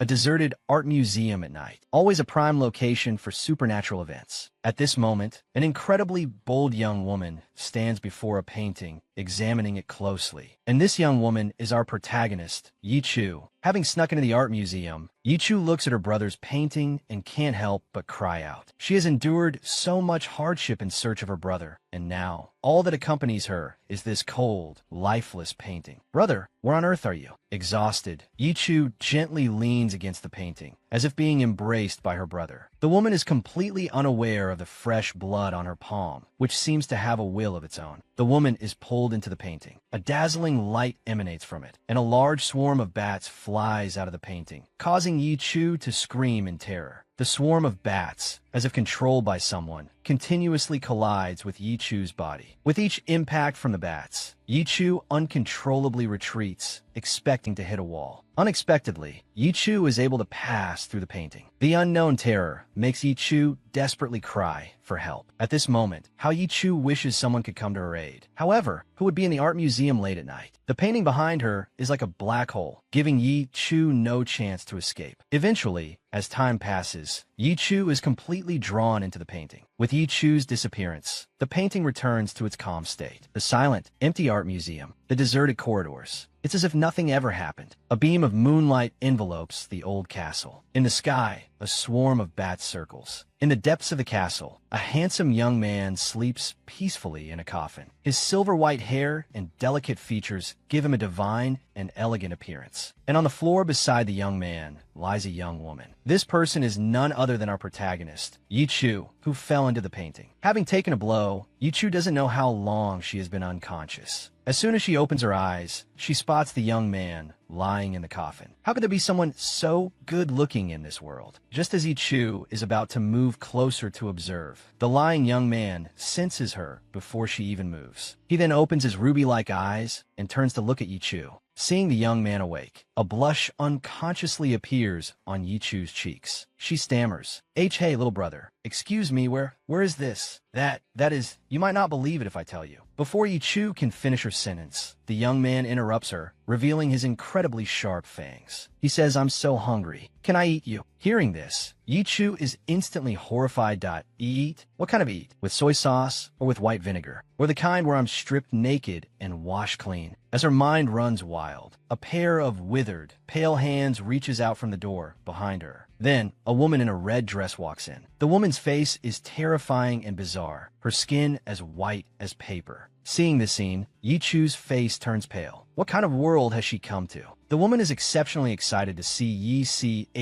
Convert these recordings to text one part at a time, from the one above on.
a deserted art museum at night, always a prime location for supernatural events. At this moment, an incredibly bold young woman stands before a painting, examining it closely. And this young woman is our protagonist, Yi Chu. Having snuck into the art museum, Yi Chu looks at her brother's painting and can't help but cry out. She has endured so much hardship in search of her brother, and now, all that accompanies her is this cold, lifeless painting. Brother, where on earth are you? Exhausted, Yi Chu gently leans against the painting, as if being embraced by her brother. The woman is completely unaware of the fresh blood on her palm, which seems to have a will of its own. The woman is pulled into the painting. A dazzling light emanates from it, and a large swarm of bats flies out of the painting, causing Yi Chu to scream in terror. The swarm of bats, as if controlled by someone, continuously collides with Yi Chu's body. With each impact from the bats, Yi Chu uncontrollably retreats, expecting to hit a wall. Unexpectedly, Yi Chu is able to pass through the painting. The unknown terror makes Yi Chu desperately cry for help. At this moment, how Yi Chu wishes someone could come to her aid. However, who would be in the art museum late at night? The painting behind her is like a black hole, giving Yi Chu no chance to escape. Eventually, as time passes, Yi Chu is completely drawn into the painting. With Yi Chu's disappearance, the painting returns to its calm state. The silent, empty art museum, the deserted corridors. It's as if nothing ever happened. A beam of moonlight envelopes the old castle. In the sky, a swarm of bats circles. In the depths of the castle, a handsome young man sleeps peacefully in a coffin. His silver white hair and delicate features give him a divine and elegant appearance. And on the floor beside the young man lies a young woman. This person is none other than our protagonist, Yi Chu, who fell into the painting. Having taken a blow, Yi Chu doesn't know how long she has been unconscious. As soon as she opens her eyes, she spots the young man lying in the coffin. How could there be someone so good-looking in this world? Just as Yi Chu is about to move closer to observe, the lying young man senses her before she even moves. He then opens his ruby-like eyes and turns to look at Yi Chu. Seeing the young man awake, a blush unconsciously appears on Yi Chu's cheeks. She stammers, Hey, little brother, excuse me, where is this? That is, you might not believe it if I tell you. Before Yi Chu can finish her sentence, the young man interrupts her, revealing his incredibly sharp fangs. He says, I'm so hungry. Can I eat you? Hearing this, Yi Chu is instantly horrified. Eat? What kind of eat? With soy sauce or with white vinegar? Or the kind where I'm stripped naked and washed clean? As her mind runs wild, a pair of withered, pale hands reaches out from the door behind her. Then, a woman in a red dress walks in. The woman's face is terrifying and bizarre, her skin as white as paper. Seeing this scene, Yi Chu's face turns pale. What kind of world has she come to? The woman is exceptionally excited to see Yi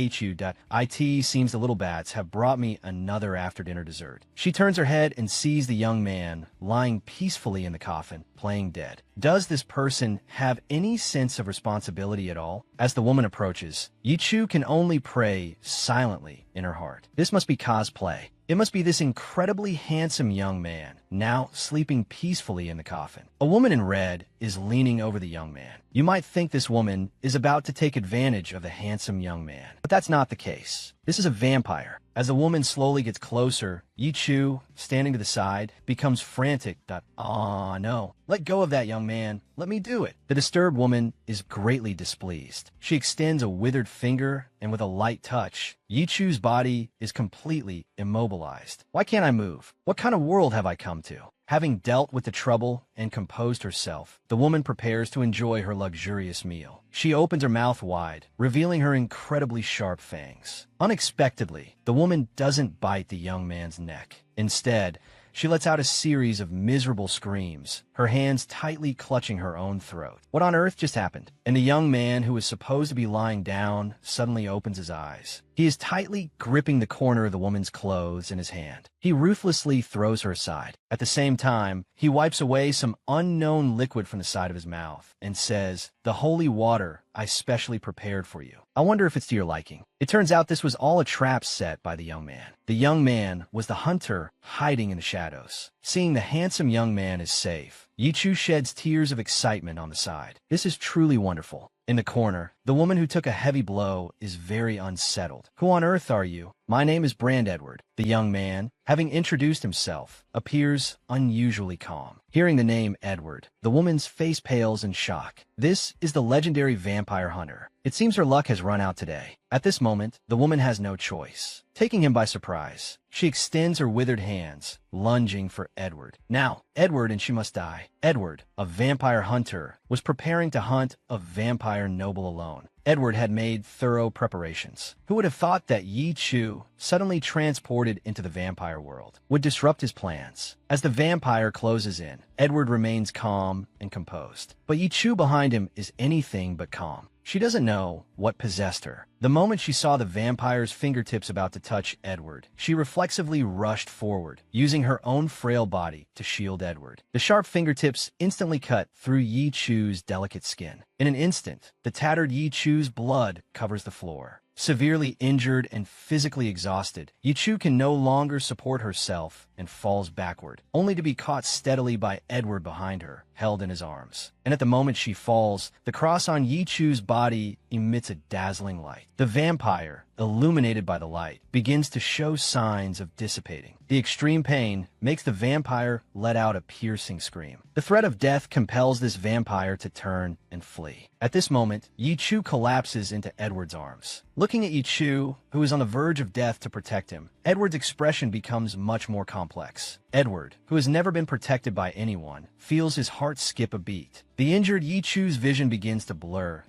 Chu. It seems the little bats have brought me another after-dinner dessert. She turns her head and sees the young man lying peacefully in the coffin, playing dead. Does this person have any sense of responsibility at all? As the woman approaches, Yi Chu can only pray silently in her heart. This must be cosplay. It must be this incredibly handsome young man, now sleeping peacefully in the coffin. A woman in red is leaning over the young man. You might think this woman is about to take advantage of the handsome young man, but that's not the case. This is a vampire. As the woman slowly gets closer, Yi Chu, standing to the side, becomes frantic. Ah, no. Let go of that, young man. Let me do it. The disturbed woman is greatly displeased. She extends a withered finger, and with a light touch, Yi Chu's body is completely immobilized. Why can't I move? What kind of world have I come to? Having dealt with the trouble and composed herself, the woman prepares to enjoy her luxurious meal. She opens her mouth wide, revealing her incredibly sharp fangs. Unexpectedly, the woman doesn't bite the young man's neck. Instead, she lets out a series of miserable screams, her hands tightly clutching her own throat. What on earth just happened? And the young man, who was supposed to be lying down, suddenly opens his eyes. He is tightly gripping the corner of the woman's clothes in his hand. He ruthlessly throws her aside. At the same time, he wipes away some unknown liquid from the side of his mouth and says, "The holy water I specially prepared for you. I wonder if it's to your liking." It turns out this was all a trap set by the young man. The young man was the hunter hiding in the shadows. Seeing the handsome young man is safe, Yi Chu sheds tears of excitement on the side. This is truly wonderful. In the corner, The woman who took a heavy blow is very unsettled. Who on earth are you? My name is Brand Edward. The young man, having introduced himself, appears unusually calm. Hearing the name Edward, the woman's face pales in shock. This is the legendary vampire hunter. It seems her luck has run out today. At this moment, the woman has no choice. Taking him by surprise, she extends her withered hands, lunging for Edward. Now, Edward and she must die. Edward, a vampire hunter, was preparing to hunt a vampire noble alone. Edward had made thorough preparations. Who would have thought that Yi Chu, suddenly transported into the vampire world, would disrupt his plans? As the vampire closes in, Edward remains calm and composed. But Yi Chu behind him is anything but calm. She doesn't know what possessed her. The moment she saw the vampire's fingertips about to touch Edward, she reflexively rushed forward, using her own frail body to shield Edward. The sharp fingertips instantly cut through Yi Chu's delicate skin. In an instant, the tattered Yi Chu's blood covers the floor. Severely injured and physically exhausted, Yi Chu can no longer support herself and falls backward, only to be caught steadily by Edward behind her, held in his arms. And at the moment she falls, the cross on Yi Chu's body emits a dazzling light. The vampire, illuminated by the light, begins to show signs of dissipating. The extreme pain makes the vampire let out a piercing scream. The threat of death compels this vampire to turn and flee. At this moment, Yi Chu collapses into Edward's arms. Looking at Yi Chu, who is on the verge of death to protect him, Edward's expression becomes much more complex. Edward, who has never been protected by anyone, feels his heart skip a beat. The injured Yi Chu's vision begins to blur.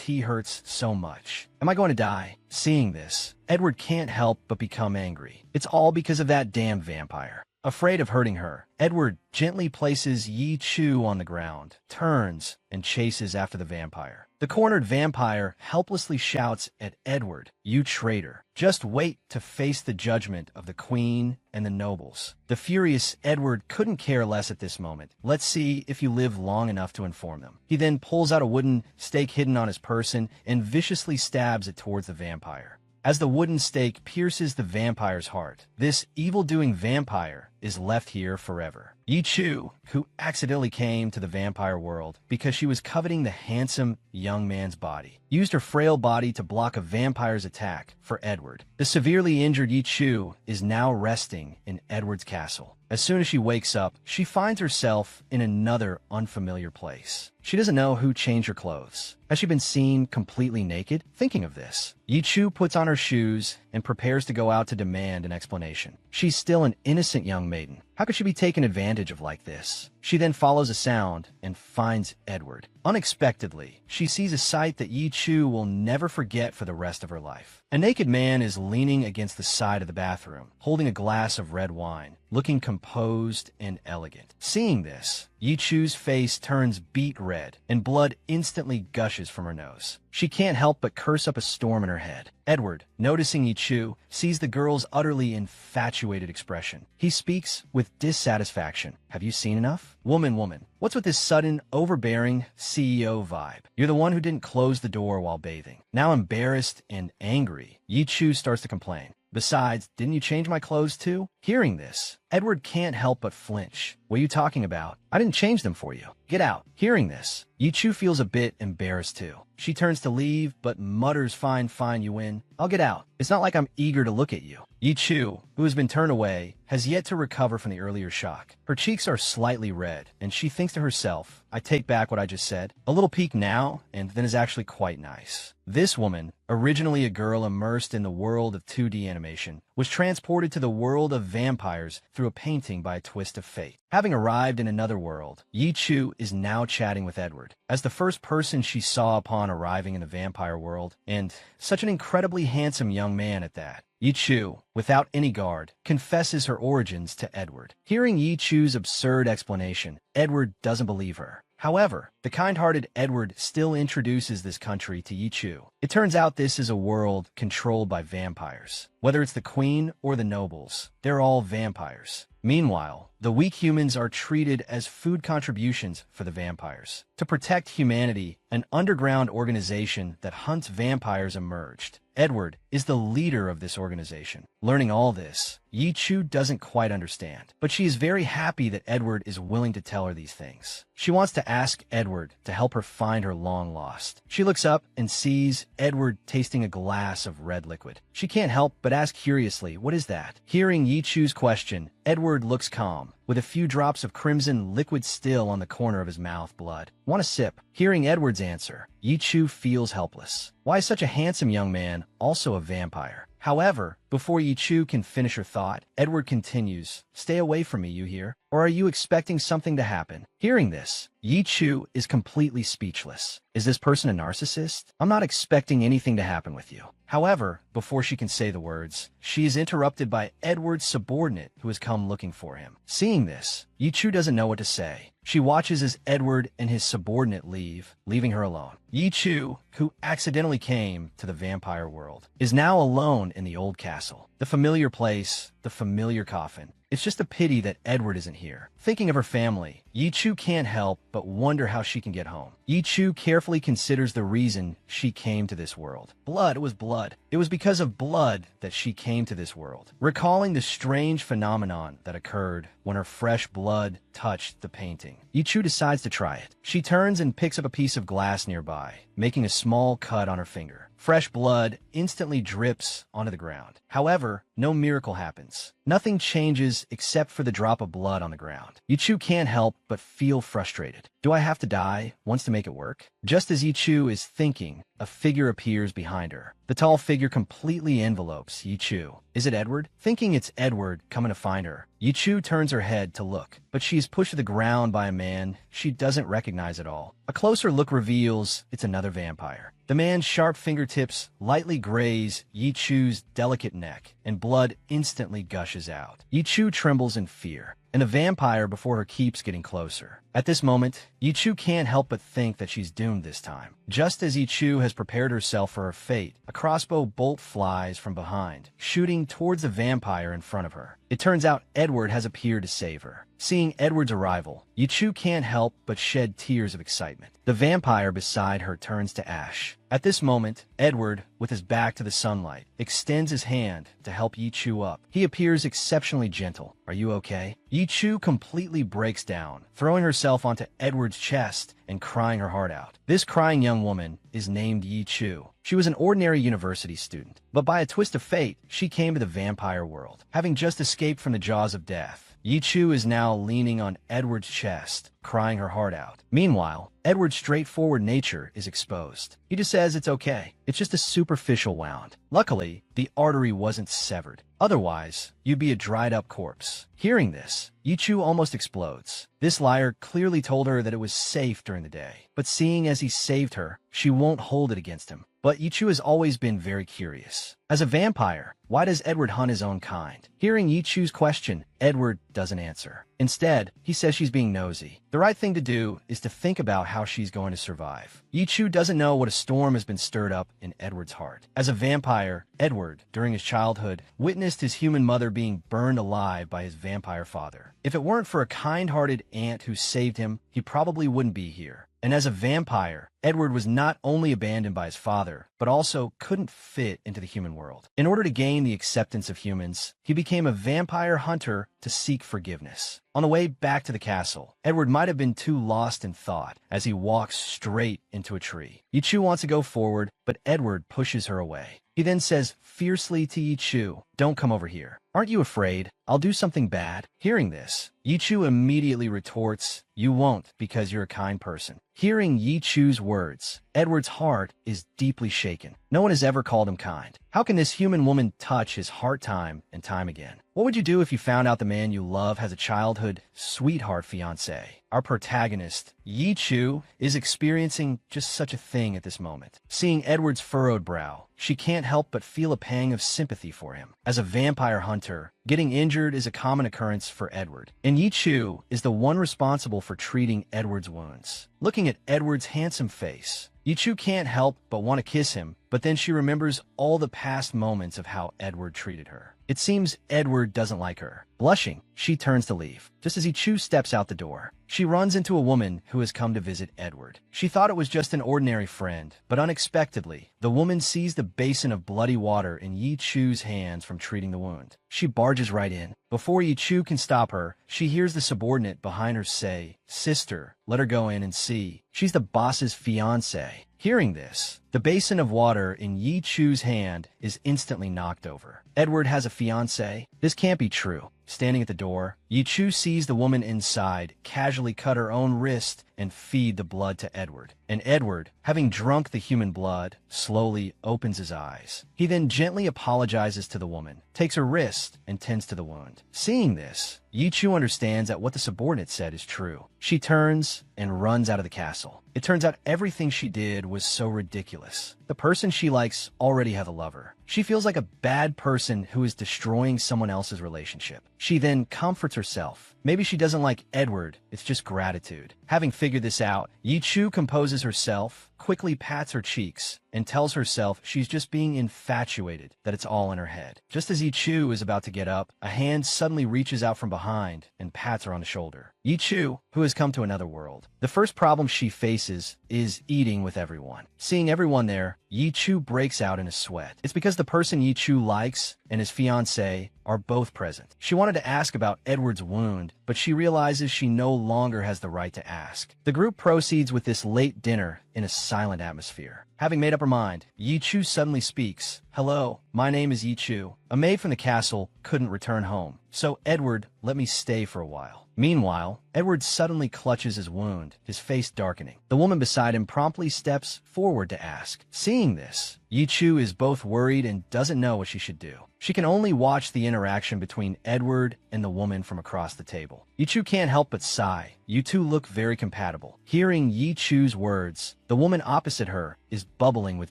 It hurts so much. Am I going to die? Seeing this, Edward can't help but become angry. It's all because of that damn vampire. Afraid of hurting her, Edward gently places Yi Chu on the ground, turns, and chases after the vampire. The cornered vampire helplessly shouts at Edward, "You traitor. Just wait to face the judgment of the queen and the nobles." The furious Edward couldn't care less at this moment. Let's see if you live long enough to inform them. He then pulls out a wooden stake hidden on his person and viciously stabs it towards the vampire. As the wooden stake pierces the vampire's heart, this evil-doing vampire is left here forever. Yi Chu, who accidentally came to the vampire world because she was coveting the handsome young man's body, used her frail body to block a vampire's attack for Edward. The severely injured Yi Chu is now resting in Edward's castle. As soon as she wakes up, she finds herself in another unfamiliar place. She doesn't know who changed her clothes. Has she been seen completely naked? Thinking of this, Yi Chu puts on her shoes and prepares to go out to demand an explanation. She's still an innocent young maiden. How could she be taken advantage of like this? She then follows a sound and finds Edward. Unexpectedly, she sees a sight that Yi Chu will never forget for the rest of her life. A naked man is leaning against the side of the bathroom, holding a glass of red wine, looking composed and elegant. Seeing this, Yi Chu's face turns beet red, and blood instantly gushes from her nose. She can't help but curse up a storm in her head. Edward, noticing Yi Chu, sees the girl's utterly infatuated expression. He speaks with dissatisfaction. "Have you seen enough? Woman, what's with this sudden, overbearing CEO vibe? You're the one who didn't close the door while bathing." Now embarrassed and angry, Yi Chu starts to complain. "Besides, didn't you change my clothes too?" Hearing this, Edward can't help but flinch. "What are you talking about? I didn't change them for you. Get out." Hearing this, Yi Chu feels a bit embarrassed too. She turns to leave, but mutters, Fine, you win. I'll get out. It's not like I'm eager to look at you." Yi Chu, who has been turned away, has yet to recover from the earlier shock. Her cheeks are slightly red, and she thinks to herself, "I take back what I just said. A little peek now, and then is actually quite nice." This woman, originally a girl immersed in the world of 2D animation, was transported to the world of vampires through a painting by a twist of fate. Having arrived in another world, Yi Chu is now chatting with Edward. As the first person she saw upon arriving in the vampire world, and such an incredibly handsome young man at that, Yi Chu, without any guard, confesses her origins to Edward. Hearing Yi Chu's absurd explanation, Edward doesn't believe her. However, the kind-hearted Edward still introduces this country to Yi Chu. It turns out this is a world controlled by vampires. Whether it's the queen or the nobles, they're all vampires. Meanwhile, the weak humans are treated as food contributions for the vampires. To protect humanity, an underground organization that hunts vampires emerged. Edward is the leader of this organization. Learning all this, Yi Chu doesn't quite understand, but she is very happy that Edward is willing to tell her these things. She wants to ask Edward Edward to help her find her long lost. She looks up and sees Edward tasting a glass of red liquid. She can't help but ask curiously, "What is that?" Hearing Yi Chu's question, Edward looks calm, with a few drops of crimson liquid still on the corner of his mouth. "Blood. Want a sip?" Hearing Edward's answer, Yi Chu feels helpless. Why is such a handsome young man also a vampire? However, before Yi Chu can finish her thought, Edward continues, "Stay away from me, you hear? Or are you expecting something to happen?" Hearing this, Yi Chu is completely speechless. Is this person a narcissist? I'm not expecting anything to happen with you. However, before she can say the words, she is interrupted by Edward's subordinate who has come looking for him. Seeing this, Yi Chu doesn't know what to say. She watches as Edward and his subordinate leave, leaving her alone. Yi Chu, who accidentally came to the vampire world, is now alone in the old castle. The familiar place, the familiar coffin. It's just a pity that Edward isn't here. Thinking of her family, Yi Chu can't help but wonder how she can get home. Yi Chu carefully considers the reason she came to this world. Blood, it was blood. It was because of blood that she came to this world. Recalling the strange phenomenon that occurred when her fresh blood touched the painting, Yi Chu decides to try it. She turns and picks up a piece of glass nearby, making a small cut on her finger. Fresh blood instantly drips onto the ground. However, no miracle happens. Nothing changes except for the drop of blood on the ground. Yi Chu can't help but feel frustrated. Do I have to die once to make it work? Just as Yi Chu is thinking, a figure appears behind her. The tall figure completely envelopes Yi Chu. Is it Edward? Thinking it's Edward coming to find her, Yi Chu turns her head to look, but she is pushed to the ground by a man she doesn't recognize at all. A closer look reveals it's another vampire. The man's sharp fingertips lightly graze Yi Chu's delicate neck, and blood instantly gushes out. Yi Chu trembles in fear, and the vampire before her keeps getting closer. At this moment, Yi Chu can't help but think that she's doomed this time. Just as Yi Chu has prepared herself for her fate, a crossbow bolt flies from behind, shooting towards the vampire in front of her. It turns out Edward has appeared to save her. Seeing Edward's arrival, Yi Chu can't help but shed tears of excitement. The vampire beside her turns to ash. At this moment, Edward, with his back to the sunlight, extends his hand to help Yi Chu up. He appears exceptionally gentle. "Are you okay?" Yi Chu completely breaks down, throwing herself onto Edward's chest and crying her heart out. This crying young woman is named Yi Chu. She was an ordinary university student, but by a twist of fate, she came to the vampire world. Having just escaped from the jaws of death, Yi Chu is now leaning on Edward's chest, crying her heart out. Meanwhile, Edward's straightforward nature is exposed. He just says it's okay. It's just a superficial wound. Luckily, the artery wasn't severed. Otherwise, you'd be a dried-up corpse. Hearing this, Yi Chu almost explodes. This liar clearly told her that it was safe during the day, but seeing as he saved her, she won't hold it against him. But Yi Chu has always been very curious. As a vampire, why does Edward hunt his own kind? Hearing Yi Chu's question, Edward doesn't answer. Instead, he says she's being nosy. The right thing to do is to think about how she's going to survive. Yi Chu doesn't know what a storm has been stirred up in Edward's heart. As a vampire, Edward, during his childhood, witnessed his human mother being burned alive by his vampire father. If it weren't for a kind-hearted aunt who saved him, he probably wouldn't be here. And as a vampire, Edward was not only abandoned by his father, but also couldn't fit into the human world. In order to gain the acceptance of humans, he became a vampire hunter to seek forgiveness. On the way back to the castle, Edward might have been too lost in thought as he walks straight into a tree. Yi Chu wants to go forward, but Edward pushes her away. He then says fiercely to Yi Chu, "Don't come over here. Aren't you afraid? I'll do something bad." Hearing this, Yi Chu immediately retorts, "You won't, because you're a kind person." Hearing Yi Chu's words, Edward's heart is deeply shaken. No one has ever called him kind. How can this human woman touch his heart time and time again? What would you do if you found out the man you love has a childhood sweetheart fiancé? Our protagonist, Yi Chu, is experiencing just such a thing at this moment. Seeing Edward's furrowed brow, she can't help but feel a pang of sympathy for him. As a vampire hunter, getting injured is a common occurrence for Edward, and Yi Chu is the one responsible for treating Edward's wounds. Looking at Edward's handsome face, Yi Chu can't help but want to kiss him but then she remembers all the past moments of how Edward treated her. It seems Edward doesn't like her. Blushing, she turns to leave. Just as Yichu steps out the door, she runs into a woman who has come to visit Edward. She thought it was just an ordinary friend, but unexpectedly, the woman sees the basin of bloody water in Yichu's hands from treating the wound. She barges right in. Before Yichu can stop her, she hears the subordinate behind her say, "Sister, let her go in and see. She's the boss's fiancée." Hearing this, the basin of water in Yichu's hand is instantly knocked over. Edward has a fiancée? This can't be true. Standing at the door, Yichu sees the woman inside casually cut her own wrist and feed the blood to Edward. And Edward, having drunk the human blood, slowly opens his eyes. He then gently apologizes to the woman, takes her wrist, and tends to the wound. Seeing this, Yichu understands that what the subordinate said is true. She turns and runs out of the castle. It turns out everything she did was so ridiculous. The person she likes already have a lover. She feels like a bad person who is destroying someone else's relationship. She then comforts herself. Maybe she doesn't like Edward, it's just gratitude. Having figured this out, Yichu composes herself, quickly pats her cheeks, and tells herself she's just being infatuated, that it's all in her head. Just as Yichu is about to get up, a hand suddenly reaches out from behind and pats her on the shoulder. Yichu, who has come to another world. The first problem she faces is eating with everyone. Seeing everyone there, Yichu breaks out in a sweat. It's because the person Yichu likes and his fiancée are both present. She wanted to ask about Edward's wound, but she realizes she no longer has the right to ask. The group proceeds with this late dinner in a silent atmosphere. Having made up her mind, Yichu suddenly speaks. "Hello, my name is Yichu. A maid from the castle couldn't return home, so Edward let me stay for a while." Meanwhile, Edward suddenly clutches his wound, his face darkening. The woman beside him promptly steps forward to ask. Seeing this, Yichu is both worried and doesn't know what she should do. She can only watch the interaction between Edward and the woman from across the table. Yichu can't help but sigh. You two look very compatible. Hearing Yichu's words, the woman opposite her is bubbling with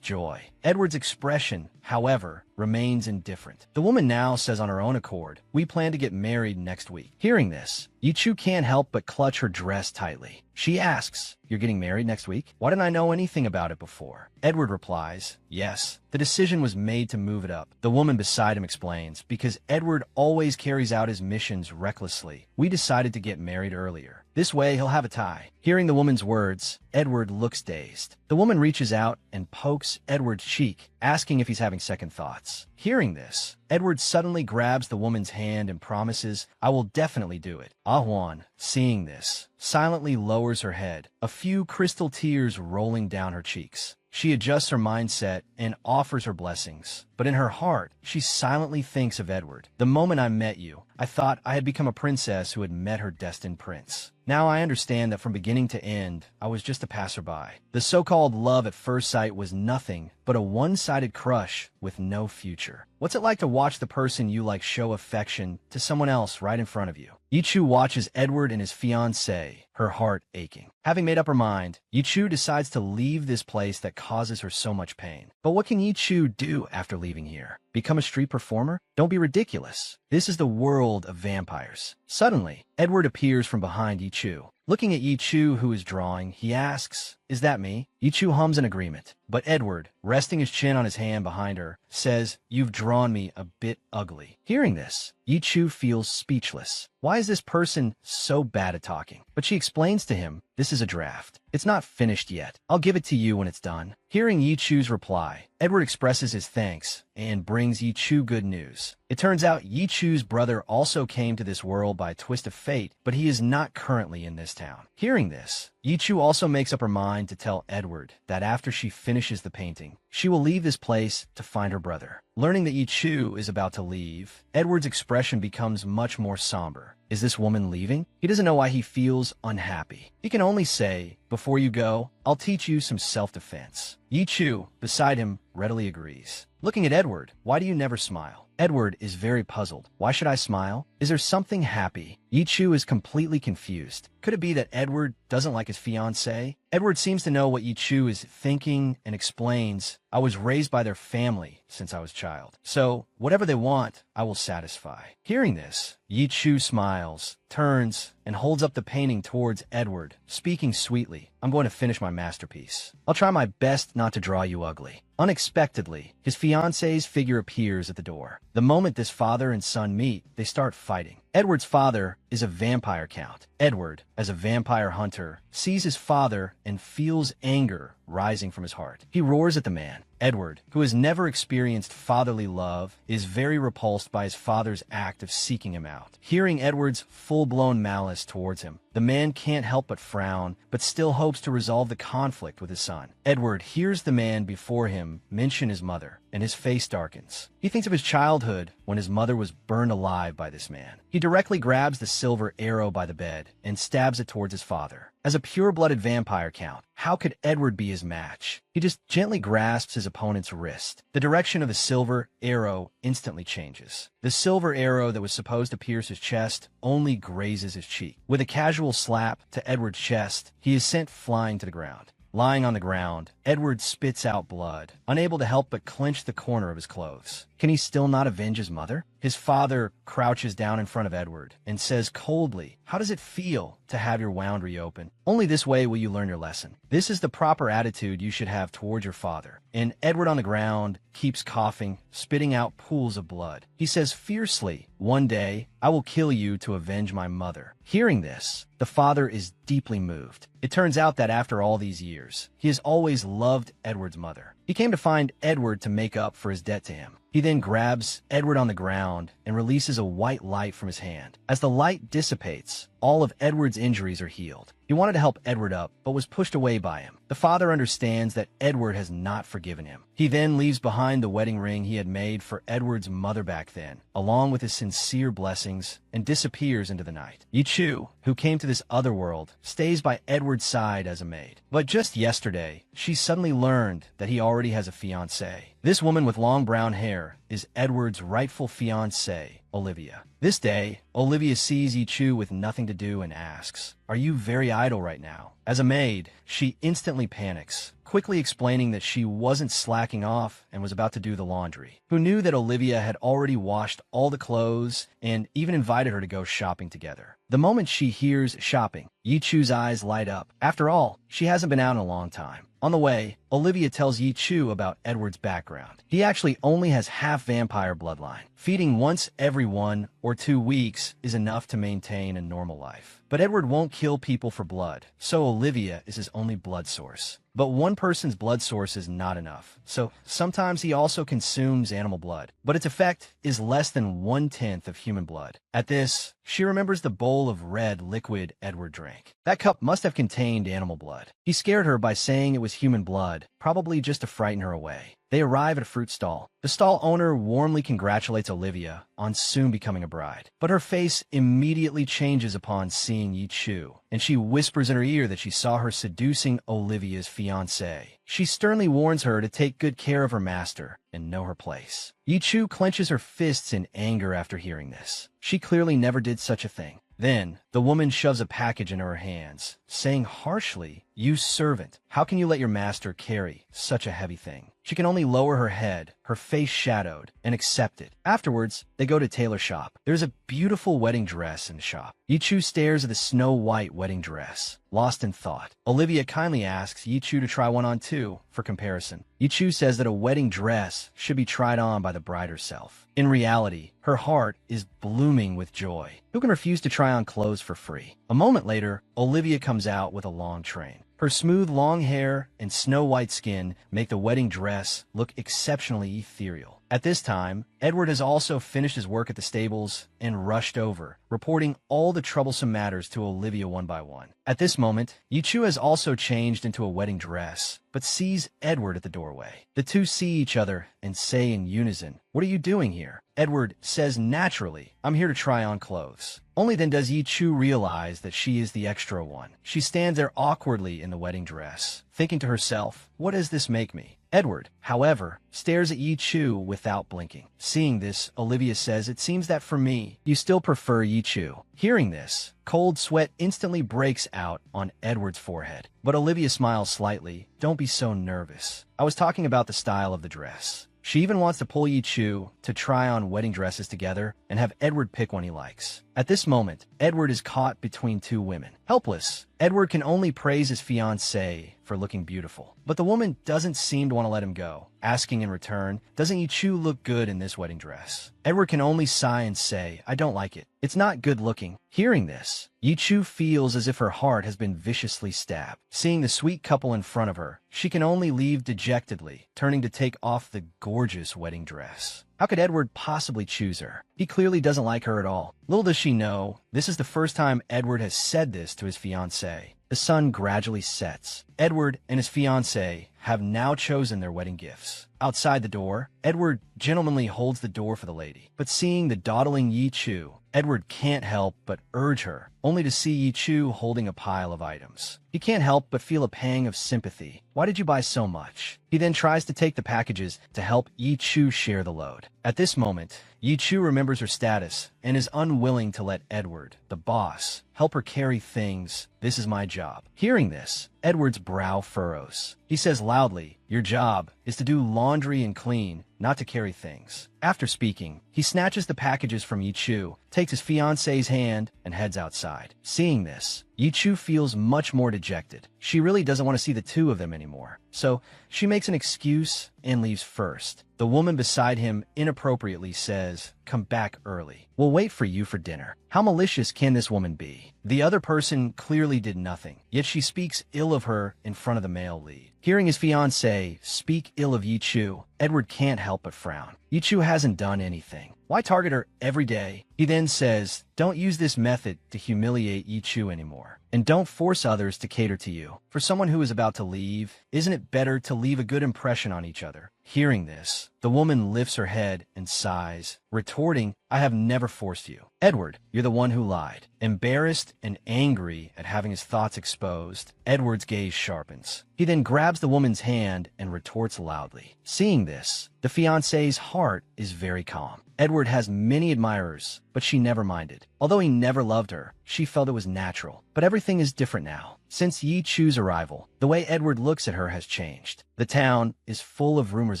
joy. Edward's expression, however, remains indifferent. The woman now says on her own accord, "We plan to get married next week." Hearing this, Yichu can't help but clutch her dress tightly. She asks, "You're getting married next week? Why didn't I know anything about it before?" Edward replies, "Yes, the decision was made to move it up." The woman beside him explains, "Because Edward always carries out his missions recklessly, we decided to get married earlier. This way he'll have a tie." Hearing the woman's words, Edward looks dazed. The woman reaches out and pokes Edward's cheek, asking if he's having second thoughts. Hearing this, Edward suddenly grabs the woman's hand and promises, "I will definitely do it." Ah-Huan, seeing this, silently lowers her head, a few crystal tears rolling down her cheeks. She adjusts her mindset and offers her blessings. But in her heart, she silently thinks of Edward. "The moment I met you, I thought I had become a princess who had met her destined prince. Now I understand that from beginning to end, I was just a passerby. The so-called love at first sight was nothing but a one-sided crush with no future." What's it like to watch the person you like show affection to someone else right in front of you? Yichu watches Edward and his fiancée, her heart aching. Having made up her mind, Yichu decides to leave this place that causes her so much pain. But what can Yichu do after leaving here? Become a street performer? Don't be ridiculous. This is the world of vampires. Suddenly, Edward appears from behind Yichu. Looking at Yichu, who is drawing, he asks, "Is that me?" Yichu hums in agreement, but Edward, resting his chin on his hand behind her, says, "You've drawn me a bit ugly." Hearing this, Yichu feels speechless. Why is this person so bad at talking? But she explains to him, "This is a draft. It's not finished yet. I'll give it to you when it's done." Hearing Yichu's reply, Edward expresses his thanks and brings Yichu good news. It turns out Yichu's brother also came to this world by a twist of fate, but he is not currently in this town. Hearing this, Yichu also makes up her mind to tell Edward that after she finishes the painting, she will leave this place to find her brother. Learning that Yichu is about to leave, Edward's expression becomes much more somber. Is this woman leaving? He doesn't know why he feels unhappy. He can only say, "Before you go, I'll teach you some self-defense." Yichu, beside him, readily agrees. Looking at Edward, "Why do you never smile?" Edward is very puzzled. "Why should I smile? Is there something happy?" Yichu is completely confused. Could it be that Edward doesn't like his fiancée? Edward seems to know what Yichu is thinking and explains, I was raised by their family since I was a child. So, whatever they want, I will satisfy. Hearing this, Yi Chu smiles, turns, and holds up the painting towards Edward, speaking sweetly. I'm going to finish my masterpiece. I'll try my best not to draw you ugly. Unexpectedly, his fiancée's figure appears at the door. The moment this father and son meet, they start fighting. Edward's father is a vampire count. Edward, as a vampire hunter, sees his father and feels anger rising from his heart. He roars at the man. Edward, who has never experienced fatherly love, is very repulsed by his father's act of seeking him out. Hearing Edward's full-blown malice towards him, the man can't help but frown, but still hopes to resolve the conflict with his son. Edward hears the man before him mention his mother, and his face darkens. He thinks of his childhood when his mother was burned alive by this man. He directly grabs the silver arrow by the bed and stabs it towards his father. As a pure-blooded vampire count, how could Edward be his match? He just gently grasps his opponent's wrist. The direction of the silver arrow instantly changes. The silver arrow that was supposed to pierce his chest only grazes his cheek. With a casual slap to Edward's chest, he is sent flying to the ground. Lying on the ground, Edward spits out blood, unable to help but clench the corner of his clothes. Can he still not avenge his mother? His father crouches down in front of Edward and says coldly, "How does it feel to have your wound reopen? Only this way will you learn your lesson. This is the proper attitude you should have toward your father." And Edward on the ground keeps coughing, spitting out pools of blood. He says fiercely, "One day, I will kill you to avenge my mother." Hearing this, the father is deeply moved. It turns out that after all these years, he has always loved Edward's mother. He came to find Edward to make up for his debt to him. He then grabs Edward on the ground and releases a white light from his hand. As the light dissipates, all of Edward's injuries are healed. He wanted to help Edward up, but was pushed away by him. The father understands that Edward has not forgiven him. He then leaves behind the wedding ring he had made for Edward's mother back then, along with his sincere blessings, and disappears into the night. Yi Chu, who came to this other world, stays by Edward's side as a maid. But just yesterday, she suddenly learned that he already has a fiancée. This woman with long brown hair is Edward's rightful fiancée, Olivia. This day, Olivia sees Yi Chu with nothing to do and asks, "Are you very idle right now?" As a maid, she instantly panics, quickly explaining that she wasn't slacking off and was about to do the laundry. Who knew that Olivia had already washed all the clothes and even invited her to go shopping together. The moment she hears shopping, Yi Chu's eyes light up. After all, she hasn't been out in a long time. On the way, Olivia tells Yi Chu about Edward's background. He actually only has half vampire bloodline. Feeding once every 1 or 2 weeks is enough to maintain a normal life. But Edward won't kill people for blood, so Olivia is his only blood source. But one person's blood source is not enough, so sometimes he also consumes animal blood. But its effect is less than 1/10 of human blood. At this, she remembers the bowl of red liquid Edward drank. That cup must have contained animal blood. He scared her by saying it was human blood, probably just to frighten her away. They arrive at a fruit stall. The stall owner warmly congratulates Olivia on soon becoming a bride. But her face immediately changes upon seeing Yi Chu, and she whispers in her ear that she saw her seducing Olivia's fiancé. She sternly warns her to take good care of her master and know her place. Yi Chu clenches her fists in anger after hearing this. She clearly never did such a thing. Then, the woman shoves a package into her hands, saying harshly, "You servant, how can you let your master carry such a heavy thing?" She can only lower her head, her face shadowed, and accept it. Afterwards, they go to tailor shop. There's a beautiful wedding dress in the shop. Yi Chu stares at the snow-white wedding dress, lost in thought. Olivia kindly asks Yi Chu to try one on too, for comparison. Yi Chu says that a wedding dress should be tried on by the bride herself. In reality, her heart is blooming with joy. Who can refuse to try on clothes for free? A moment later, Olivia comes out with a long train. Her smooth long hair and snow-white skin make the wedding dress look exceptionally ethereal. At this time, Edward has also finished his work at the stables and rushed over, reporting all the troublesome matters to Olivia one by one. At this moment, Yi Chu has also changed into a wedding dress, but sees Edward at the doorway. The two see each other and say in unison, "What are you doing here?" Edward says naturally, "I'm here to try on clothes." Only then does Yi Chu realize that she is the extra one. She stands there awkwardly in the wedding dress, thinking to herself, what does this make me? Edward, however, stares at Yi Chu without blinking. Seeing this, Olivia says, it seems that for me, you still prefer Yi Chu. Hearing this, cold sweat instantly breaks out on Edward's forehead. But Olivia smiles slightly. Don't be so nervous. I was talking about the style of the dress. She even wants to pull Yi Chu to try on wedding dresses together and have Edward pick one he likes. At this moment, Edward is caught between two women. Helpless, Edward can only praise his fiancée for looking beautiful. But the woman doesn't seem to want to let him go, asking in return, doesn't Yi Chu look good in this wedding dress? Edward can only sigh and say, I don't like it. It's not good looking. Hearing this, Yi Chu feels as if her heart has been viciously stabbed. Seeing the sweet couple in front of her, she can only leave dejectedly, turning to take off the gorgeous wedding dress. How could Edward possibly choose her? He clearly doesn't like her at all. Little does she know, this is the first time Edward has said this to his fiancée. The sun gradually sets. Edward and his fiancée have now chosen their wedding gifts. Outside the door, Edward gentlemanly holds the door for the lady. But seeing the dawdling Yi Chu, Edward can't help but urge her, only to see Yi Chu holding a pile of items. He can't help but feel a pang of sympathy. Why did you buy so much? He then tries to take the packages to help Yi Chu share the load. At this moment, Yi Chu remembers her status and is unwilling to let Edward, the boss, help her carry things. This is my job. Hearing this, Edward's brow furrows. He says loudly, your job is to do laundry and clean, not to carry things. After speaking, he snatches the packages from Yi Chu, takes his fiancée's hand, and heads outside. Seeing this, Yi Chu feels much more dejected. She really doesn't want to see the two of them anymore. So, she makes an excuse and leaves first. The woman beside him inappropriately says, come back early. We'll wait for you for dinner. How malicious can this woman be? The other person clearly did nothing, yet she speaks ill of her in front of the male lead. Hearing his fiancée speak ill of Yi Chu, Edward can't help but frown. Yi Chu hasn't done anything. Why target her every day? He then says, don't use this method to humiliate Yi Chu anymore. And don't force others to cater to you. For someone who is about to leave, isn't it better to leave a good impression on each other? Hearing this, the woman lifts her head and sighs, retorting, I have never forced you. Edward, you're the one who lied. Embarrassed and angry at having his thoughts exposed, Edward's gaze sharpens. He then grabs the woman's hand and retorts loudly. Seeing this, the fiancée's heart is very calm. Edward has many admirers, but she never minded. Although he never loved her, she felt it was natural. But everything is different now. Since Yi Chu's arrival, the way Edward looks at her has changed. The town is full of rumors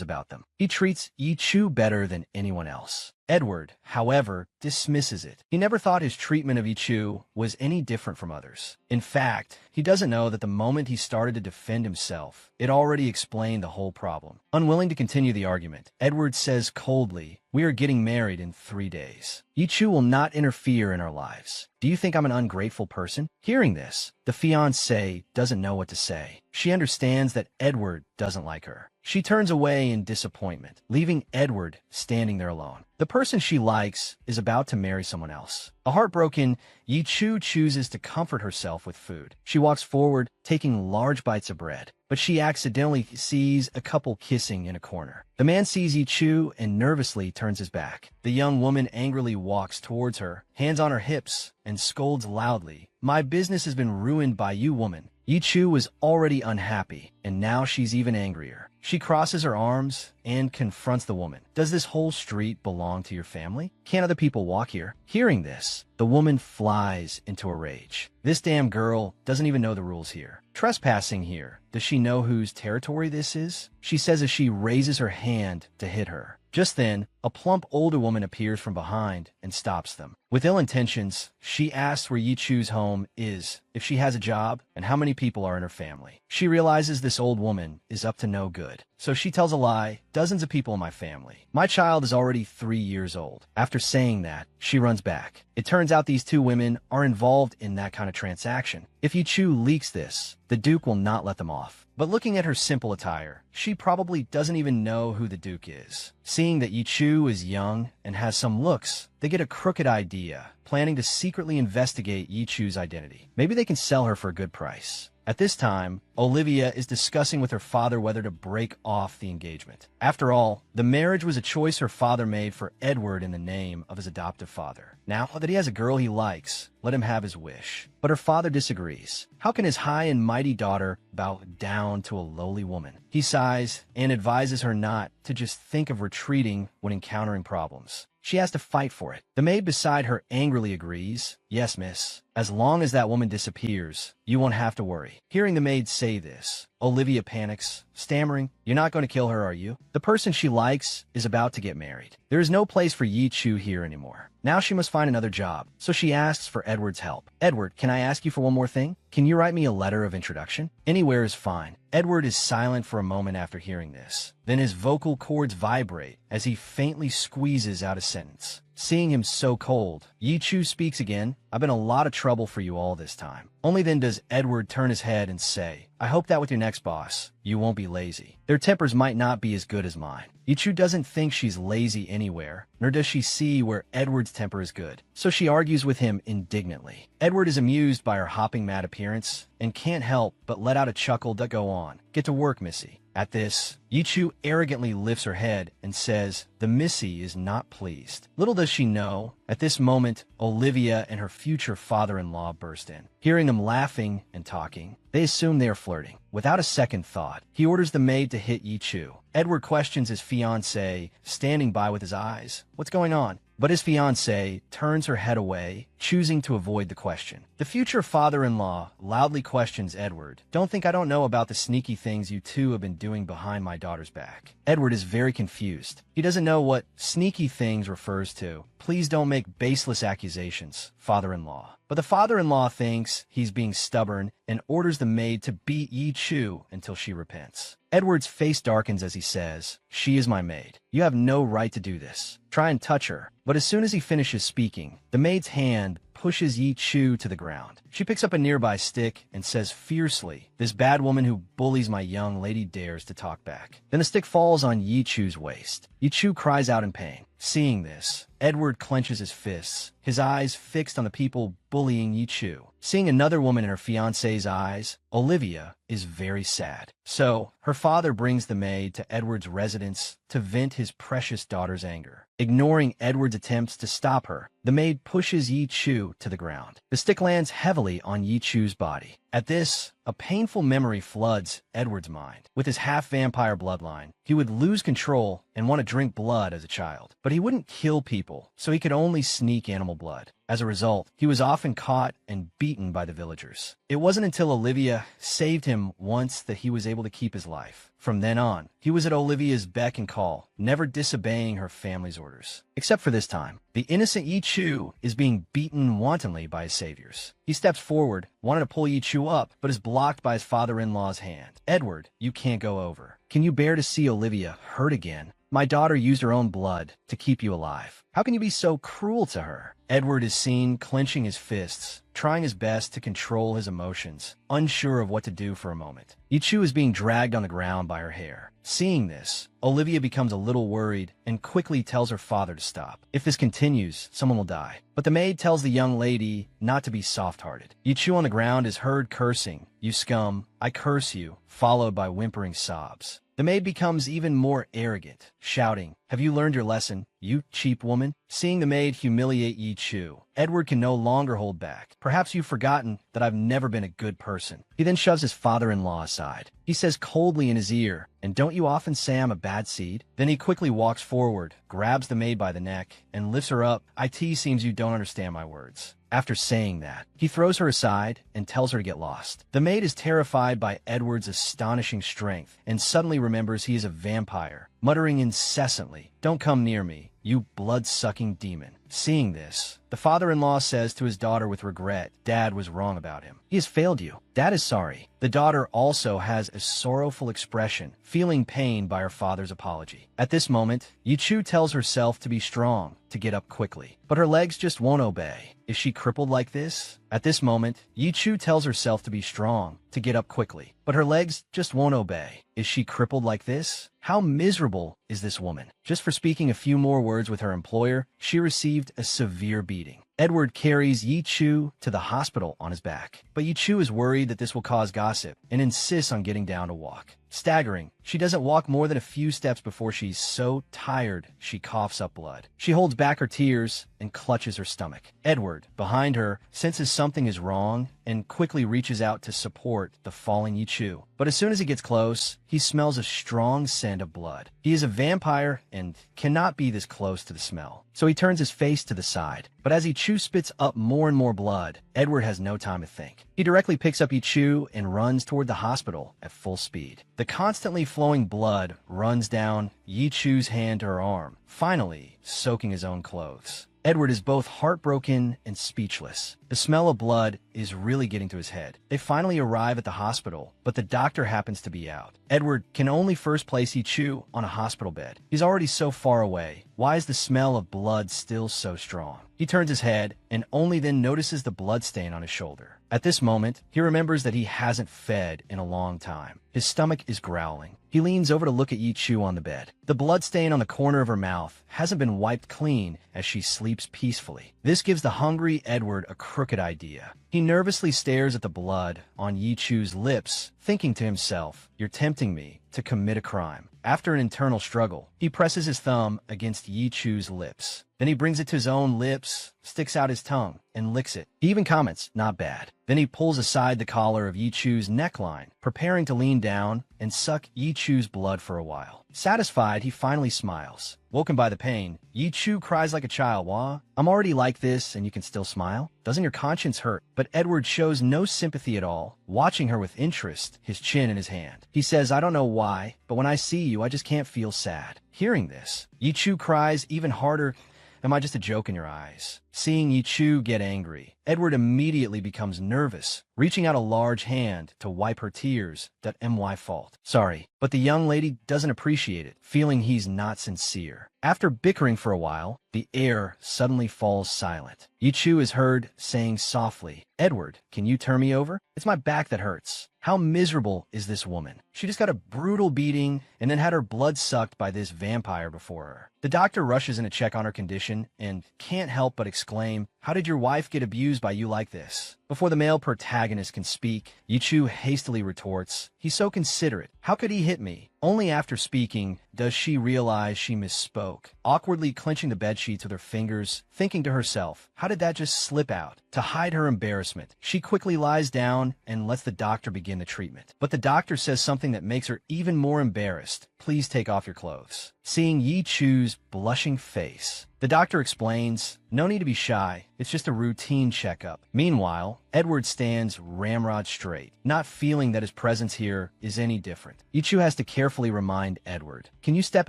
about them. He treats Yi Chu better than anyone else. Edward, however, dismisses it. He never thought his treatment of Yi Chu was any different from others. In fact, he doesn't know that the moment he started to defend himself, it already explained the whole problem. Unwilling to continue the argument, Edward says coldly, we are getting married in 3 days. Yi Chu will not interfere in our lives. Do you think I'm an ungrateful person? Hearing this, the fiancée doesn't know what to say. She understands that Edward doesn't like her. She turns away in disappointment, leaving Edward standing there alone. The person she likes is about to marry someone else. A heartbroken, Yi Chu chooses to comfort herself with food. She walks forward, taking large bites of bread, but she accidentally sees a couple kissing in a corner. The man sees Yi Chu and nervously turns his back. The young woman angrily walks towards her, hands on her hips, and scolds loudly, my business has been ruined by you, woman. Yi Chu was already unhappy, and now she's even angrier. She crosses her arms and confronts the woman. Does this whole street belong to your family? Can't other people walk here? Hearing this, the woman flies into a rage. This damn girl doesn't even know the rules here. Trespassing here. Does she know whose territory this is? She says as she raises her hand to hit her. Just then, a plump older woman appears from behind and stops them. With ill intentions, she asks where Yi Chu's home is, if she has a job, and how many people are in her family. She realizes this old woman is up to no good. So she tells a lie, dozens of people in my family. My child is already 3 years old. After saying that, she runs back. It turns out these two women are involved in that kind of transaction. If Yi Chu leaks this, the Duke will not let them off. But looking at her simple attire, she probably doesn't even know who the Duke is. Seeing that Yi Chu is young and has some looks, they get a crooked idea, planning to secretly investigate Yi Chu's identity. Maybe they can sell her for a good price. At this time, Olivia is discussing with her father whether to break off the engagement. After all, the marriage was a choice her father made for Edward in the name of his adoptive father. Now that he has a girl he likes, let him have his wish. But her father disagrees. How can his high and mighty daughter bow down to a lowly woman? He sighs and advises her not to just think of retreating when encountering problems. She has to fight for it. The maid beside her angrily agrees. Yes, miss. As long as that woman disappears, you won't have to worry. Hearing the maid say this, Olivia panics, stammering, "You're not going to kill her, are you? The person she likes is about to get married. There is no place for Yi Chu here anymore. Now she must find another job." So she asks for Edward's help. "Edward, can I ask you for one more thing? Can you write me a letter of introduction?" Anywhere is fine. Edward is silent for a moment after hearing this. Then his vocal cords vibrate as he faintly squeezes out a sentence. Seeing him so cold, Yi Chu speaks again. "I've been a lot of trouble for you all this time." Only then does Edward turn his head and say, "I hope that with your next boss, you won't be lazy. Their tempers might not be as good as mine." Yi Chu doesn't think she's lazy anywhere, nor does she see where Edward's temper is good, so she argues with him indignantly. Edward is amused by her hopping mad appearance and can't help but let out a chuckle to go on. "Get to work, Missy." At this, Yi Chu arrogantly lifts her head and says the Missy is not pleased. Little does she know, at this moment, Olivia and her future father-in-law burst in. Hearing them laughing and talking, they assume they are flirting. Without a second thought, he orders the maid to hit Yi Chu. Edward questions his fiancée, standing by with his eyes. "What's going on?" But his fiancée turns her head away, choosing to avoid the question. The future father-in-law loudly questions Edward. "Don't think I don't know about the sneaky things you two have been doing behind my daughter's back." Edward is very confused. He doesn't know what sneaky things refers to. "Please don't make baseless accusations, father-in-law." But the father-in-law thinks he's being stubborn and orders the maid to beat Yi Chu until she repents. Edward's face darkens as he says, "She is my maid. You have no right to do this. Try and touch her." But as soon as he finishes speaking, the maid's hand pushes Yi Chu to the ground. She picks up a nearby stick and says fiercely, "This bad woman who bullies my young lady dares to talk back." Then the stick falls on Yi Chu's waist. Yi Chu cries out in pain. Seeing this, Edward clenches his fists, his eyes fixed on the people bullying Yi Chu. Seeing another woman in her fiancé's eyes, Olivia is very sad. So, her father brings the maid to Edward's residence to vent his precious daughter's anger. Ignoring Edward's attempts to stop her, the maid pushes Yi Chu to the ground. The stick lands heavily on Yi Chu's body. At this, a painful memory floods Edward's mind. With his half-vampire bloodline, he would lose control and want to drink blood as a child. But he wouldn't kill people, so he could only sneak animal blood. As a result, he was often caught and beaten by the villagers. It wasn't until Olivia saved him once that he was able to keep his life. From then on, he was at Olivia's beck and call, never disobeying her family's orders. Except for this time. The innocent Yi Chu is being beaten wantonly by his saviors. He steps forward, wanting to pull Yi Chu up, but is blocked by his father-in-law's hand. "Edward, you can't go over. Can you bear to see Olivia hurt again? My daughter used her own blood to keep you alive. How can you be so cruel to her?" Edward is seen clenching his fists, trying his best to control his emotions, unsure of what to do for a moment. Yi Chu is being dragged on the ground by her hair. Seeing this, Olivia becomes a little worried and quickly tells her father to stop. If this continues, someone will die. But the maid tells the young lady not to be soft-hearted. Yi Chu on the ground is heard cursing, "You scum, I curse you," followed by whimpering sobs. The maid becomes even more arrogant, shouting, "Have you learned your lesson, you cheap woman?" Seeing the maid humiliate Yi Chu, Edward can no longer hold back. "Perhaps you've forgotten that I've never been a good person." He then shoves his father-in-law aside. He says coldly in his ear, "And don't you often say I'm a bad seed?" Then he quickly walks forward, grabs the maid by the neck, and lifts her up. "It seems you don't understand my words." After saying that, he throws her aside and tells her to get lost. The maid is terrified by Edward's astonishing strength and suddenly remembers he is a vampire, muttering incessantly, "Don't come near me, you blood-sucking demon." Seeing this, the father-in-law says to his daughter with regret, "Dad was wrong about him. He has failed you. Dad is sorry." The daughter also has a sorrowful expression, feeling pain by her father's apology. At this moment, Yi Chu tells herself to be strong, to get up quickly. But her legs just won't obey. Is she crippled like this? At this moment, Yi Chu tells herself to be strong, to get up quickly. But her legs just won't obey. Is she crippled like this? How miserable is this woman? Just for speaking a few more words with her employer, she received a severe beating. Edward carries Yi Chu to the hospital on his back, but Yi Chu is worried that this will cause gossip and insists on getting down to walk. Staggering, she doesn't walk more than a few steps before she's so tired she coughs up blood. She holds back her tears and clutches her stomach. Edward, behind her, senses something is wrong and quickly reaches out to support the falling Yi Chu. But as soon as he gets close, he smells a strong scent of blood. He is a vampire and cannot be this close to the smell, so he turns his face to the side. But as Yi Chu spits up more and more blood, Edward has no time to think. He directly picks up Yi Chu and runs toward the hospital at full speed. The constantly flowing blood runs down Yi Chu's hand to her arm, finally soaking his own clothes. Edward is both heartbroken and speechless. The smell of blood is really getting to his head. They finally arrive at the hospital, but the doctor happens to be out. Edward can only first place Yi Chu on a hospital bed. He's already so far away. Why is the smell of blood still so strong? He turns his head and only then notices the bloodstain on his shoulder. At this moment, he remembers that he hasn't fed in a long time. His stomach is growling. He leans over to look at Yi Chu on the bed. The bloodstain on the corner of her mouth hasn't been wiped clean as she sleeps peacefully. This gives the hungry Edward a crooked idea. He nervously stares at the blood on Yi Chu's lips, thinking to himself, "You're tempting me to commit a crime." After an internal struggle, he presses his thumb against Yi Chu's lips. Then he brings it to his own lips, sticks out his tongue, and licks it. He even comments, "Not bad." Then he pulls aside the collar of Yi Chu's neckline, preparing to lean down and suck Yi Chu's blood for a while. Satisfied, he finally smiles. Woken by the pain, Yi Chu cries like a child. "Wah, I'm already like this and you can still smile? Doesn't your conscience hurt?" But Edward shows no sympathy at all, watching her with interest, his chin in his hand. He says, "I don't know why, but when I see you, I just can't feel sad." Hearing this, Yi Chu cries even harder. "Am I just a joke in your eyes?" Seeing Yi Chu get angry, Edward immediately becomes nervous, reaching out a large hand to wipe her tears. "My fault. Sorry." But the young lady doesn't appreciate it, feeling he's not sincere. After bickering for a while, the air suddenly falls silent. Yi Chu is heard saying softly, "Edward, can you turn me over? It's my back that hurts." How miserable is this woman? She just got a brutal beating and then had her blood sucked by this vampire before her. The doctor rushes in to check on her condition and can't help but exclaim, "How did your wife get abused by you like this?" Before the male protagonist can speak, Yi Chu hastily retorts, "He's so considerate. How could he hit me?" Only after speaking does she realize she misspoke, awkwardly clenching the bedsheets with her fingers, thinking to herself, "How did that just slip out?" To hide her embarrassment, she quickly lies down and lets the doctor begin the treatment. But the doctor says something that makes her even more embarrassed. "Please take off your clothes." Seeing Yi Chu's blushing face, the doctor explains, "No need to be shy. It's just a routine checkup." Meanwhile, Edward stands ramrod straight, not feeling that his presence here is any different. Yi Chu has to carefully remind Edward, "Can you step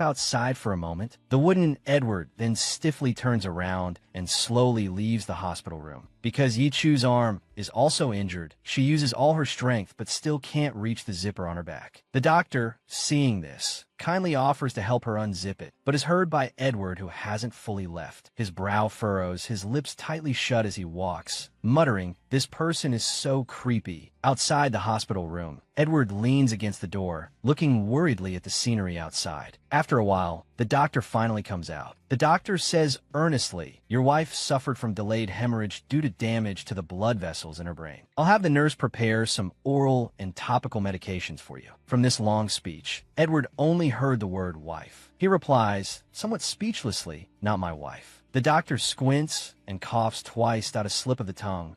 outside for a moment?" The wooden Edward then stiffly turns around and slowly leaves the hospital room. Because Yi Chu's arm is also injured, she uses all her strength but still can't reach the zipper on her back. The doctor, seeing this, kindly offers to help her unzip it, but is heard by Edward, who hasn't fully left. His brow furrows, his lips tightly shut as he walks, muttering, "This person is so creepy." Outside the hospital room, Edward leans against the door, looking worriedly at the scenery outside. After a while, the doctor finally comes out. The doctor says earnestly, "Your wife suffered from delayed hemorrhage due to damage to the blood vessels in her brain. I'll have the nurse prepare some oral and topical medications for you." From this long speech, Edward only heard the word wife. He replies, somewhat speechlessly, "Not my wife." The doctor squints and coughs twice out a slip of the tongue.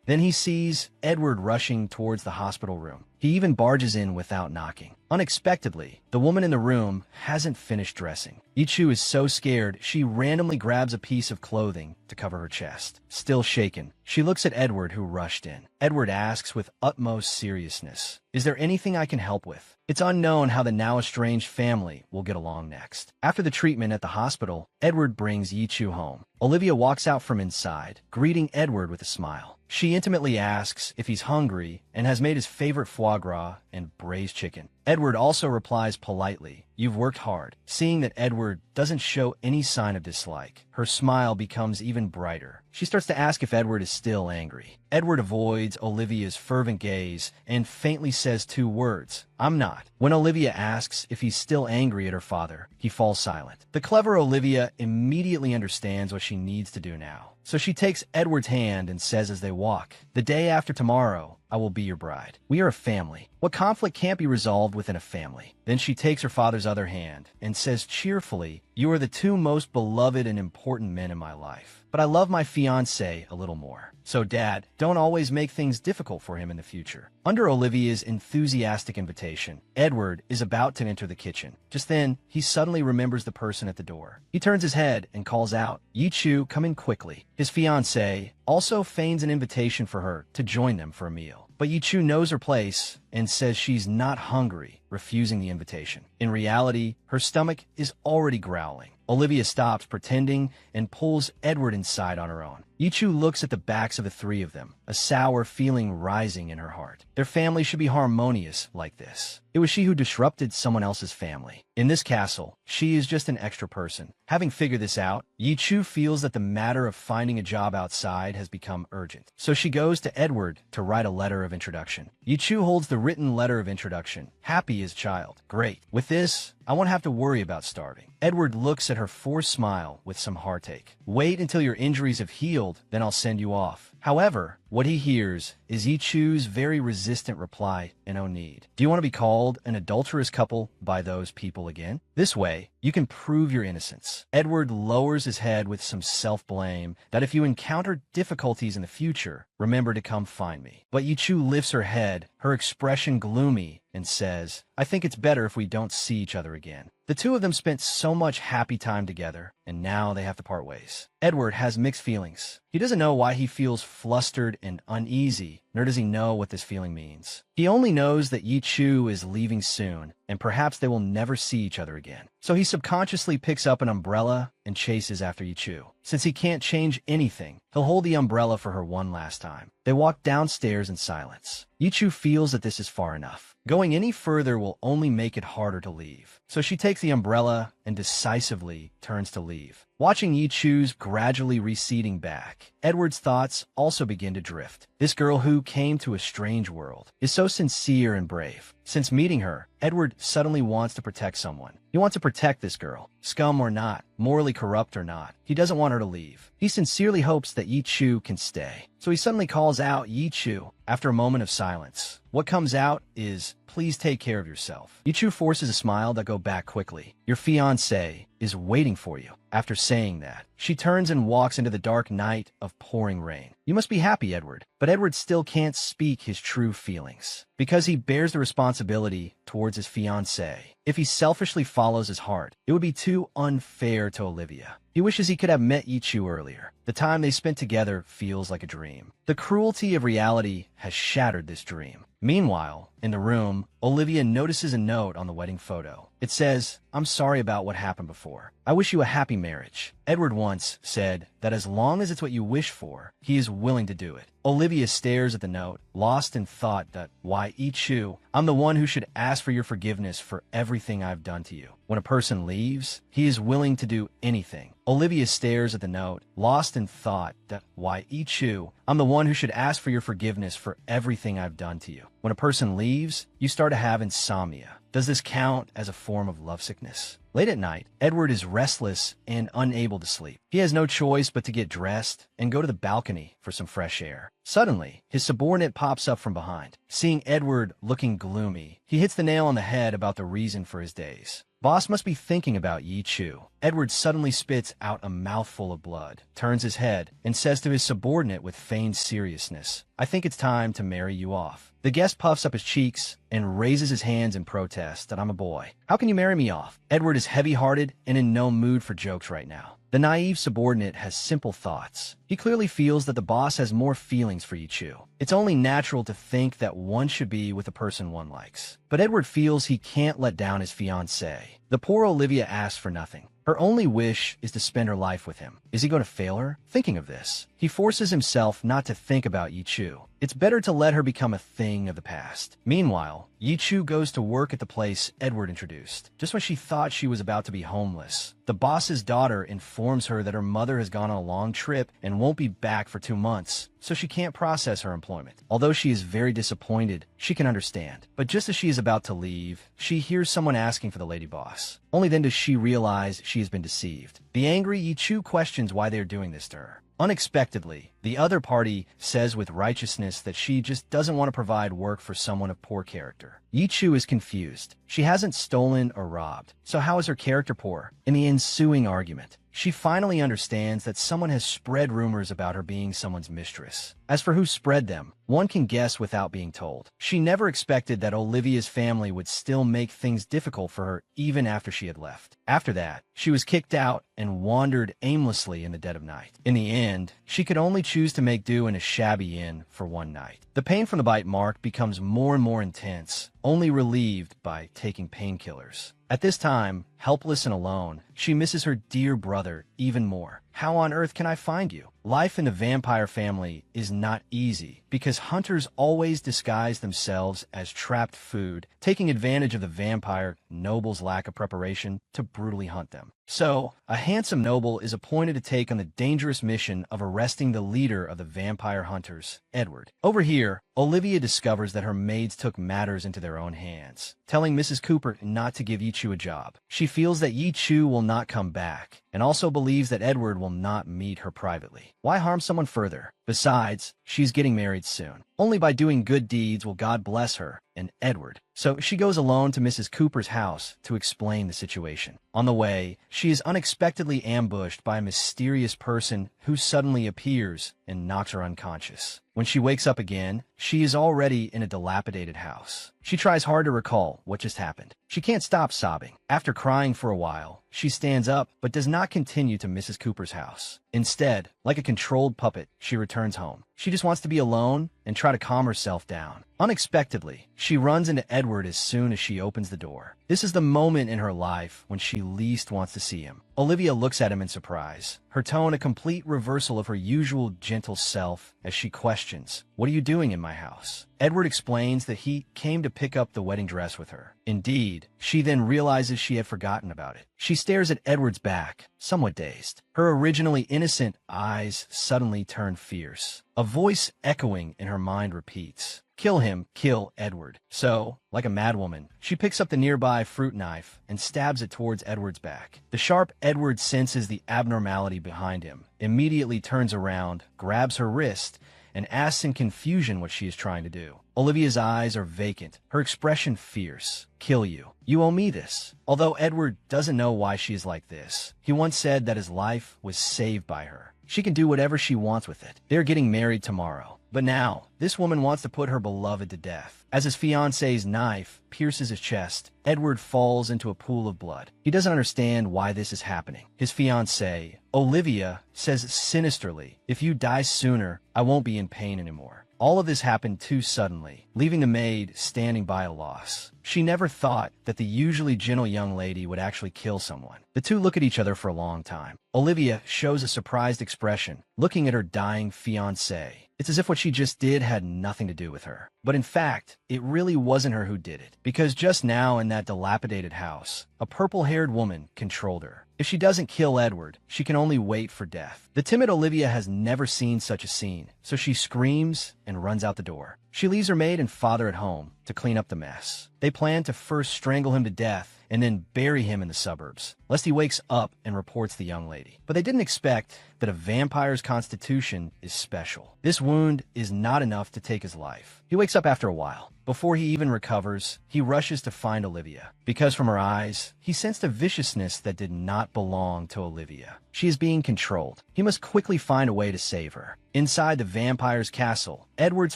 Then he sees Edward rushing towards the hospital room. He even barges in without knocking. Unexpectedly, the woman in the room hasn't finished dressing. Yi Chu is so scared, she randomly grabs a piece of clothing to cover her chest. Still shaken, she looks at Edward, who rushed in. Edward asks with utmost seriousness, "Is there anything I can help with?" It's unknown how the now estranged family will get along next. After the treatment at the hospital, Edward brings Yi Chu home. Olivia walks out from inside, greeting Edward with a smile. She intimately asks if he's hungry and has made his favorite foie gras and braised chicken. Edward also replies politely, "You've worked hard." Seeing that Edward doesn't show any sign of dislike, her smile becomes even brighter. She starts to ask if Edward is still angry. Edward avoids Olivia's fervent gaze and faintly says two words, "I'm not." When Olivia asks if he's still angry at her father, he falls silent. The clever Olivia immediately understands what she needs to do now. So she takes Edward's hand and says as they walk, "The day after tomorrow, I will be your bride. We are a family. What conflict can't be resolved within a family?" Then she takes her father's other hand and says cheerfully, "You are the two most beloved and important men in my life. But I love my fiancé a little more. So, Dad, don't always make things difficult for him in the future." Under Olivia's enthusiastic invitation, Edward is about to enter the kitchen. Just then, he suddenly remembers the person at the door. He turns his head and calls out, "Yi-Chu, come in quickly." His fiancée also feigns an invitation for her to join them for a meal. But Yi-Chu knows her place and says she's not hungry, refusing the invitation. In reality, her stomach is already growling. Olivia stops pretending and pulls Edward inside on her own. Yi-Chu looks at the backs of the three of them, a sour feeling rising in her heart. Their family should be harmonious like this. It was she who disrupted someone else's family. In this castle, she is just an extra person. Having figured this out, Yi-Chu feels that the matter of finding a job outside has become urgent. So she goes to Edward to write a letter of introduction. Yi-Chu holds the written letter of introduction. Happy as child. Great. With this, I won't have to worry about starving. Edward looks at her forced smile with some heartache. Wait until your injuries have healed, then I'll send you off. However, what he hears is Yi-Chu's very resistant reply, "No need. Do you want to be called an adulterous couple by those people again? This way, you can prove your innocence." Edward lowers his head with some self-blame that if you encounter difficulties in the future, remember to come find me. But Yi-Chu lifts her head, her expression gloomy, and says, "I think it's better if we don't see each other again." The two of them spent so much happy time together, and now they have to part ways. Edward has mixed feelings. He doesn't know why he feels flustered and uneasy, nor does he know what this feeling means. He only knows that Yi-Chu is leaving soon, and perhaps they will never see each other again. So he subconsciously picks up an umbrella and chases after Yi-Chu. Since he can't change anything, he'll hold the umbrella for her one last time. They walk downstairs in silence. Yi-Chu feels that this is far enough. Going any further will only make it harder to leave. So she takes the umbrella and decisively turns to leave. Watching Yi-Chu's gradually receding back, Edward's thoughts also begin to drift. This girl who came to a strange world is so sincere and brave. Since meeting her, Edward suddenly wants to protect someone. He wants to protect this girl, scum or not, morally corrupt or not. He doesn't want her to leave. He sincerely hopes that Yi-Chu can stay. So he suddenly calls out Yi-Chu after a moment of silence. What comes out is, "Please take care of yourself." Yi-Chu forces a smile that goes back quickly. "Your fiancé is waiting for you." After saying that, she turns and walks into the dark night of pouring rain. "You must be happy, Edward." But Edward still can't speak his true feelings, because he bears the responsibility towards his fiancée. If he selfishly follows his heart, it would be too unfair to Olivia. He wishes he could have met Yi-Chu earlier. The time they spent together feels like a dream. The cruelty of reality has shattered this dream. Meanwhile, in the room, Olivia notices a note on the wedding photo. It says, "I'm sorry about what happened before. I wish you a happy marriage." Edward once said that as long as it's what you wish for, he is willing to do it. Olivia stares at the note, lost in thought that, "Why, Yi-Chu, I'm the one who should ask for your forgiveness for everything I've done to you." When a person leaves, he is willing to do anything. Olivia stares at the note, lost in thought that, "Why, Yi-Chu, I'm the one who should ask for your forgiveness for everything I've done to you." When a person leaves, you start to have insomnia. Does this count as a form of lovesickness? Late at night, Edward is restless and unable to sleep. He has no choice but to get dressed and go to the balcony for some fresh air. Suddenly, his subordinate pops up from behind. Seeing Edward looking gloomy, he hits the nail on the head about the reason for his days. Boss must be thinking about Yi-Chu. Edward suddenly spits out a mouthful of blood, turns his head, and says to his subordinate with feigned seriousness, "I think it's time to marry you off." The guest puffs up his cheeks and raises his hands in protest that, "I'm a boy. How can you marry me off?" Edward is heavy-hearted and in no mood for jokes right now. The naive subordinate has simple thoughts. He clearly feels that the boss has more feelings for Yi-Chu. It's only natural to think that one should be with a person one likes. But Edward feels he can't let down his fiancée. The poor Olivia asks for nothing. Her only wish is to spend her life with him. Is he going to fail her? Thinking of this, he forces himself not to think about Yi-Chu. It's better to let her become a thing of the past. Meanwhile, Yichu goes to work at the place Edward introduced. Just when she thought she was about to be homeless, the boss's daughter informs her that her mother has gone on a long trip and won't be back for 2 months, so she can't process her employment. Although she is very disappointed, she can understand. But just as she is about to leave, she hears someone asking for the lady boss. Only then does she realize she has been deceived. The angry Yichu questions why they are doing this to her. Unexpectedly, the other party says with righteousness that she just doesn't want to provide work for someone of poor character. Yichu is confused. She hasn't stolen or robbed, so how is her character poor? In the ensuing argument, she finally understands that someone has spread rumors about her being someone's mistress. As for who spread them, one can guess without being told. She never expected that Olivia's family would still make things difficult for her even after she had left. After that, she was kicked out and wandered aimlessly in the dead of night. In the end, she could only choose to make do in a shabby inn for one night. The pain from the bite mark becomes more and more intense, only relieved by taking painkillers. At this time, helpless and alone, she misses her dear brother even more. How on earth can I find you? Life in the vampire family is not easy because hunters always disguise themselves as trapped food, taking advantage of the vampire noble's lack of preparation to brutally hunt them. So, a handsome noble is appointed to take on the dangerous mission of arresting the leader of the vampire hunters, Edward. Over here, Olivia discovers that her maids took matters into their own hands, telling Mrs. Cooper not to give Yichu a job. She feels that Yichu will not come back, and also believes that Edward will not meet her privately. Why harm someone further? Besides, she's getting married soon. Only by doing good deeds will God bless her and Edward. So she goes alone to Mrs. Cooper's house to explain the situation. On the way, she is unexpectedly ambushed by a mysterious person who suddenly appears and knocks her unconscious. When she wakes up again, she is already in a dilapidated house. She tries hard to recall what just happened. She can't stop sobbing. After crying for a while, she stands up but does not continue to Mrs. Cooper's house. Instead, like a controlled puppet, she returns home. She just wants to be alone and try to calm herself down. Unexpectedly, she runs into Edward as soon as she opens the door. This is the moment in her life when she least wants to see him. Olivia looks at him in surprise, her tone a complete reversal of her usual gentle self as she questions, "What are you doing in my house?" Edward explains that he came to pick up the wedding dress with her. Indeed, she then realizes she had forgotten about it. She stares at Edward's back, somewhat dazed. Her originally innocent eyes suddenly turn fierce. A voice echoing in her mind repeats, "Kill him, kill Edward." So, like a madwoman, she picks up the nearby fruit knife and stabs it towards Edward's back. The sharp Edward senses the abnormality behind him, immediately turns around, grabs her wrist, and asks in confusion what she is trying to do. Olivia's eyes are vacant, her expression fierce. "Kill you. You owe me this." Although Edward doesn't know why she is like this, he once said that his life was saved by her. She can do whatever she wants with it. They're getting married tomorrow. But now, this woman wants to put her beloved to death. As his fiancée's knife pierces his chest, Edward falls into a pool of blood. He doesn't understand why this is happening. His fiancée, Olivia, says sinisterly, "If you die sooner, I won't be in pain anymore." All of this happened too suddenly, leaving the maid standing by a loss. She never thought that the usually gentle young lady would actually kill someone. The two look at each other for a long time. Olivia shows a surprised expression, looking at her dying fiancé. It's as if what she just did had nothing to do with her. But in fact, it really wasn't her who did it. Because just now in that dilapidated house, a purple-haired woman controlled her. If she doesn't kill Edward, she can only wait for death. The timid Olivia has never seen such a scene, so she screams and runs out the door. She leaves her maid and father at home to clean up the mess. They plan to first strangle him to death and then bury him in the suburbs, lest he wakes up and reports the young lady. But they didn't expect that a vampire's constitution is special. This wound is not enough to take his life. He wakes up after a while. Before he even recovers, he rushes to find Olivia. Because from her eyes, he sensed a viciousness that did not belong to Olivia. She is being controlled. He must quickly find a way to save her. Inside the vampire's castle, Edward's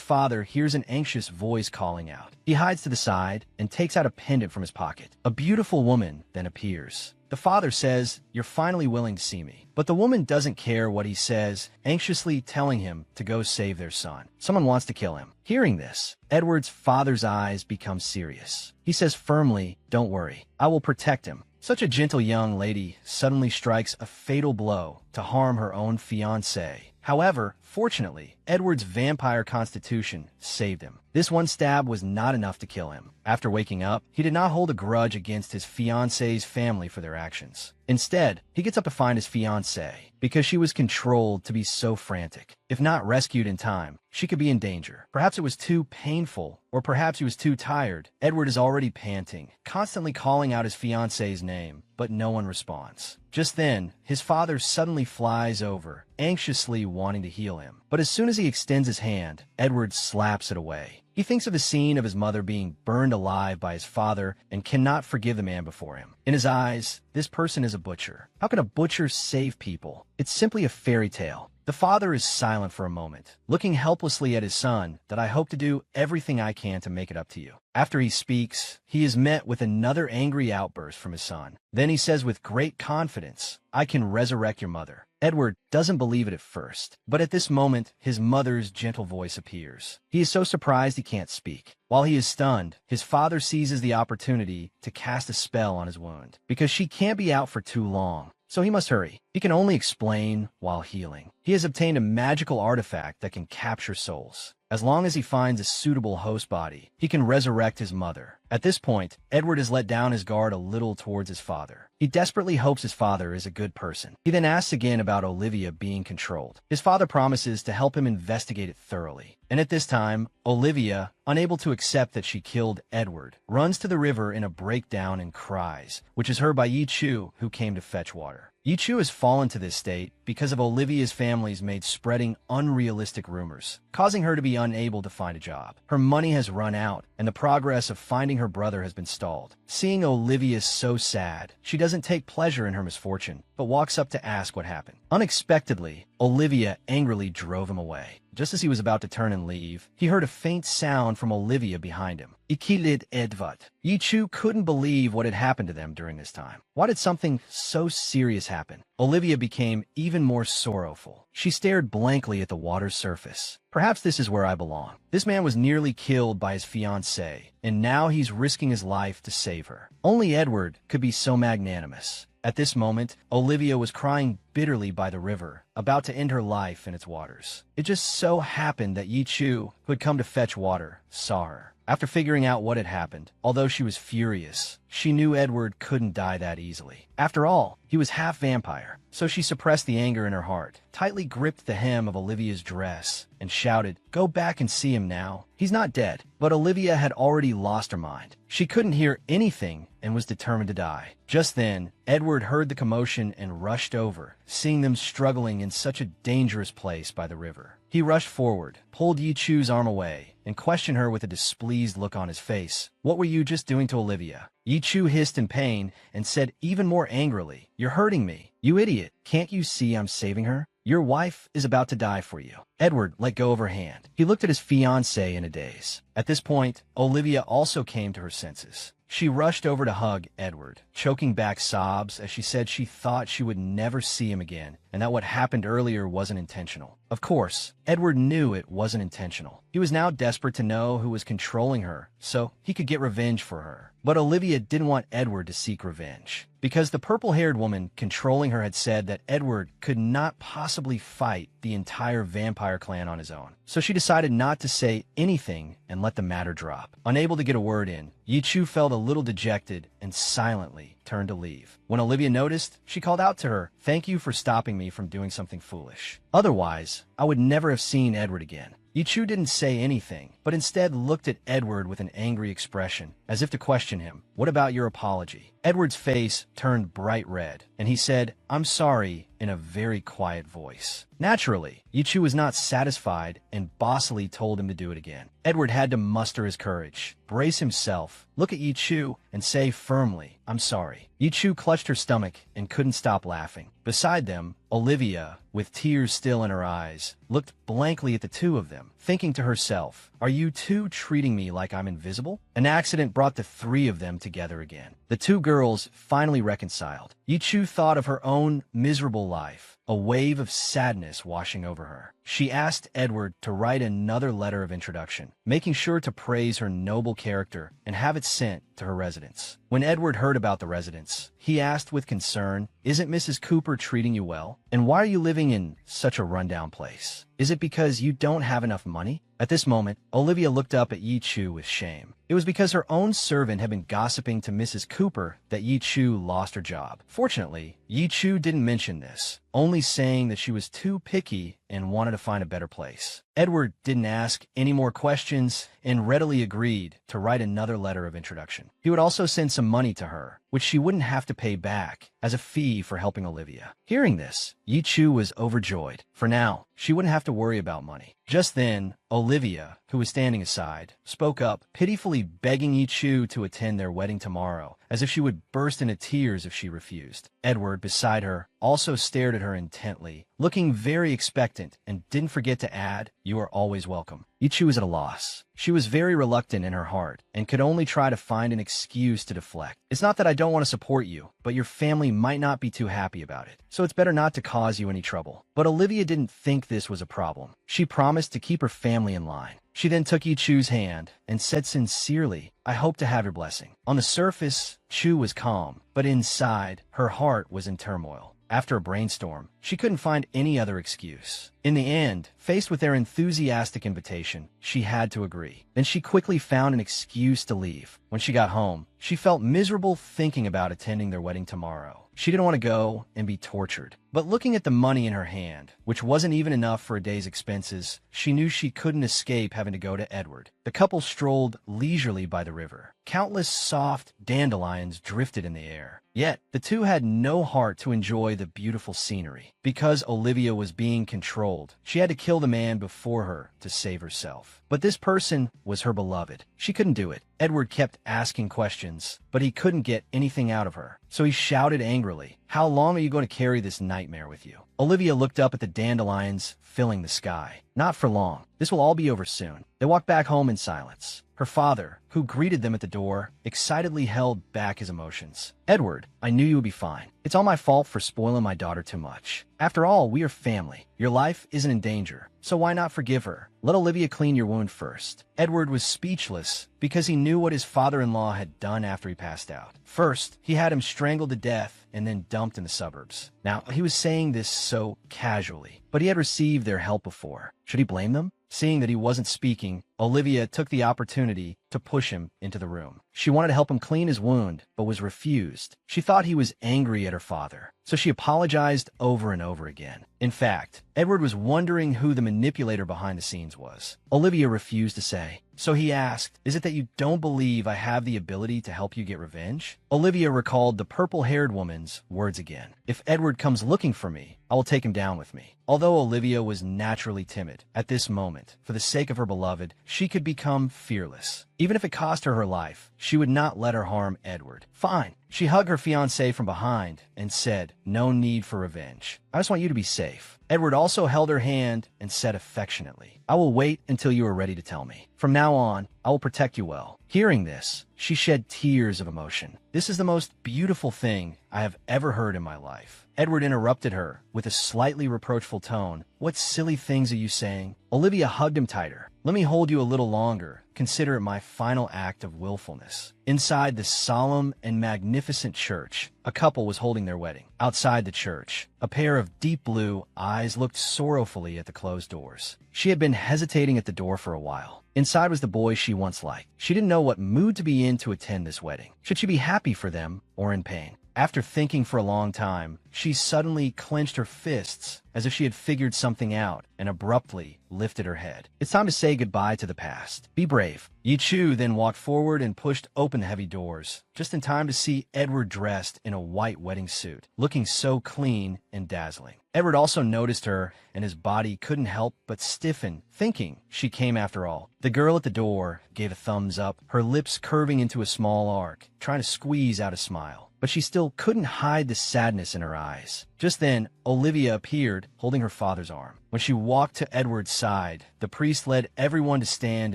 father hears an anxious voice calling out. He hides to the side and takes out a pendant from his pocket. A beautiful woman then appears. The father says, "You're finally willing to see me." But the woman doesn't care what he says, anxiously telling him to go save their son. Someone wants to kill him. Hearing this, Edward's father's eyes become serious. He says firmly, "Don't worry, I will protect him." Such a gentle young lady suddenly strikes a fatal blow to harm her own fiancé. However, fortunately, Edward's vampire constitution saved him. This one stab was not enough to kill him. After waking up, he did not hold a grudge against his fiancée's family for their actions. Instead, he gets up to find his fiancée because she was controlled to be so frantic. If not rescued in time, she could be in danger. Perhaps it was too painful, or perhaps he was too tired. Edward is already panting, constantly calling out his fiancée's name, but no one responds. Just then, his father suddenly flies over, anxiously wanting to heal him. But as soon as he extends his hand, Edward slaps it away. He thinks of the scene of his mother being burned alive by his father and cannot forgive the man before him. In his eyes, this person is a butcher. How can a butcher save people? It's simply a fairy tale. The father is silent for a moment, looking helplessly at his son, that I hope to do everything I can to make it up to you. After he speaks, he is met with another angry outburst from his son. Then he says with great confidence, I can resurrect your mother. Edward doesn't believe it at first, but at this moment, his mother's gentle voice appears. He is so surprised he can't speak. While he is stunned, his father seizes the opportunity to cast a spell on his wound, because she can't be out for too long. So he must hurry. He can only explain while healing. He has obtained a magical artifact that can capture souls. As long as he finds a suitable host body, he can resurrect his mother. At this point, Edward has let down his guard a little towards his father. He desperately hopes his father is a good person. He then asks again about Olivia being controlled. His father promises to help him investigate it thoroughly. And at this time, Olivia, unable to accept that she killed Edward, runs to the river in a breakdown and cries, which is heard by Yi Chu, who came to fetch water. Yi Chu has fallen to this state because of Olivia's family's made spreading unrealistic rumors, causing her to be unable to find a job. Her money has run out, and the progress of finding her brother has been stalled. Seeing Olivia so sad, she doesn't take pleasure in her misfortune, but walks up to ask what happened. Unexpectedly, Olivia angrily drove him away. Just as he was about to turn and leave, he heard a faint sound from Olivia behind him. Ikilid Edvat. Yi Chu couldn't believe what had happened to them during this time. Why did something so serious happen? Olivia became even more sorrowful. She stared blankly at the water's surface. Perhaps this is where I belong. This man was nearly killed by his fiancée, and now he's risking his life to save her. Only Edward could be so magnanimous. At this moment, Olivia was crying bitterly by the river, about to end her life in its waters. It just so happened that Yi Chu, who had come to fetch water, saw her. After figuring out what had happened, although she was furious, she knew Edward couldn't die that easily. After all, he was half vampire, so she suppressed the anger in her heart, tightly gripped the hem of Olivia's dress, and shouted, "Go back and see him now. He's not dead." But Olivia had already lost her mind. She couldn't hear anything and was determined to die. Just then, Edward heard the commotion and rushed over, seeing them struggling in such a dangerous place by the river. He rushed forward, pulled Yi Chu's arm away, and questioned her with a displeased look on his face. "What were you just doing to Olivia?" Yi Chu hissed in pain and said even more angrily, "You're hurting me. You idiot. Can't you see I'm saving her? Your wife is about to die for you." Edward let go of her hand. He looked at his fiancée in a daze. At this point, Olivia also came to her senses. She rushed over to hug Edward, choking back sobs as she said she thought she would never see him again and that what happened earlier wasn't intentional. Of course, Edward knew it wasn't intentional. He was now desperate to know who was controlling her so he could get revenge for her. But Olivia didn't want Edward to seek revenge, because the purple-haired woman controlling her had said that Edward could not possibly fight the entire vampire clan on his own. So she decided not to say anything and let the matter drop. Unable to get a word in, Yi Chu felt a little dejected and silently turned to leave. When Olivia noticed, she called out to her, "Thank you for stopping me from doing something foolish. Otherwise, I would never have seen Edward again." Yi Chu didn't say anything, but instead looked at Edward with an angry expression, as if to question him. "What about your apology?" Edward's face turned bright red, and he said, "I'm sorry," in a very quiet voice. Naturally, Yi Chu was not satisfied and bossily told him to do it again. Edward had to muster his courage, brace himself, look at Yi Chu, and say firmly, "I'm sorry." Yi Chu clutched her stomach and couldn't stop laughing. Beside them, Olivia, with tears still in her eyes, looked blankly at the two of them, thinking to herself, "Are you two treating me like I'm invisible?" An accident brought the three of them together again. The two girls finally reconciled. Yi Chu thought of her own miserable life, a wave of sadness washing over her. She asked Edward to write another letter of introduction, making sure to praise her noble character and have it sent to her residence. When Edward heard about the residence, he asked with concern, "Isn't Mrs. Cooper treating you well? And why are you living in such a rundown place? Is it because you don't have enough money?" At this moment, Olivia looked up at Yi Chu with shame. It was because her own servant had been gossiping to Mrs. Cooper that Yi Chu lost her job. Fortunately, Yi Chu didn't mention this, only saying that she was too picky and wanted to find a better place. Edward didn't ask any more questions and readily agreed to write another letter of introduction. He would also send some money to her, which she wouldn't have to pay back as a fee for helping Olivia. Hearing this, Yi Chu was overjoyed. For now, she wouldn't have to worry about money. Just then, Olivia, who was standing aside, spoke up, pitifully begging Yi Chu to attend their wedding tomorrow, as if she would burst into tears if she refused. Edward, beside her, also stared at her intently, looking very expectant, and didn't forget to add, "You are always welcome." Yi Chu was at a loss. She was very reluctant in her heart, and could only try to find an excuse to deflect. "It's not that I don't want to support you, but your family might not be too happy about it, so it's better not to cause you any trouble." But Olivia didn't think this was a problem. She promised to keep her family in line. She then took Yi Chu's hand and said sincerely, "I hope to have your blessing." On the surface, Chu was calm, but inside, her heart was in turmoil. After a brainstorm, she couldn't find any other excuse. In the end, faced with their enthusiastic invitation, she had to agree. Then she quickly found an excuse to leave. When she got home, she felt miserable thinking about attending their wedding tomorrow. She didn't want to go and be tortured. But looking at the money in her hand, which wasn't even enough for a day's expenses, she knew she couldn't escape having to go to Edward. The couple strolled leisurely by the river. Countless soft dandelions drifted in the air. Yet, the two had no heart to enjoy the beautiful scenery. Because Olivia was being controlled, she had to kill the man before her to save herself. But this person was her beloved. She couldn't do it. Edward kept asking questions, but he couldn't get anything out of her. So he shouted angrily, "How long are you going to carry this nightmare with you?" Olivia looked up at the dandelions filling the sky. "Not for long. This will all be over soon." They walked back home in silence. Her father, who greeted them at the door, excitedly held back his emotions. "Edward, I knew you would be fine. It's all my fault for spoiling my daughter too much. After all, we are family. Your life isn't in danger, so why not forgive her? Let Olivia clean your wound first." Edward was speechless because he knew what his father-in-law had done after he passed out. First, he had him strangled to death and then dumped in the suburbs. Now, he was saying this so casually, but he had received their help before. Should he blame them? Seeing that he wasn't speaking, Olivia took the opportunity to push him into the room. She wanted to help him clean his wound, but was refused. She thought he was angry at her father, so she apologized over and over again. In fact, Edward was wondering who the manipulator behind the scenes was. Olivia refused to say. So he asked, "Is it that you don't believe I have the ability to help you get revenge?" Olivia recalled the purple-haired woman's words again. "If Edward comes looking for me, I will take him down with me." Although Olivia was naturally timid, at this moment, for the sake of her beloved, she could become fearless. Even if it cost her her life, she would not let her harm Edward. Fine. She hugged her fiancé from behind and said, "No need for revenge. I just want you to be safe." Edward also held her hand and said affectionately, "I will wait until you are ready to tell me. From now on, I will protect you well." Hearing this, she shed tears of emotion. "This is the most beautiful thing I have ever heard in my life." Edward interrupted her with a slightly reproachful tone. "What silly things are you saying?" Olivia hugged him tighter. "Let me hold you a little longer. Consider it my final act of willfulness." Inside the solemn and magnificent church, a couple was holding their wedding. Outside the church, a pair of deep blue eyes looked sorrowfully at the closed doors. She had been hesitating at the door for a while. Inside was the boy she once liked. She didn't know what mood to be in to attend this wedding. Should she be happy for them or in pain? After thinking for a long time, she suddenly clenched her fists as if she had figured something out and abruptly lifted her head. It's time to say goodbye to the past. Be brave. Yi Chu then walked forward and pushed open the heavy doors, just in time to see Edward dressed in a white wedding suit, looking so clean and dazzling. Edward also noticed her, and his body couldn't help but stiffen, thinking she came after all. The girl at the door gave a thumbs up, her lips curving into a small arc, trying to squeeze out a smile. But she still couldn't hide the sadness in her eyes. Just then, Olivia appeared, holding her father's arm. When she walked to Edward's side, the priest led everyone to stand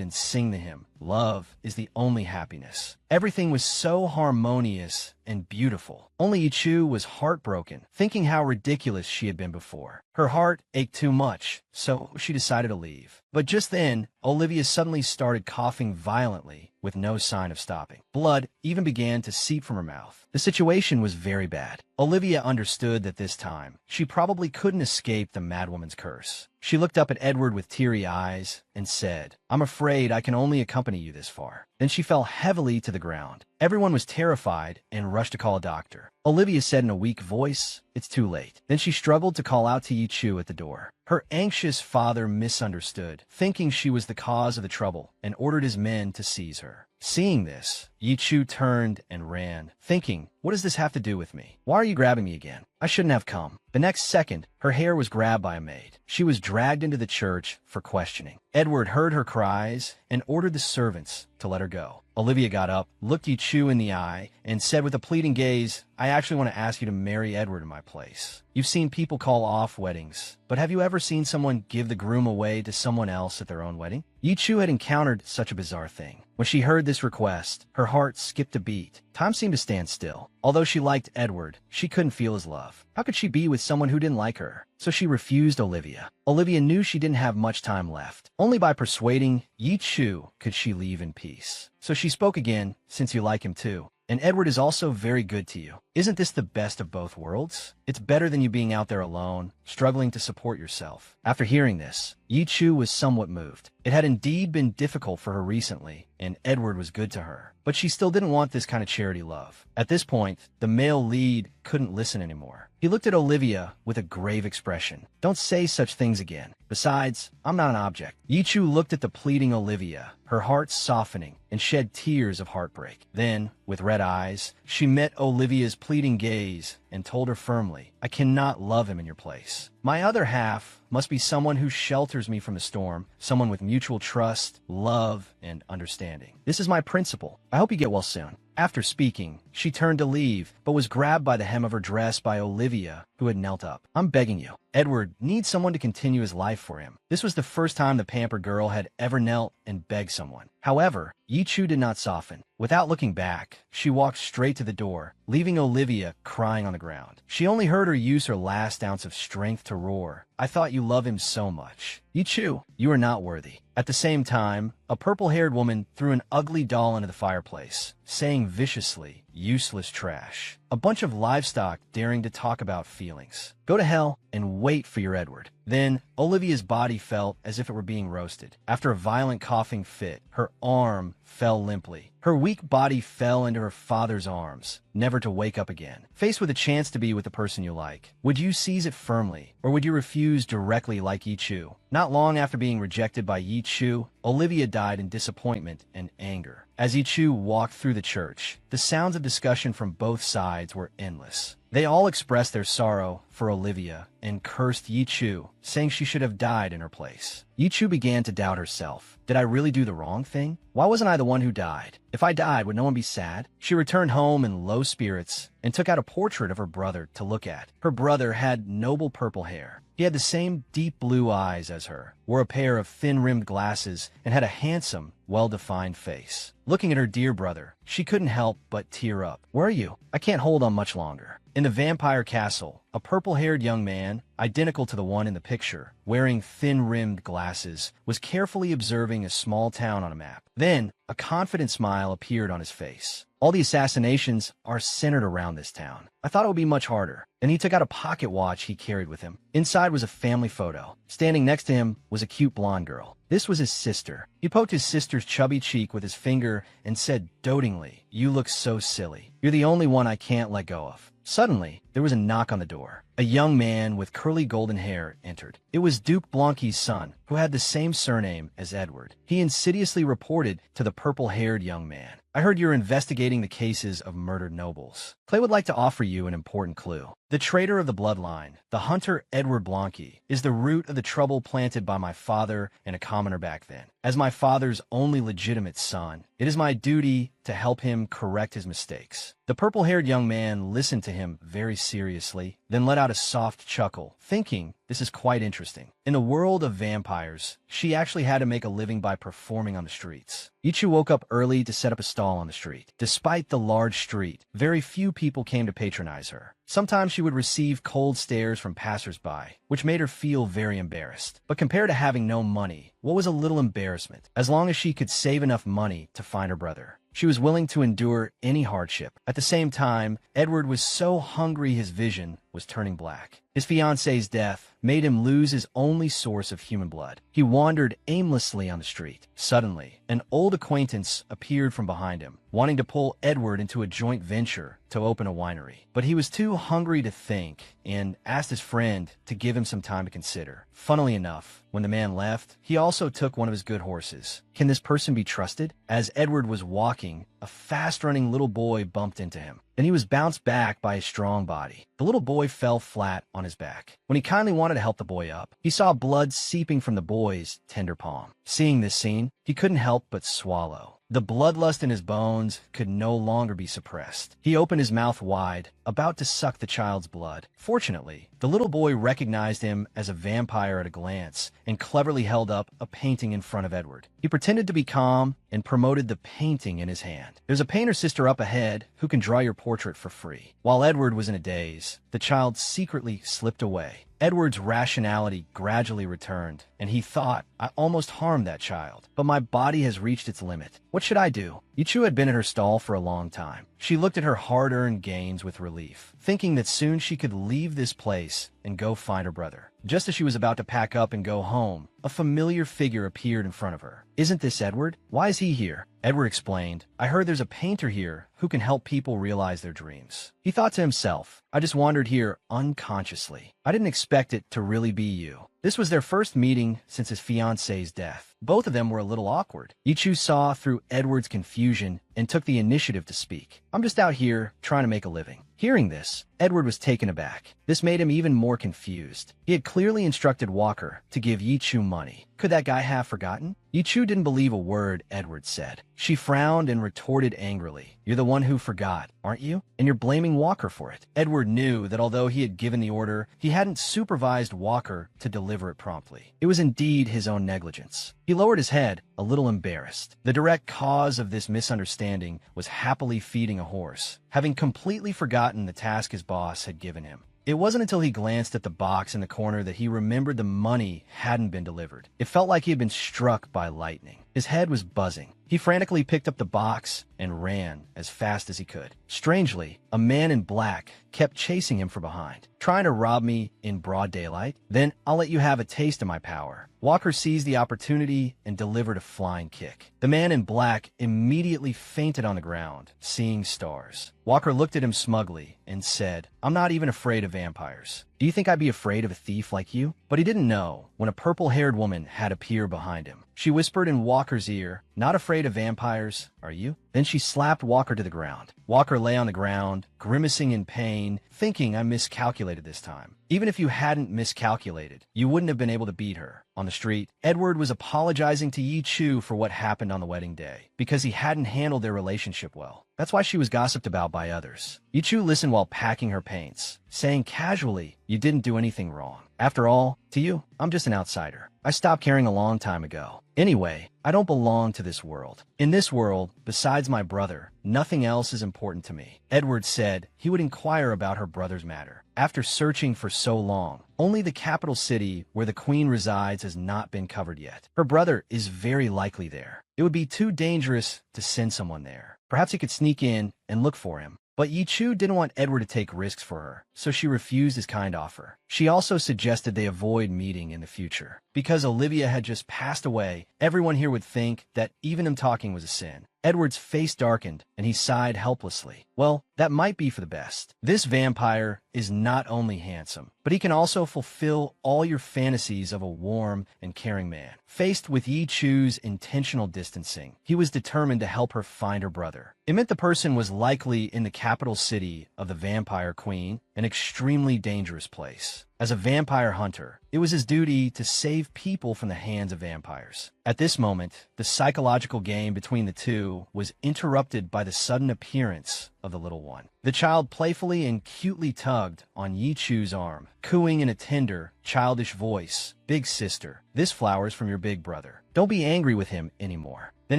and sing the hymn, "Love is the only happiness." Everything was so harmonious and beautiful. Only Ichu was heartbroken, thinking how ridiculous she had been before. Her heart ached too much, so she decided to leave. But just then, Olivia suddenly started coughing violently, with no sign of stopping. Blood even began to seep from her mouth. The situation was very bad. Olivia understood that this time, she probably couldn't escape the madwoman's curse. She looked up at Edward with teary eyes and said, "I'm afraid I can only accompany you this far." Then she fell heavily to the ground. Everyone was terrified and rushed to call a doctor. Olivia said in a weak voice, "It's too late." Then she struggled to call out to Yichu at the door. Her anxious father misunderstood, thinking she was the cause of the trouble, and ordered his men to seize her. Seeing this, Yichu turned and ran, thinking, "What does this have to do with me? Why are you grabbing me again? I shouldn't have come." The next second, her hair was grabbed by a maid. She was dragged into the church for questioning. Edward heard her cries and ordered the servants to let her go. Olivia got up, looked Yichu in the eye, and said with a pleading gaze, "I actually want to ask you to marry Edward in my place. You've seen people call off weddings, but have you ever seen someone give the groom away to someone else at their own wedding?" Yichu had encountered such a bizarre thing. When she heard this request, her heart skipped a beat. Time seemed to stand still. Although she liked Edward, she couldn't feel his love. How could she be with someone who didn't like her? So she refused Olivia. Olivia knew she didn't have much time left. Only by persuading Yichu could she leave in peace. So she spoke again, "Since you like him too, and Edward is also very good to you, isn't this the best of both worlds? It's better than you being out there alone, struggling to support yourself." After hearing this, Yichu was somewhat moved. It had indeed been difficult for her recently, and Edward was good to her. But she still didn't want this kind of charity love. At this point, the male lead couldn't listen anymore. He looked at Olivia with a grave expression. "Don't say such things again. Besides, I'm not an object." Yichu looked at the pleading Olivia, her heart softening, and shed tears of heartbreak. Then, with red eyes, she met Olivia's pleading gaze and told her firmly, "I cannot love him in your place. My other half must be someone who shelters me from the storm, someone with mutual trust, love, and understanding. This is my principle. I hope you get well soon." After speaking, she turned to leave, but was grabbed by the hem of her dress by Olivia, who had knelt up. "I'm begging you. Edward needs someone to continue his life for him." This was the first time the pampered girl had ever knelt and begged someone. However, Yichu did not soften. Without looking back, she walked straight to the door, leaving Olivia crying on the ground. She only heard her use her last ounce of strength to roar, "I thought you loved him so much. Yichu, you are not worthy." At the same time, a purple-haired woman threw an ugly doll into the fireplace, saying viciously, "Useless trash. A bunch of livestock daring to talk about feelings. Go to hell and wait for your Edward." Then, Olivia's body felt as if it were being roasted. After a violent coughing fit, her arm fell limply. Her weak body fell into her father's arms, never to wake up again. Faced with a chance to be with the person you like, would you seize it firmly, or would you refuse directly like Yichu? Not long after being rejected by Yichu, Olivia died in disappointment and anger. As Yichu walked through the church, the sounds of discussion from both sides were endless. They all expressed their sorrow for Olivia and cursed Yichu, saying she should have died in her place. Yichu began to doubt herself. Did I really do the wrong thing? Why wasn't I the one who died? If I died, would no one be sad? She returned home in low spirits and took out a portrait of her brother to look at. Her brother had noble purple hair. He had the same deep blue eyes as her, wore a pair of thin-rimmed glasses, and had a handsome, well-defined face. Looking at her dear brother, she couldn't help but tear up. "Where are you? I can't hold on much longer." In the vampire castle, a purple-haired young man, identical to the one in the picture, wearing thin-rimmed glasses, was carefully observing a small town on a map. Then, a confident smile appeared on his face. "All the assassinations are centered around this town. I thought it would be much harder." And he took out a pocket watch he carried with him. Inside was a family photo. Standing next to him was a cute blonde girl. This was his sister. He poked his sister's chubby cheek with his finger and said dotingly, "You look so silly. You're the only one I can't let go of." Suddenly, there was a knock on the door. A young man with curly golden hair entered. It was Duke Blanqui's son, who had the same surname as Edward. He insidiously reported to the purple-haired young man, "I heard you're investigating the cases of murdered nobles. Clay would like to offer you an important clue. The traitor of the bloodline, the hunter Edward Blanqui, is the root of the trouble planted by my father and a commoner back then. As my father's only legitimate son, it is my duty to help him correct his mistakes. The purple-haired young man listened to him very seriously, then let out a soft chuckle, thinking this is quite interesting. In a world of vampires, she actually had to make a living by performing on the streets. Ichu woke up early to set up a stall on the street. Despite the large street, very few people came to patronize her. Sometimes she would receive cold stares from passers-by, which made her feel very embarrassed. But compared to having no money, what was a little embarrassment? As long as she could save enough money to find her brother, she was willing to endure any hardship. At the same time, Edward was so hungry his vision was turning black. His fiancée's death made him lose his only source of human blood. He wandered aimlessly on the street. Suddenly, an old acquaintance appeared from behind him, wanting to pull Edward into a joint venture to open a winery. But he was too hungry to think and asked his friend to give him some time to consider. Funnily enough, when the man left, he also took one of his good horses. Can this person be trusted? As Edward was walking, a fast-running little boy bumped into him. Then he was bounced back by a strong body. The little boy fell flat on his back. When he kindly wanted to help the boy up, he saw blood seeping from the boy's tender palm. Seeing this scene, he couldn't help but swallow. The bloodlust in his bones could no longer be suppressed. He opened his mouth wide, about to suck the child's blood. Fortunately, the little boy recognized him as a vampire at a glance and cleverly held up a painting in front of Edward. He pretended to be calm and promoted the painting in his hand. There's a painter sister up ahead who can draw your portrait for free. While Edward was in a daze, the child secretly slipped away. Edward's rationality gradually returned, and he thought, I almost harmed that child, but my body has reached its limit. What should I do? Yichu had been at her stall for a long time. She looked at her hard-earned gains with relief, thinking that soon she could leave this place and go find her brother. Just as she was about to pack up and go home, a familiar figure appeared in front of her. Isn't this Edward? Why is he here? Edward explained, I heard there's a painter here who can help people realize their dreams. He thought to himself, I just wandered here unconsciously. I didn't expect it to really be you. This was their first meeting since his fiancée's death. Both of them were a little awkward. Ichu saw through Edward's confusion and took the initiative to speak. I'm just out here trying to make a living. Hearing this, Edward was taken aback. This made him even more confused. He had clearly instructed Walker to give Yichu money. Could that guy have forgotten? Yichu didn't believe a word Edward said. She frowned and retorted angrily. You're the one who forgot, aren't you? And you're blaming Walker for it. Edward knew that although he had given the order, he hadn't supervised Walker to deliver it promptly. It was indeed his own negligence. He lowered his head, a little embarrassed. The direct cause of this misunderstanding was happily feeding a horse, having completely forgotten the task his boss had given him. It wasn't until he glanced at the box in the corner that he remembered the money hadn't been delivered. It felt like he had been struck by lightning. His head was buzzing. He frantically picked up the box and ran as fast as he could. Strangely, a man in black kept chasing him from behind. Trying to rob me in broad daylight? Then I'll let you have a taste of my power. Walker seized the opportunity and delivered a flying kick. The man in black immediately fainted on the ground, seeing stars. Walker looked at him smugly and said, I'm not even afraid of vampires. Do you think I'd be afraid of a thief like you? But he didn't know when a purple-haired woman had appeared behind him. She whispered in Walker's ear, not afraid of vampires, are you? Then she slapped Walker to the ground. Walker lay on the ground, grimacing in pain, thinking I miscalculated this time. Even if you hadn't miscalculated, you wouldn't have been able to beat her. On the street, Edward was apologizing to Yichu for what happened on the wedding day, because he hadn't handled their relationship well. That's why she was gossiped about by others. Yichu listened while packing her paints, saying casually, you didn't do anything wrong. After all, to you, I'm just an outsider. I stopped caring a long time ago. Anyway, I don't belong to this world. In this world, besides my brother, nothing else is important to me. Edward said he would inquire about her brother's matter. After searching for so long, only the capital city where the queen resides has not been covered yet. Her brother is very likely there. It would be too dangerous to send someone there. Perhaps he could sneak in and look for him. But Yichu didn't want Edward to take risks for her, so she refused his kind offer. She also suggested they avoid meeting in the future. Because Olivia had just passed away, everyone here would think that even him talking was a sin. Edward's face darkened, and he sighed helplessly. Well, that might be for the best. This vampire is not only handsome, but he can also fulfill all your fantasies of a warm and caring man. Faced with Yi Chu's intentional distancing, he was determined to help her find her brother. It meant the person was likely in the capital city of the Vampire Queen, an extremely dangerous place. As a vampire hunter, it was his duty to save people from the hands of vampires. At this moment, the psychological game between the two was interrupted by the sudden appearance of the little one. The child playfully and cutely tugged on Yi Chu's arm, cooing in a tender, childish voice, "Big sister, this flower's from your big brother. Don't be angry with him anymore." Then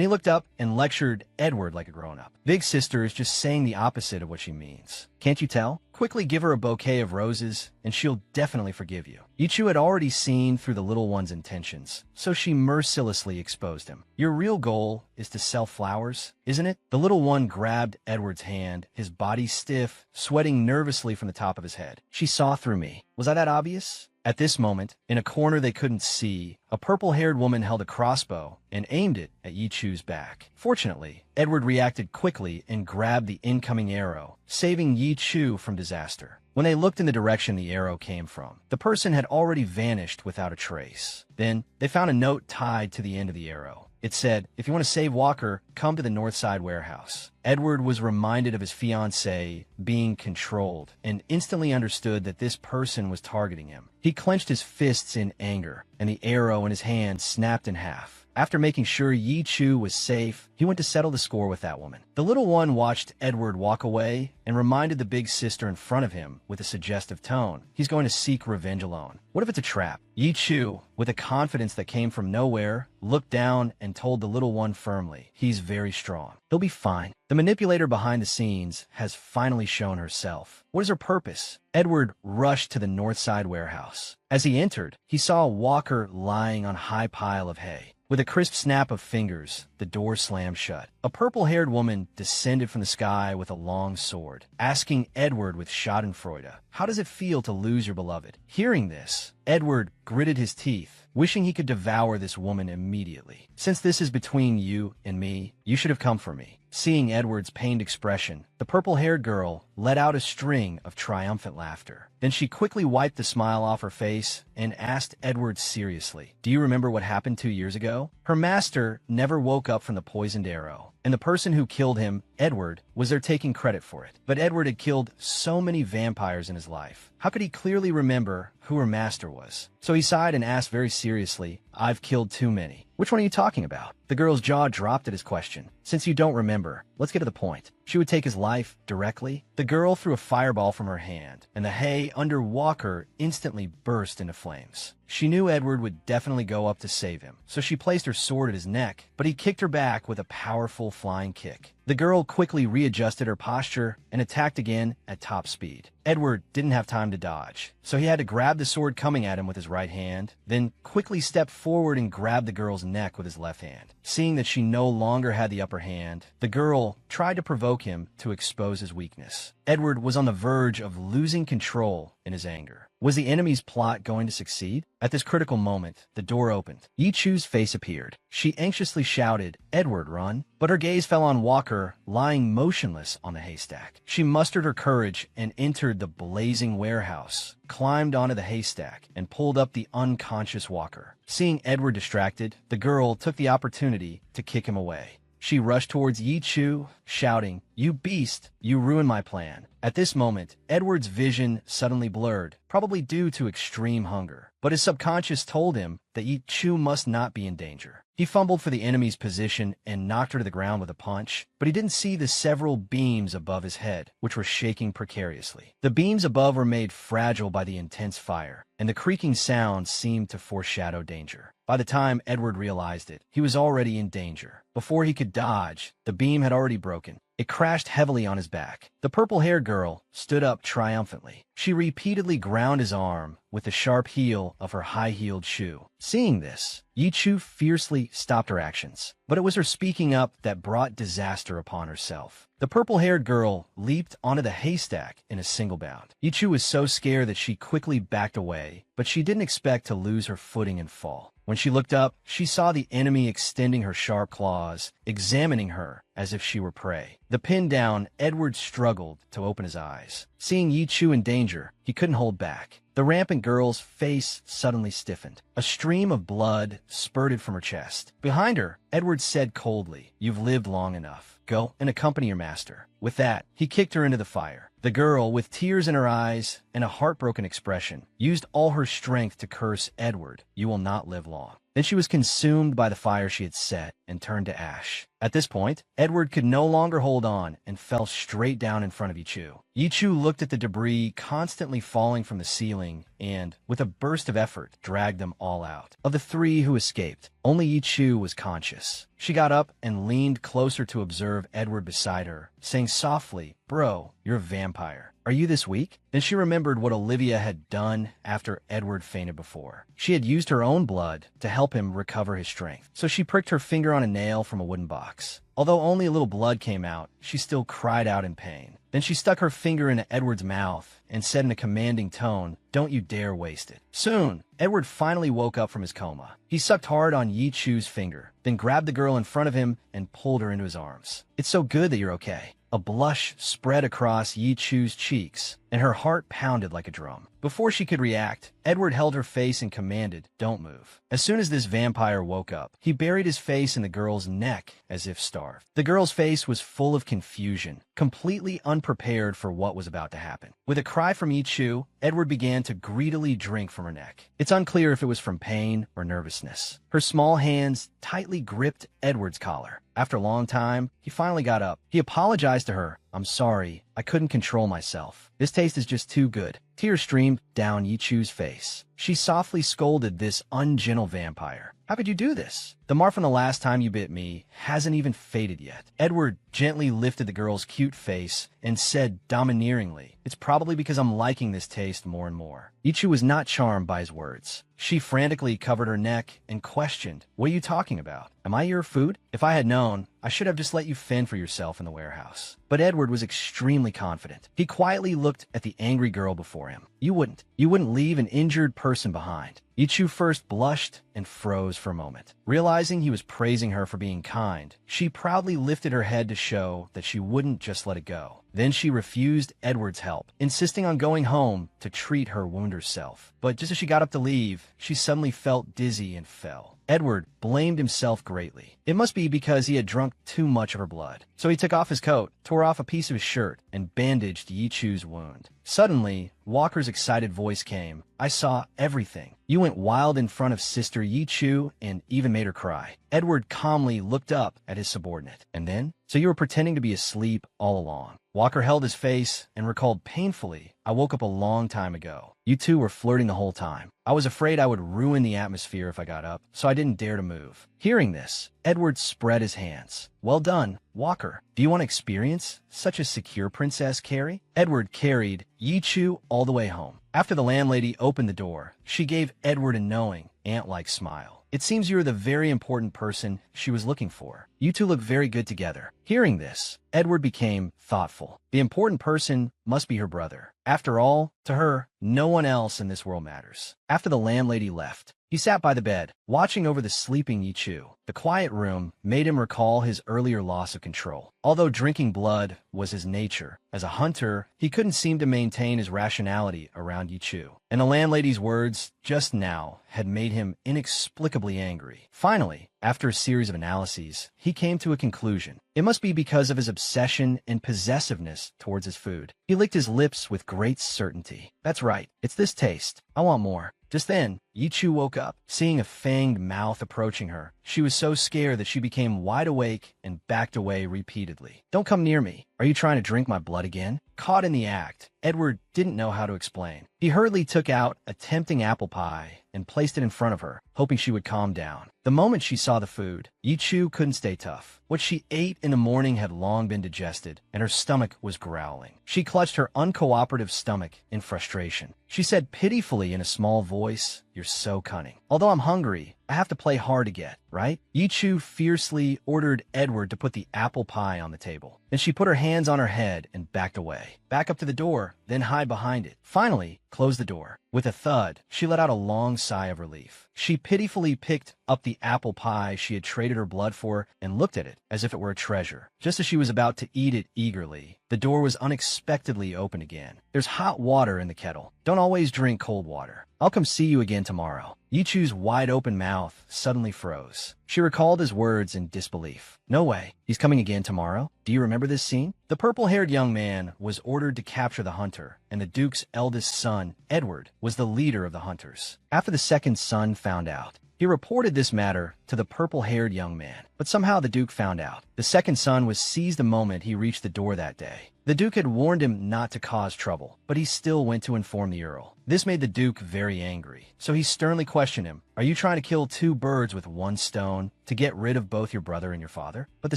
he looked up and lectured Edward like a grown-up. Big sister is just saying the opposite of what she means. Can't you tell? Quickly give her a bouquet of roses, and she'll definitely forgive you. Yi Chu had already seen through the little one's intentions, so she mercilessly exposed him. Your real goal is to sell flowers, isn't it? The little one grabbed Edward's hand, his body stiff, sweating nervously from the top of his head. She saw through me. Was I that obvious? At this moment, in a corner they couldn't see, a purple-haired woman held a crossbow and aimed it at Yi Chu's back. Fortunately, Edward reacted quickly and grabbed the incoming arrow, saving Yi Chu from disaster. When they looked in the direction the arrow came from, the person had already vanished without a trace. Then, they found a note tied to the end of the arrow. It said, "If you want to save Walker, come to the Northside warehouse." Edward was reminded of his fiancée being controlled and instantly understood that this person was targeting him. He clenched his fists in anger, and the arrow in his hand snapped in half. After making sure Yi Chu was safe, he went to settle the score with that woman. The little one watched Edward walk away and reminded the big sister in front of him with a suggestive tone. He's going to seek revenge alone. What if it's a trap? Yi Chu, with a confidence that came from nowhere, looked down and told the little one firmly, "He's very strong. He'll be fine." The manipulator behind the scenes has finally shown herself. What is her purpose? Edward rushed to the Northside warehouse. As he entered, he saw Walker lying on a high pile of hay. With a crisp snap of fingers, the door slammed shut. A purple-haired woman descended from the sky with a long sword, asking Edward with schadenfreude, "How does it feel to lose your beloved?" Hearing this, Edward gritted his teeth, wishing he could devour this woman immediately. "Since this is between you and me, you should have come for me." Seeing Edward's pained expression, the purple-haired girl let out a string of triumphant laughter. Then she quickly wiped the smile off her face and asked Edward seriously, "Do you remember what happened 2 years ago?" Her master never woke up from the poisoned arrow, and the person who killed him, Edward, was there taking credit for it. But Edward had killed so many vampires in his life. How could he clearly remember who her master was? So he sighed and asked very seriously, "I've killed too many. Which one are you talking about?" The girl's jaw dropped at his question. "Since you don't remember, let's get to the point. She would take his life directly?" The girl threw a fireball from her hand, and the hay under Walker instantly burst into flames. She knew Edward would definitely go up to save him, so she placed her sword at his neck, but he kicked her back with a powerful flying kick. The girl quickly readjusted her posture and attacked again at top speed. Edward didn't have time to dodge, so he had to grab the sword coming at him with his right hand, then quickly step forward and grab the girl's neck with his left hand. Seeing that she no longer had the upper hand, the girl tried to provoke him to expose his weakness. Edward was on the verge of losing control in his anger. Was the enemy's plot going to succeed? At this critical moment, the door opened. Yi Chu's face appeared. She anxiously shouted, "Edward, run!" But her gaze fell on Walker, lying motionless on the haystack. She mustered her courage and entered the blazing warehouse, climbed onto the haystack, and pulled up the unconscious Walker. Seeing Edward distracted, the girl took the opportunity to kick him away. She rushed towards Yi Chu, shouting, "You beast! You ruined my plan." At this moment, Edward's vision suddenly blurred, probably due to extreme hunger. But his subconscious told him that Yi Chu must not be in danger. He fumbled for the enemy's position and knocked her to the ground with a punch, but he didn't see the several beams above his head, which were shaking precariously. The beams above were made fragile by the intense fire, and the creaking sound seemed to foreshadow danger. By the time Edward realized it, he was already in danger. Before he could dodge, the beam had already broken. It crashed heavily on his back. The purple-haired girl stood up triumphantly. She repeatedly ground his arm with the sharp heel of her high-heeled shoe. Seeing this, Yi Chu fiercely stopped her actions. But it was her speaking up that brought disaster upon herself. The purple-haired girl leaped onto the haystack in a single bound. Yi Chu was so scared that she quickly backed away, but she didn't expect to lose her footing and fall. When she looked up, she saw the enemy extending her sharp claws, examining her as if she were prey. The pinned down, Edward struggled to open his eyes. Seeing Yi Chu in danger, he couldn't hold back. The rampant girl's face suddenly stiffened. A stream of blood spurted from her chest. Behind her, Edward said coldly, "You've lived long enough. Go and accompany your master." With that, he kicked her into the fire. The girl, with tears in her eyes and a heartbroken expression, used all her strength to curse Edward, "You will not live long." Then she was consumed by the fire she had set and turned to ash. At this point, Edward could no longer hold on and fell straight down in front of Yi Chu. Yi Chu looked at the debris constantly falling from the ceiling and, with a burst of effort, dragged them all out. Of the three who escaped, only Yi Chu was conscious. She got up and leaned closer to observe Edward beside her, saying softly, "Bro, you're a vampire. Are you this weak?" Then she remembered what Olivia had done after Edward fainted before. She had used her own blood to help him recover his strength. So she pricked her finger on a nail from a wooden box. Although only a little blood came out, she still cried out in pain. Then she stuck her finger into Edward's mouth and said in a commanding tone, "Don't you dare waste it." Soon, Edward finally woke up from his coma. He sucked hard on Yi Chu's finger, then grabbed the girl in front of him and pulled her into his arms. "It's so good that you're okay." A blush spread across Yi Chu's cheeks, and her heart pounded like a drum. Before she could react, Edward held her face and commanded, "Don't move." As soon as this vampire woke up, he buried his face in the girl's neck as if starved. The girl's face was full of confusion, completely unprepared for what was about to happen. With a cry from Yi Chu, Edward began to greedily drink from her neck. It's unclear if it was from pain or nervousness. Her small hands tightly gripped Edward's collar. After a long time, he finally got up. He apologized to her. "I'm sorry. I couldn't control myself. This taste is just too good." Tears streamed down Yi Chu's face. She softly scolded this ungentle vampire. "How could you do this? The mark from the last time you bit me hasn't even faded yet." Edward gently lifted the girl's cute face and said domineeringly, "It's probably because I'm liking this taste more and more." Yi Chu was not charmed by his words. She frantically covered her neck and questioned, "What are you talking about? Am I your food? If I had known, I should have just let you fend for yourself in the warehouse." But Edward was extremely confident. He quietly looked at the angry girl before him. You wouldn't leave an injured person behind." Yi Chu first blushed and froze for a moment. Realizing he was praising her for being kind, she proudly lifted her head to show that she wouldn't just let it go. Then she refused Edward's help, insisting on going home to treat her wounded self. But just as she got up to leave, she suddenly felt dizzy and fell. Edward blamed himself greatly. It must be because he had drunk too much of her blood. So he took off his coat, tore off a piece of his shirt, and bandaged Yi Chu's wound. Suddenly, Walker's excited voice came. "I saw everything. You went wild in front of Sister Yi Chu and even made her cry." Edward calmly looked up at his subordinate. "And then? So you were pretending to be asleep all along." Walker held his face and recalled painfully, "I woke up a long time ago. You two were flirting the whole time. I was afraid I would ruin the atmosphere if I got up, so I didn't dare to move." Hearing this, Edward spread his hands. "Well done, Walker. Do you want to experience such a secure princess carry?" Edward carried Yi Chu all the way home. After the landlady opened the door, she gave Edward a knowing, ant-like smile. "It seems you are the very important person she was looking for. You two look very good together." Hearing this, Edward became thoughtful. The important person must be her brother. After all, to her, no one else in this world matters. After the landlady left, he sat by the bed, watching over the sleeping Yi Chu. The quiet room made him recall his earlier loss of control. Although drinking blood was his nature, as a hunter, he couldn't seem to maintain his rationality around Yi Chu. And the landlady's words just now had made him inexplicably angry. Finally, after a series of analyses, he came to a conclusion. It must be because of his obsession and possessiveness towards his food. He licked his lips with great certainty. "That's right. It's this taste. I want more." Just then, Yi Chu woke up, seeing a fanged mouth approaching her. She was so scared that she became wide awake and backed away repeatedly. "Don't come near me. Are you trying to drink my blood again?" Caught in the act, Edward didn't know how to explain. He hurriedly took out a tempting apple pie and placed it in front of her, hoping she would calm down. The moment she saw the food, Yi Chu couldn't stay tough. What she ate in the morning had long been digested, and her stomach was growling. She clutched her uncooperative stomach in frustration. She said pitifully in a small voice, "You're so cunning. Although I'm hungry, I have to play hard to get. right? Yi Chu fiercely ordered Edward to put the apple pie on the table. Then she put her hands on her head and backed away. Back up to the door, then hide behind it. Finally, close the door. With a thud, she let out a long sigh of relief. She pitifully picked up the apple pie she had traded her blood for and looked at it as if it were a treasure. Just as she was about to eat it eagerly, the door was unexpectedly opened again. There's hot water in the kettle. Don't always drink cold water. I'll come see you again tomorrow. Yi Chu's wide-open mouth suddenly froze. She recalled his words in disbelief. No way. He's coming again tomorrow? Do you remember this scene? The purple-haired young man was ordered to capture the hunter, and the Duke's eldest son, Edward, was the leader of the hunters. After the second son found out, he reported this matter to the purple-haired young man, but somehow the Duke found out. The second son was seized the moment he reached the door that day. The Duke had warned him not to cause trouble, but he still went to inform the Earl. This made the Duke very angry, so he sternly questioned him. Are you trying to kill two birds with one stone to get rid of both your brother and your father? But the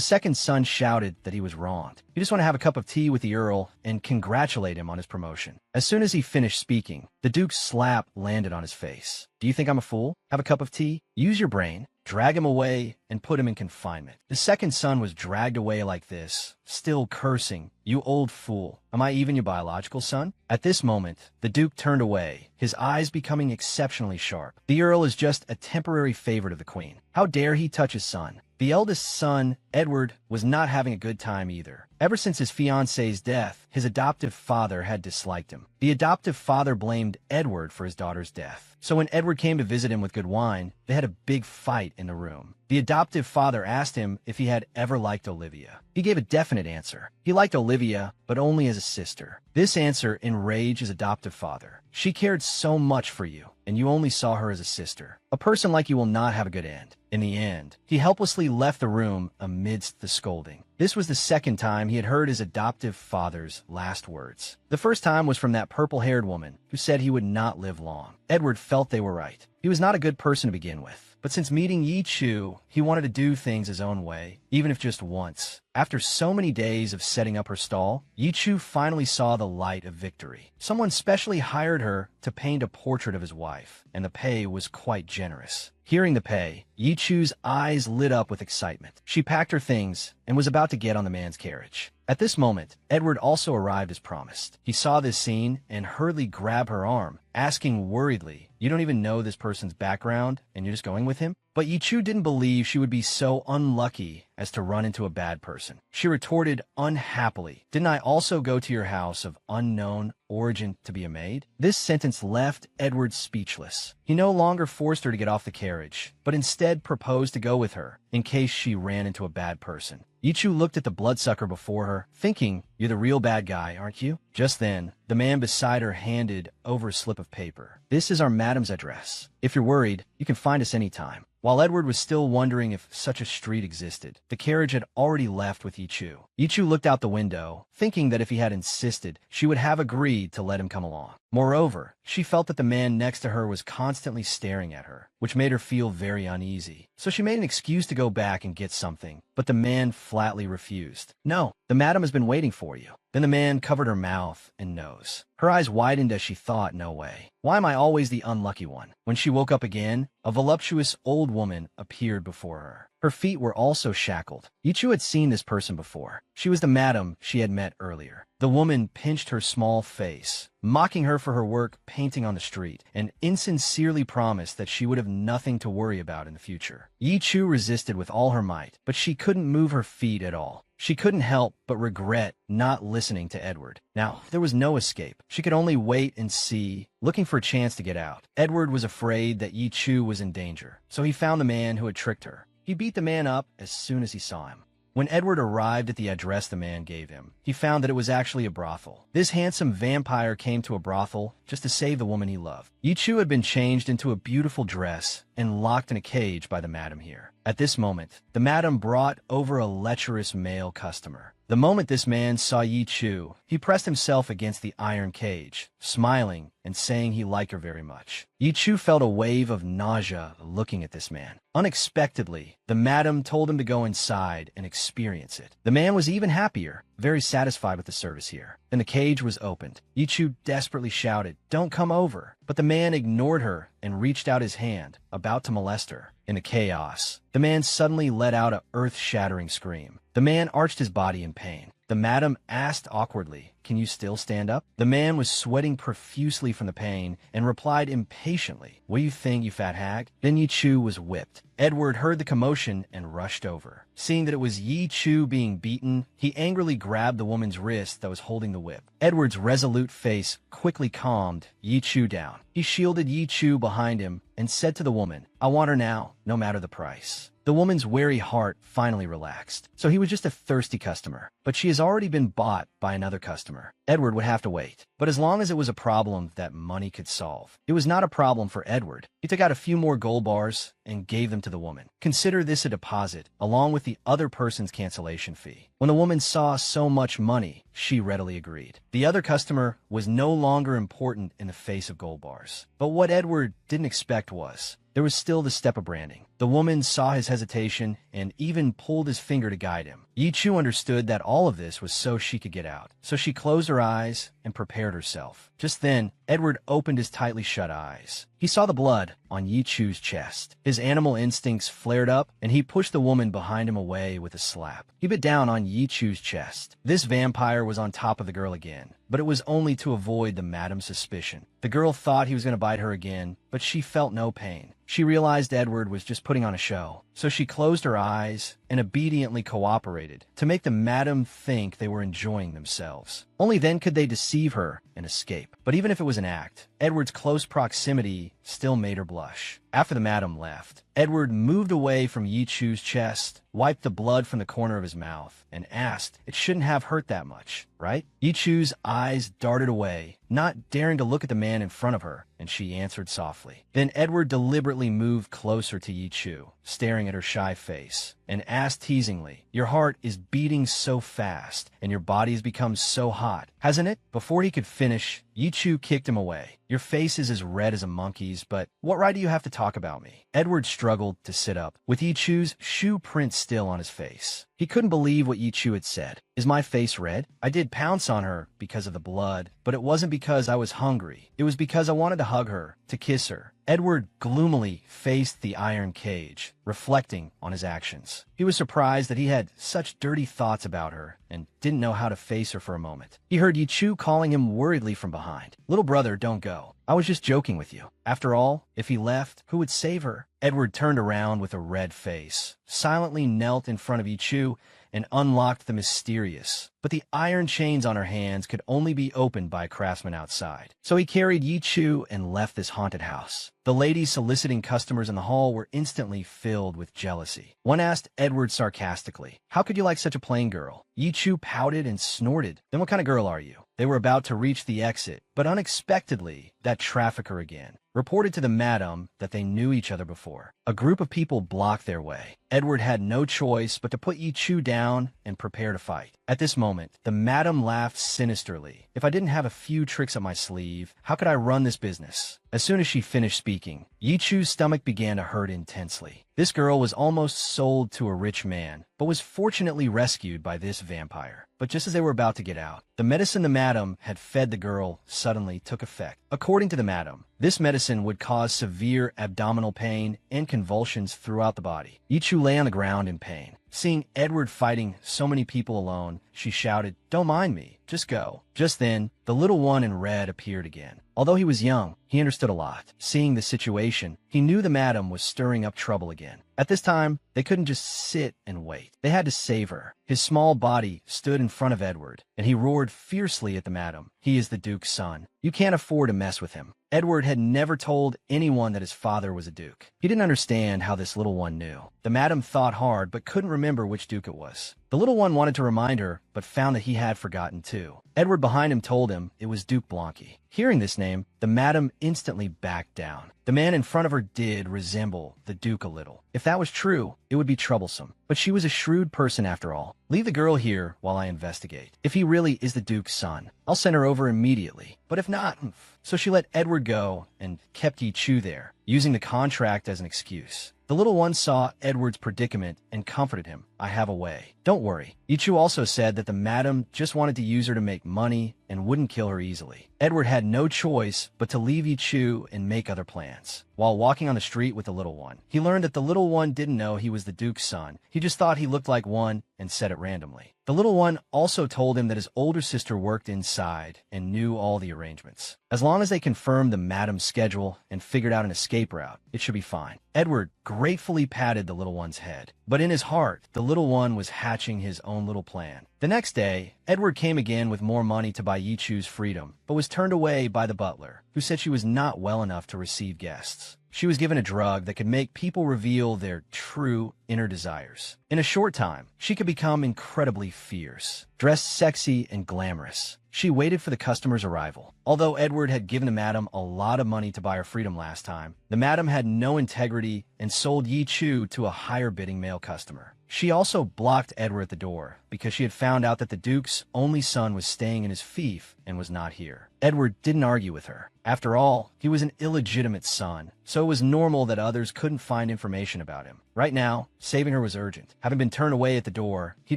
second son shouted that he was wronged. He just wanted to have a cup of tea with the Earl and congratulate him on his promotion. As soon as he finished speaking, the Duke's slap landed on his face. Do you think I'm a fool? Have a cup of tea? Use your brain. Drag him away and put him in confinement. The second son was dragged away like this, still cursing. You old fool. Am I even your biological son? At this moment, the Duke turned away, his eyes becoming exceptionally sharp. The Earl is just a temporary favorite of the Queen. How dare he touch his son? The eldest son, Edward, was not having a good time either. Ever since his fiancée's death, his adoptive father had disliked him. The adoptive father blamed Edward for his daughter's death. So when Edward came to visit him with good wine, they had a big fight in the room. The adoptive father asked him if he had ever liked Olivia. He gave a definite answer. He liked Olivia, but only as a sister. This answer enraged his adoptive father. She cared so much for you, and you only saw her as a sister. A person like you will not have a good end. In the end, he helplessly left the room amidst the scolding. This was the second time he had heard his adoptive father's last words. The first time was from that purple-haired woman who said he would not live long. Edward felt they were right. He was not a good person to begin with. But since meeting Yi Chu, he wanted to do things his own way, even if just once. After so many days of setting up her stall, Yi Chu finally saw the light of victory. Someone specially hired her to paint a portrait of his wife, and the pay was quite generous. Hearing the pay, Yi Chu's eyes lit up with excitement. She packed her things and was about to get on the man's carriage. At this moment, Edward also arrived as promised. He saw this scene and hurriedly grabbed her arm, asking worriedly, "You don't even know this person's background, and you're just going with him?" But Yi Chu didn't believe she would be so unlucky as to run into a bad person. She retorted unhappily, "Didn't I also go to your house of unknown origin to be a maid?" This sentence left Edward speechless. He no longer forced her to get off the carriage, but instead proposed to go with her, in case she ran into a bad person. Yi Chu looked at the bloodsucker before her, thinking, "You're the real bad guy, aren't you?" Just then, the man beside her handed over a slip of paper. "This is our madam's address. If you're worried, you can find us anytime." While Edward was still wondering if such a street existed, the carriage had already left with Yi Chu. Yi Chu looked out the window, thinking that if he had insisted, she would have agreed to let him come along. Moreover, she felt that the man next to her was constantly staring at her, which made her feel very uneasy. So she made an excuse to go back and get something, but the man flatly refused. "No, the madam has been waiting for you." Then the man covered her mouth and nose. Her eyes widened as she thought, "No way. Why am I always the unlucky one?" When she woke up again, a voluptuous old woman appeared before her. Her feet were also shackled. Yi Chu had seen this person before. She was the madam she had met earlier. The woman pinched her small face, mocking her for her work painting on the street, and insincerely promised that she would have nothing to worry about in the future. Yi Chu resisted with all her might, but she couldn't move her feet at all. She couldn't help but regret not listening to Edward. Now, there was no escape. She could only wait and see, looking for a chance to get out. Edward was afraid that Yi Chu was in danger, so he found the man who had tricked her. He beat the man up as soon as he saw him. When Edward arrived at the address the man gave him, he found that it was actually a brothel. This handsome vampire came to a brothel just to save the woman he loved. Yi Chu had been changed into a beautiful dress and locked in a cage by the madam here. At this moment, the madam brought over a lecherous male customer. The moment this man saw Yi Chu, he pressed himself against the iron cage, smiling and saying he liked her very much. Yi Chu felt a wave of nausea looking at this man. Unexpectedly, the madam told him to go inside and experience it. The man was even happier. very satisfied with the service here. Then the cage was opened. Yichu desperately shouted, "Don't come over!" But the man ignored her and reached out his hand, about to molest her. In the chaos, the man suddenly let out an earth-shattering scream. The man arched his body in pain. The madam asked awkwardly, "Can you still stand up?" The man was sweating profusely from the pain and replied impatiently, "What do you think, you fat hag?" Then Yi Chu was whipped. Edward heard the commotion and rushed over. Seeing that it was Yi Chu being beaten, he angrily grabbed the woman's wrist that was holding the whip. Edward's resolute face quickly calmed Yi Chu down. He shielded Yi Chu behind him and said to the woman, "I want her now, no matter the price." The woman's wary heart finally relaxed. So he was just a thirsty customer, but she has already been bought by another customer. Edward would have to wait. But as long as it was a problem that money could solve, it was not a problem for Edward. He took out a few more gold bars and gave them to the woman. Consider this a deposit, along with the other person's cancellation fee. When the woman saw so much money, she readily agreed. The other customer was no longer important in the face of gold bars. But what Edward didn't expect was, there was still the step of branding. The woman saw his hesitation and even pulled his finger to guide him. Yi Chu understood that all of this was so she could get out. So she closed her eyes and prepared herself. Just then, Edward opened his tightly shut eyes. He saw the blood on Yi Chu's chest. His animal instincts flared up, and he pushed the woman behind him away with a slap. He bit down on Yi Chu's chest. This vampire was on top of the girl again, but it was only to avoid the madam's suspicion. The girl thought he was going to bite her again, but she felt no pain. She realized Edward was just putting on a show, so she closed her eyes and obediently cooperated to make the madam think they were enjoying themselves. Only then could they deceive her and escape. But even if it was an act, Edward's close proximity still made her blush. After the madam left, Edward moved away from Yi Chu's chest, wiped the blood from the corner of his mouth, and asked, "It shouldn't have hurt that much, right?" Yi Chu's eyes darted away, not daring to look at the man in front of her, and she answered softly. Then Edward deliberately moved closer to Yi Chu, staring at her shy face, and asked teasingly, "Your heart is beating so fast, and your body has become so hot, hasn't it?" Before he could finish, Yi Chu kicked him away. "Your face is as red as a monkey's, but what right do you have to talk about me?" Edward struggled to sit up, with Yi Chu's shoe print still on his face. He couldn't believe what Yi Chu had said. "Is my face red? I did pounce on her because of the blood, but it wasn't because I was hungry. It was because I wanted to hug her, to kiss her." Edward gloomily faced the iron cage, reflecting on his actions. He was surprised that he had such dirty thoughts about her and didn't know how to face her for a moment. He heard Yi Chu calling him worriedly from behind. "Little brother, don't go. I was just joking with you. After all, if he left, who would save her?" Edward turned around with a red face, silently knelt in front of Yi Chu, and unlocked the mysterious. But the iron chains on her hands could only be opened by a craftsman outside. So he carried Yi Chu and left this haunted house. The ladies soliciting customers in the hall were instantly filled with jealousy. One asked Edward sarcastically, "How could you like such a plain girl?" Yi Chu pouted and snorted. "Then what kind of girl are you?" They were about to reach the exit, but unexpectedly, that trafficker again reported to the madam that they knew each other before. A group of people blocked their way. Edward had no choice but to put Yi Chu down and prepare to fight. At this moment, the madam laughed sinisterly. "If I didn't have a few tricks up my sleeve, how could I run this business?" As soon as she finished speaking, Yi Chu's stomach began to hurt intensely. This girl was almost sold to a rich man, but was fortunately rescued by this vampire. But just as they were about to get out, the medicine the madam had fed the girl suddenly took effect. According to the madam, this medicine would cause severe abdominal pain and convulsions throughout the body. Yi Chu lay on the ground in pain. Seeing Edward fighting so many people alone, she shouted, "Don't mind me, just go." Just then, the little one in red appeared again. Although he was young, he understood a lot. Seeing the situation, he knew the madam was stirring up trouble again. At this time, they couldn't just sit and wait. They had to save her. His small body stood in front of Edward, and he roared fiercely at the madam. "He is the Duke's son. You can't afford to mess with him." Edward had never told anyone that his father was a duke. He didn't understand how this little one knew. The madam thought hard, but couldn't remember which duke it was. The little one wanted to remind her, but found that he had forgotten too. Edward behind him told him it was Duke Blanqui. Hearing this name, the madam instantly backed down. The man in front of her did resemble the Duke a little. If that was true, it would be troublesome. But she was a shrewd person after all. Leave the girl here while I investigate. If he really is the Duke's son, I'll send her over immediately. But if not, so she let Edward go and kept Yi Chu there, using the contract as an excuse. The little one saw Edward's predicament and comforted him. I have a way. Don't worry. Yi Chu also said that the madam just wanted to use her to make money and wouldn't kill her easily. Edward had no choice but to leave Yi Chu and make other plans. While walking on the street with the little one, he learned that the little one didn't know he was the Duke's son. He just thought he looked like one and said it randomly. The little one also told him that his older sister worked inside and knew all the arrangements. As long as they confirmed the madam's schedule and figured out an escape route, it should be fine. Edward gratefully patted the little one's head, but in his heart, the little one was hatching his own little plan. The next day, Edward came again with more money to buy Yi Chu's freedom, but was turned away by the butler, who said she was not well enough to receive guests. She was given a drug that could make people reveal their true inner desires. In a short time, she could become incredibly fierce, dressed sexy and glamorous. She waited for the customer's arrival. Although Edward had given the madam a lot of money to buy her freedom last time, the madam had no integrity and sold Yi Chu to a higher bidding male customer. She also blocked Edward at the door because she had found out that the Duke's only son was staying in his fief and was not here. Edward didn't argue with her. After all, he was an illegitimate son, so it was normal that others couldn't find information about him. Right now, saving her was urgent. Having been turned away at the door, he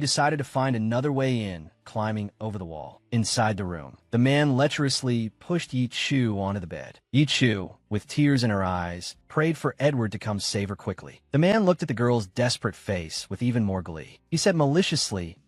decided to find another way in, climbing over the wall. Inside the room, the man lecherously pushed Yi Chu onto the bed. Yi Chu, with tears in her eyes, prayed for Edward to come save her quickly. The man looked at the girl's desperate face with even more glee. He said maliciously,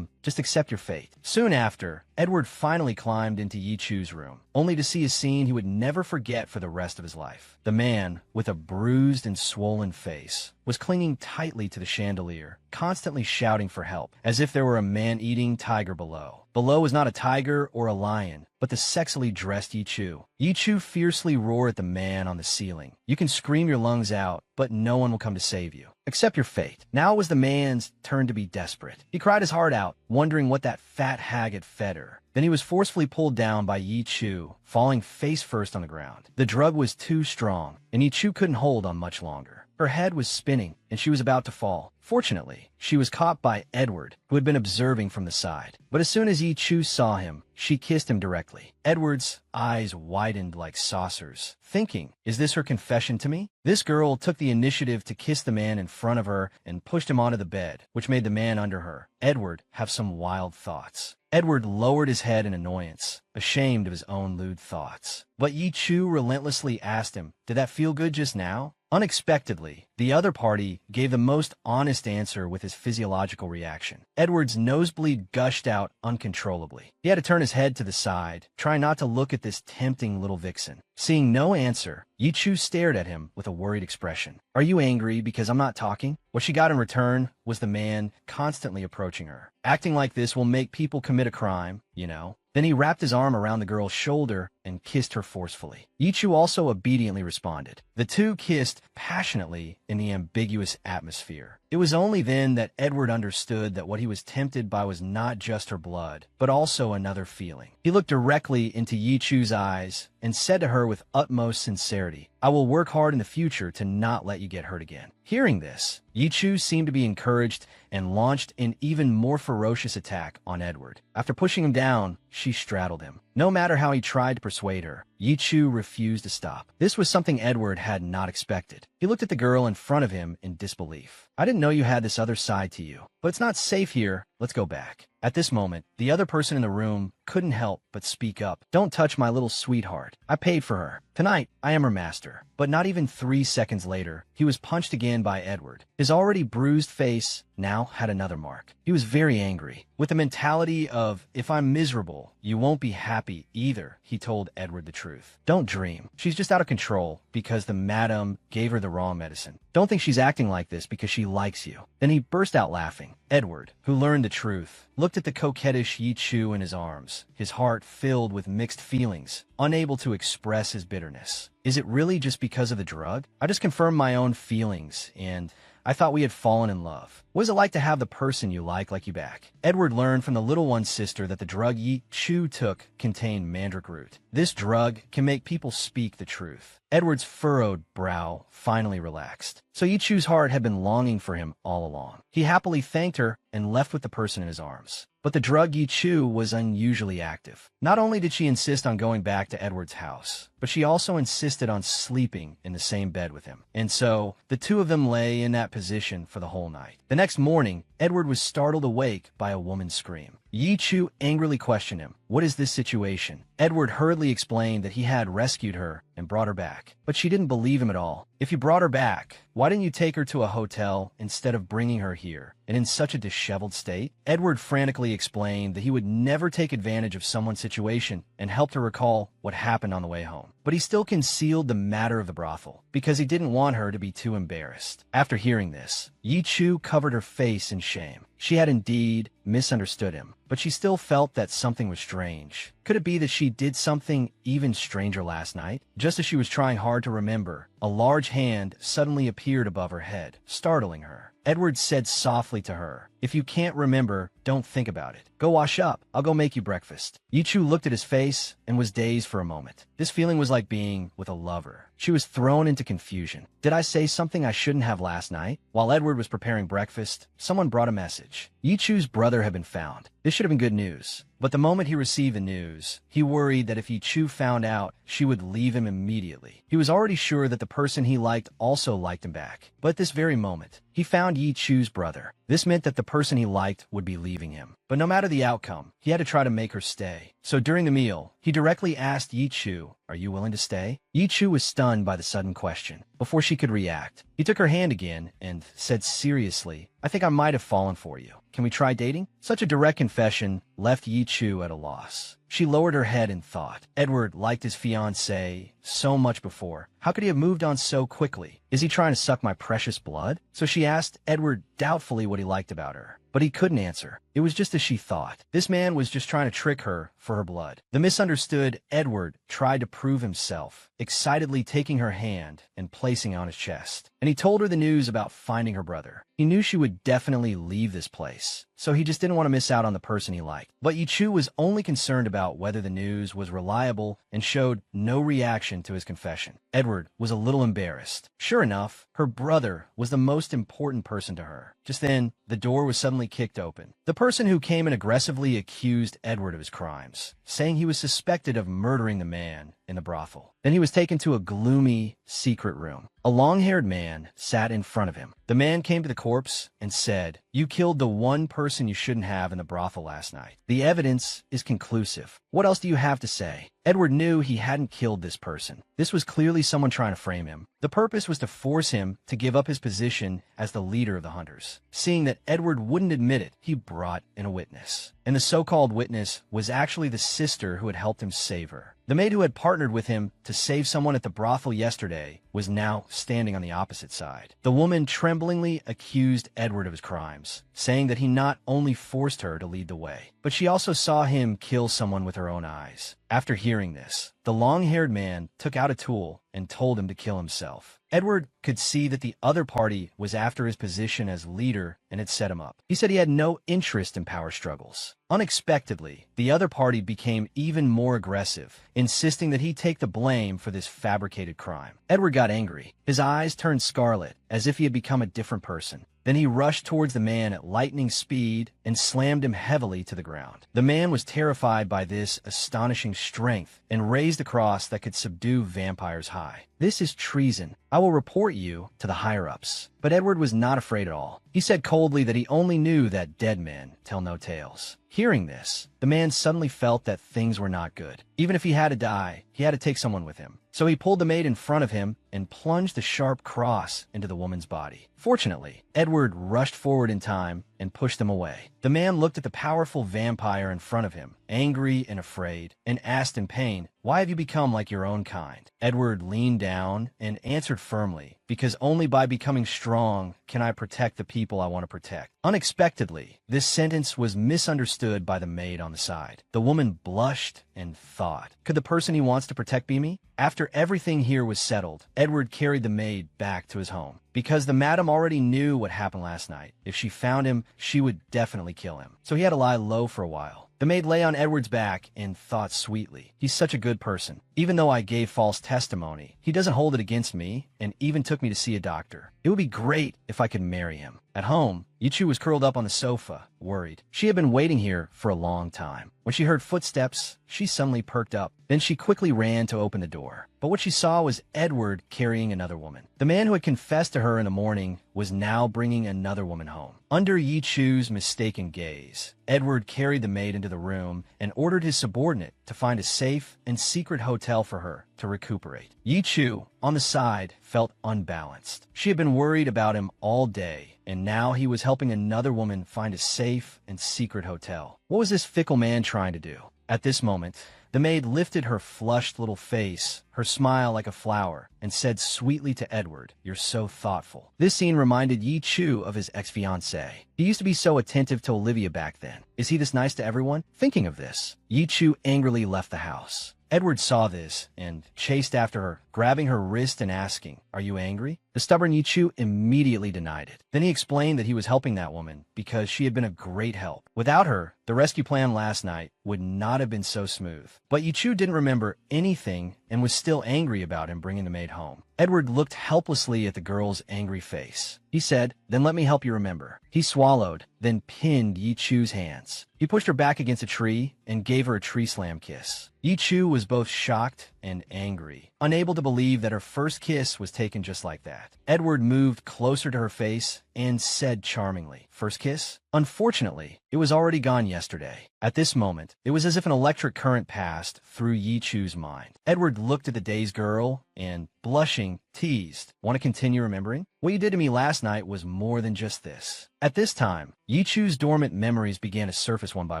just accept your fate. Soon after, Edward finally climbed into Yi Chu's room, only to see a scene he would never forget for the rest of his life. The man, with a bruised and swollen face, was clinging tightly to the chandelier, constantly shouting for help, as if there were a man-eating tiger below. Below was not a tiger or a lion, but the sexily dressed Yi Chu. Yi Chu fiercely roared at the man on the ceiling. You can scream your lungs out, but no one will come to save you. Accept your fate. Now it was the man's turn to be desperate. He cried his heart out, wondering what that fat hag had fed her. Then he was forcefully pulled down by Yi Chu, falling face first on the ground. The drug was too strong, and Yi Chu couldn't hold on much longer. Her head was spinning, and she was about to fall. Fortunately, she was caught by Edward, who had been observing from the side. But as soon as Yi Chu saw him, she kissed him directly. Edward's eyes widened like saucers, thinking, is this her confession to me? This girl took the initiative to kiss the man in front of her and pushed him onto the bed, which made the man under her, Edward, have some wild thoughts. Edward lowered his head in annoyance, ashamed of his own lewd thoughts. But Yi Chu relentlessly asked him, did that feel good just now? Unexpectedly, the other party gave the most honest answer with his physiological reaction. Edward's nosebleed gushed out uncontrollably. He had to turn his head to the side, trying not to look at this tempting little vixen. Seeing no answer, Yi Chu stared at him with a worried expression. Are you angry because I'm not talking? What she got in return was the man constantly approaching her. Acting like this will make people commit a crime, you know. Then he wrapped his arm around the girl's shoulder and kissed her forcefully. Yi Chu also obediently responded. The two kissed passionately in the ambiguous atmosphere. It was only then that Edward understood that what he was tempted by was not just her blood, but also another feeling. He looked directly into Yi Chu's eyes and said to her with utmost sincerity, I will work hard in the future to not let you get hurt again. Hearing this, Yi Chu seemed to be encouraged and launched an even more ferocious attack on Edward. After pushing him down, she straddled him. No matter how he tried to persuade her, Yi Chu refused to stop. This was something Edward had not expected. He looked at the girl in front of him in disbelief. I didn't know you had this other side to you, but it's not safe here. Let's go back. At this moment, the other person in the room couldn't help but speak up. Don't touch my little sweetheart. I paid for her. Tonight, I am her master. But not even 3 seconds later, he was punched again by Edward. His already bruised face now had another mark. He was very angry. With the mentality of, if I'm miserable, you won't be happy either, he told Edward the truth. Don't dream. She's just out of control because the madam gave her the wrong medicine. Don't think she's acting like this because she likes you. Then he burst out laughing. Edward, who learned the truth, looked at the coquettish Yi Chu in his arms, his heart filled with mixed feelings, unable to express his bitterness. Is it really just because of the drug? I just confirmed my own feelings, and I thought we had fallen in love. What is it like to have the person you like you back? Edward learned from the little one's sister that the drug Yi Chu took contained mandrake root. This drug can make people speak the truth. Edward's furrowed brow finally relaxed. So Yi Chu's heart had been longing for him all along. He happily thanked her and left with the person in his arms. But the drug Yi Chu was unusually active. Not only did she insist on going back to Edward's house, but she also insisted on sleeping in the same bed with him. And so, the two of them lay in that position for the whole night. The next morning, Edward was startled awake by a woman's scream. Yi Chu angrily questioned him. What is this situation? Edward hurriedly explained that he had rescued her and brought her back. But she didn't believe him at all. If you brought her back, why didn't you take her to a hotel instead of bringing her here, and in such a disheveled state? Edward frantically explained that he would never take advantage of someone's situation and helped her recall what happened on the way home. But he still concealed the matter of the brothel, because he didn't want her to be too embarrassed. After hearing this, Yi Chu covered her face in shame. She had indeed misunderstood him, but she still felt that something was strange. Could it be that she did something even stranger last night? Just as she was trying hard to remember, a large hand suddenly appeared above her head, startling her. Edward said softly to her, "If you can't remember, don't think about it. Go wash up. I'll go make you breakfast." Yi Chu looked at his face and was dazed for a moment. This feeling was like being with a lover. She was thrown into confusion. Did I say something I shouldn't have last night? While Edward was preparing breakfast, someone brought a message. Yi Chu's brother had been found. This should have been good news. But the moment he received the news, he worried that if Yi Chu found out, she would leave him immediately. He was already sure that the person he liked also liked him back. But at this very moment, he found Yi Chu's brother. This meant that the person he liked would be leaving him. But no matter the outcome, he had to try to make her stay. So during the meal, he directly asked Yi Chu, "Are you willing to stay?" Yi Chu was stunned by the sudden question. Before she could react, he took her hand again and said seriously, "I think I might have fallen for you. Can we try dating?" Such a direct confession left Yi Chu at a loss. She lowered her head in thought. Edward liked his fiancée so much before. How could he have moved on so quickly? Is he trying to suck my precious blood? So she asked Edward doubtfully what he liked about her. But he couldn't answer. It was just as she thought. This man was just trying to trick her for her blood. The misunderstood Edward tried to prove himself, excitedly taking her hand and placing it on his chest. And he told her the news about finding her brother. He knew she would definitely leave this place, so he just didn't want to miss out on the person he liked. But Yi Chu was only concerned about whether the news was reliable and showed no reaction to his confession. Edward was a little embarrassed. Sure enough, her brother was the most important person to her. Just then, the door was suddenly kicked open. The person who came and aggressively accused Edward of his crimes, saying he was suspected of murdering the man in the brothel. Then he was taken to a gloomy, secret room. A long-haired man sat in front of him. The man came to the corpse and said, "You killed the one person you shouldn't have in the brothel last night. The evidence is conclusive. What else do you have to say?" Edward knew he hadn't killed this person. This was clearly someone trying to frame him. The purpose was to force him to give up his position as the leader of the hunters. Seeing that Edward wouldn't admit it, he brought in a witness. And the so-called witness was actually the sister who had helped him save her. The maid who had partnered with him to save someone at the brothel yesterday was now standing on the opposite side. The woman tremblingly accused Edward of his crimes, saying that he not only forced her to lead the way, but she also saw him kill someone with her own eyes. After hearing this, the long-haired man took out a tool and told him to kill himself. Edward could see that the other party was after his position as leader and had set him up. He said he had no interest in power struggles. Unexpectedly, the other party became even more aggressive, insisting that he take the blame for this fabricated crime. Edward got angry. His eyes turned scarlet, as if he had become a different person. Then he rushed towards the man at lightning speed and slammed him heavily to the ground. The man was terrified by this astonishing strength and raised a cross that could subdue vampires high. "This is treason. I will report you to the higher-ups." But Edward was not afraid at all. He said coldly that he only knew that dead men tell no tales. Hearing this, the man suddenly felt that things were not good. Even if he had to die, he had to take someone with him. So he pulled the maid in front of him and plunged the sharp cross into the woman's body. Fortunately, Edward rushed forward in time and pushed them away. The man looked at the powerful vampire in front of him, angry and afraid, and asked in pain, "Why have you become like your own kind?" Edward leaned down and answered firmly, "Because only by becoming strong can I protect the people I want to protect." Unexpectedly, this sentence was misunderstood by the maid on on the side. The woman blushed and thought, could the person he wants to protect be me? After everything here was settled, Edward carried the maid back to his home. Because the madam already knew what happened last night. If she found him, she would definitely kill him. So he had to lie low for a while. The maid lay on Edward's back and thought sweetly, he's such a good person. Even though I gave false testimony, he doesn't hold it against me and even took me to see a doctor. It would be great if I could marry him. At home, Yichu was curled up on the sofa, worried. She had been waiting here for a long time. When she heard footsteps, she suddenly perked up. Then she quickly ran to open the door. But what she saw was Edward carrying another woman. The man who had confessed to her in the morning was now bringing another woman home. Under Yichu's mistaken gaze, Edward carried the maid into the room and ordered his subordinate to find a safe and secret hotel for her to recuperate. Yichu, on the side, felt unbalanced. She had been worried about him all day, and now he was helping another woman find a safe and secret hotel. What was this fickle man trying to do? At this moment, the maid lifted her flushed little face, her smile like a flower, and said sweetly to Edward, "You're so thoughtful." This scene reminded Yichu of his ex-fiancée. He used to be so attentive to Olivia back then. Is he this nice to everyone? Thinking of this, Yichu angrily left the house. Edward saw this and chased after her, grabbing her wrist and asking, "Are you angry?" The stubborn Yichu immediately denied it. Then he explained that he was helping that woman because she had been a great help. Without her, the rescue plan last night would not have been so smooth. But Yichu didn't remember anything and was still angry about him bringing the maid home. Edward looked helplessly at the girl's angry face. He said, "Then let me help you remember." He swallowed, then pinned Yichu's hands. He pushed her back against a tree and gave her a tree slam kiss. Yichu was both shocked and angry, unable to believe that her first kiss was taken just like that. Edward moved closer to her face and said charmingly, "First kiss?" Unfortunately, it was already gone yesterday. At this moment, it was as if an electric current passed through Yichu's mind. Edward looked at the dazed girl and, blushing, teased, "Want to continue remembering? What you did to me last night was more than just this." At this time, Yichu's dormant memories began to surface one by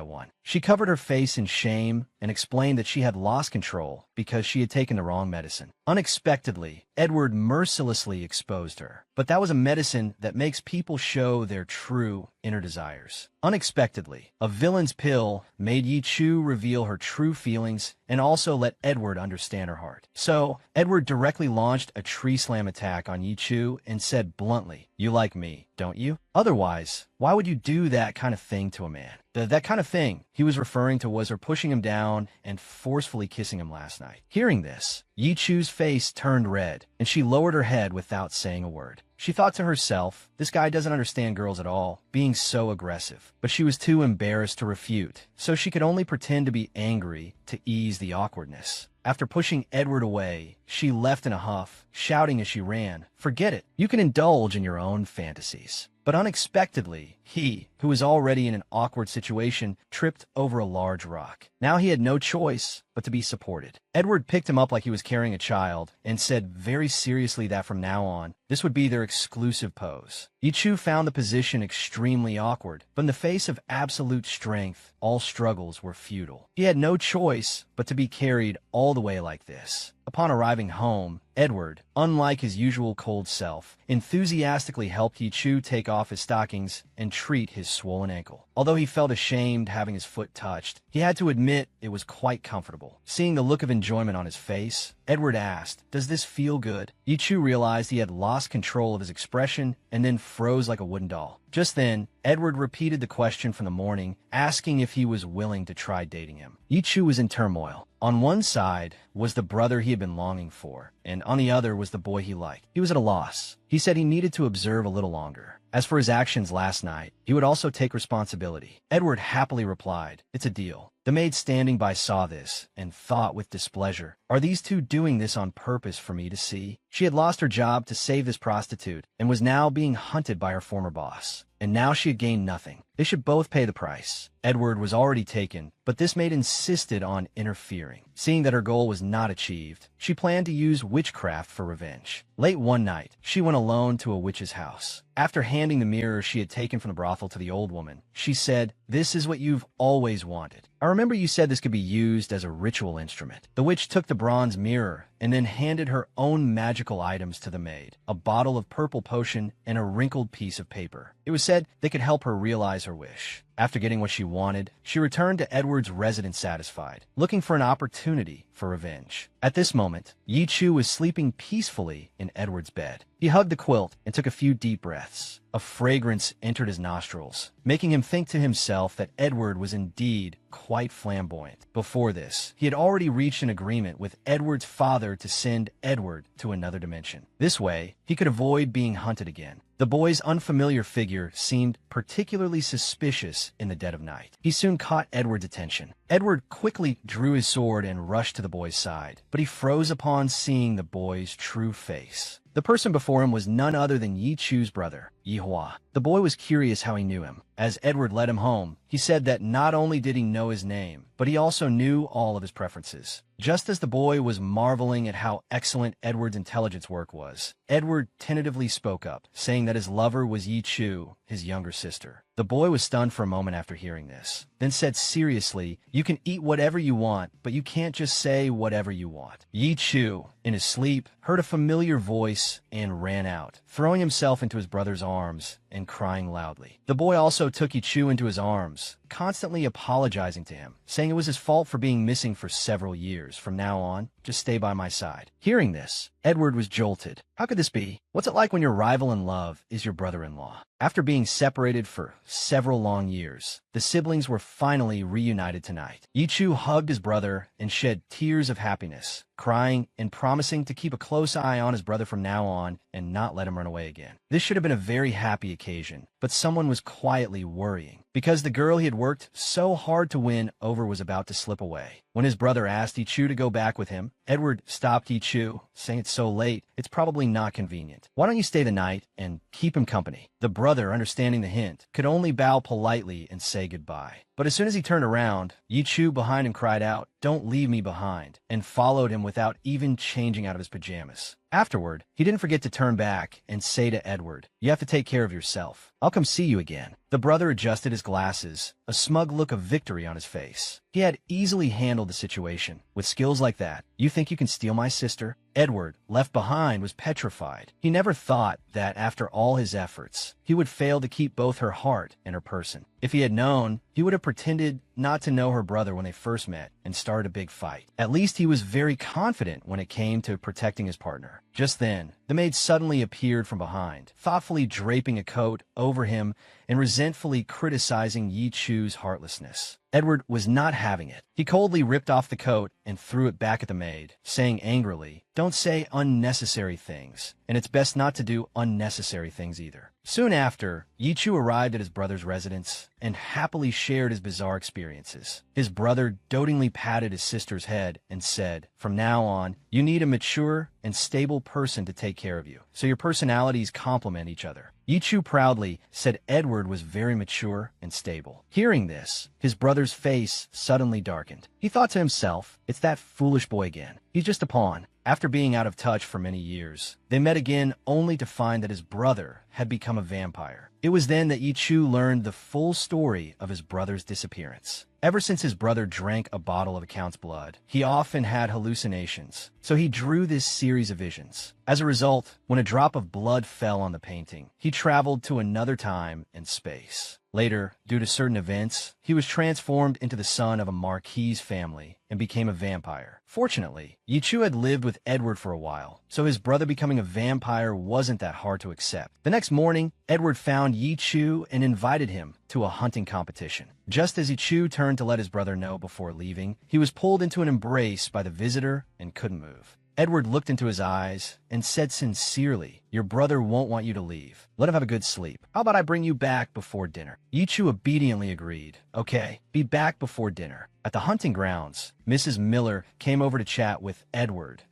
one. She covered her face in shame and explained that she had lost control because she had taken the wrong medicine. Unexpectedly, Edward mercilessly exposed her. But that was a medicine that makes people show their true inner desires. Unexpectedly, a villain's pill made Yichu reveal her true feelings and also let Edward understand her heart. So, Edward directly launched a tree slam attack on Yichu and said bluntly, "You like me, don't you? Otherwise, why would you do that kind of thing to a man?" That kind of thing he was referring to was her pushing him down and forcefully kissing him last night. Hearing this, Yichu's face turned red, and she lowered her head without saying a word. She thought to herself, this guy doesn't understand girls at all, being so aggressive. But she was too embarrassed to refute, so she could only pretend to be angry to ease the awkwardness. After pushing Edward away, she left in a huff, shouting as she ran, "Forget it, you can indulge in your own fantasies." But unexpectedly, he, who was already in an awkward situation, tripped over a large rock. Now he had no choice but to be supported. Edward picked him up like he was carrying a child and said very seriously that from now on, this would be their exclusive pose. Yichu found the position extremely awkward, but in the face of absolute strength, all struggles were futile. He had no choice but to be carried all the way like this. Upon arriving home, Edward, unlike his usual cold self, enthusiastically helped Yichu take off his stockings and treat his swollen ankle. Although he felt ashamed having his foot touched, he had to admit it was quite comfortable. Seeing the look of enjoyment on his face, Edward asked, "Does this feel good?" Yichu realized he had lost control of his expression and then froze like a wooden doll. Just then, Edward repeated the question from the morning, asking if he was willing to try dating him. Yichu was in turmoil. On one side was the brother he had been longing for, and on the other was the boy he liked. He was at a loss. He said he needed to observe a little longer. As for his actions last night, he would also take responsibility. Edward happily replied, "It's a deal." The maid standing by saw this and thought with displeasure, "Are these two doing this on purpose for me to see?" She had lost her job to save this prostitute and was now being hunted by her former boss. And now she had gained nothing. They should both pay the price. Edward was already taken, but this maid insisted on interfering. Seeing that her goal was not achieved, she planned to use witchcraft for revenge. Late one night, she went alone to a witch's house. After handing the mirror she had taken from the brothel to the old woman, she said, "This is what you've always wanted. I remember you said this could be used as a ritual instrument." The witch took the bronze mirror and then handed her own magical items to the maid, a bottle of purple potion and a wrinkled piece of paper. It was said they could help her realize her wish. After getting what she wanted, she returned to Edward's residence satisfied, looking for an opportunity for revenge. At this moment, Yi Chu was sleeping peacefully in Edward's bed. He hugged the quilt and took a few deep breaths. A fragrance entered his nostrils, making him think to himself that Edward was indeed quite flamboyant. Before this, he had already reached an agreement with Edward's father to send Edward to another dimension. This way, he could avoid being hunted again. The boy's unfamiliar figure seemed particularly suspicious in the dead of night. He soon caught Edward's attention. Edward quickly drew his sword and rushed to the boy's side, but he froze upon seeing the boy's true face. The person before him was none other than Yi Chu's brother, Yi Hua. The boy was curious how he knew him. As Edward led him home, he said that not only did he know his name, but he also knew all of his preferences. Just as the boy was marveling at how excellent Edward's intelligence work was, Edward tentatively spoke up, saying that his lover was Yi Chu, his younger sister. The boy was stunned for a moment after hearing this, then said seriously, "You can eat whatever you want, but you can't just say whatever you want." Yi Chu, in his sleep, heard a familiar voice and ran out, throwing himself into his brother's arms and crying loudly. The boy also took Yi Chu into his arms, constantly apologizing to him, saying it was his fault for being missing for several years. "From now on, just stay by my side." Hearing this, Edward was jolted. How could this be? What's it like when your rival in love is your brother-in-law? After being separated for several long years, the siblings were finally reunited tonight. Yi Chu hugged his brother and shed tears of happiness, crying and promising to keep a close eye on his brother from now on and not let him run away again. This should have been a very happy occasion, but someone was quietly worrying, because the girl he had worked so hard to win over was about to slip away. When his brother asked Yi Chu to go back with him, Edward stopped Yi Chu, saying it's so late, it's probably not convenient. Why don't you stay the night and keep him company? The brother, understanding the hint, could only bow politely and say goodbye. But as soon as he turned around, Yi Chu behind him cried out, "Don't leave me behind," and followed him without even changing out of his pajamas. Afterward, he didn't forget to turn back and say to Edward, "You have to take care of yourself. I'll come see you again." The brother adjusted his glasses, a smug look of victory on his face. He had easily handled the situation. With skills like that, you think you can steal my sister? Edward, left behind, was petrified. He never thought that after all his efforts, he would fail to keep both her heart and her person. If he had known, he would have pretended not to know her brother when they first met and started a big fight. At least he was very confident when it came to protecting his partner. Just then, the maid suddenly appeared from behind, thoughtfully draping a coat over him and resentfully criticizing Yi Chu's heartlessness. Edward was not having it. He coldly ripped off the coat and threw it back at the maid, saying angrily, "Don't say unnecessary things, and it's best not to do unnecessary things either." Soon after, Yi Chu arrived at his brother's residence and happily shared his bizarre experiences. His brother dotingly patted his sister's head and said, "From now on, you need a mature and stable person to take care of you, so your personalities complement each other." Yi Chu proudly said Edward was very mature and stable. Hearing this, his brother's face suddenly darkened. He thought to himself, "It's that foolish boy again. He's just a pawn." After being out of touch for many years, they met again only to find that his brother had become a vampire. It was then that Yi Chu learned the full story of his brother's disappearance. Ever since his brother drank a bottle of a count's blood, he often had hallucinations, so he drew this series of visions. As a result, when a drop of blood fell on the painting, he traveled to another time and space. Later, due to certain events, he was transformed into the son of a marquis's family and became a vampire. Fortunately, Yi Chu had lived with Edward for a while, so his brother becoming a vampire wasn't that hard to accept. The next morning, Edward found Yi Chu and invited him to a hunting competition. Just as Yi Chu turned to let his brother know before leaving, he was pulled into an embrace by the visitor and couldn't move. Edward looked into his eyes and said sincerely, "Your brother won't want you to leave. Let him have a good sleep. How about I bring you back before dinner?" Yi Chu obediently agreed. "Okay, be back before dinner." At the hunting grounds, Mrs. Miller came over to chat with Edward.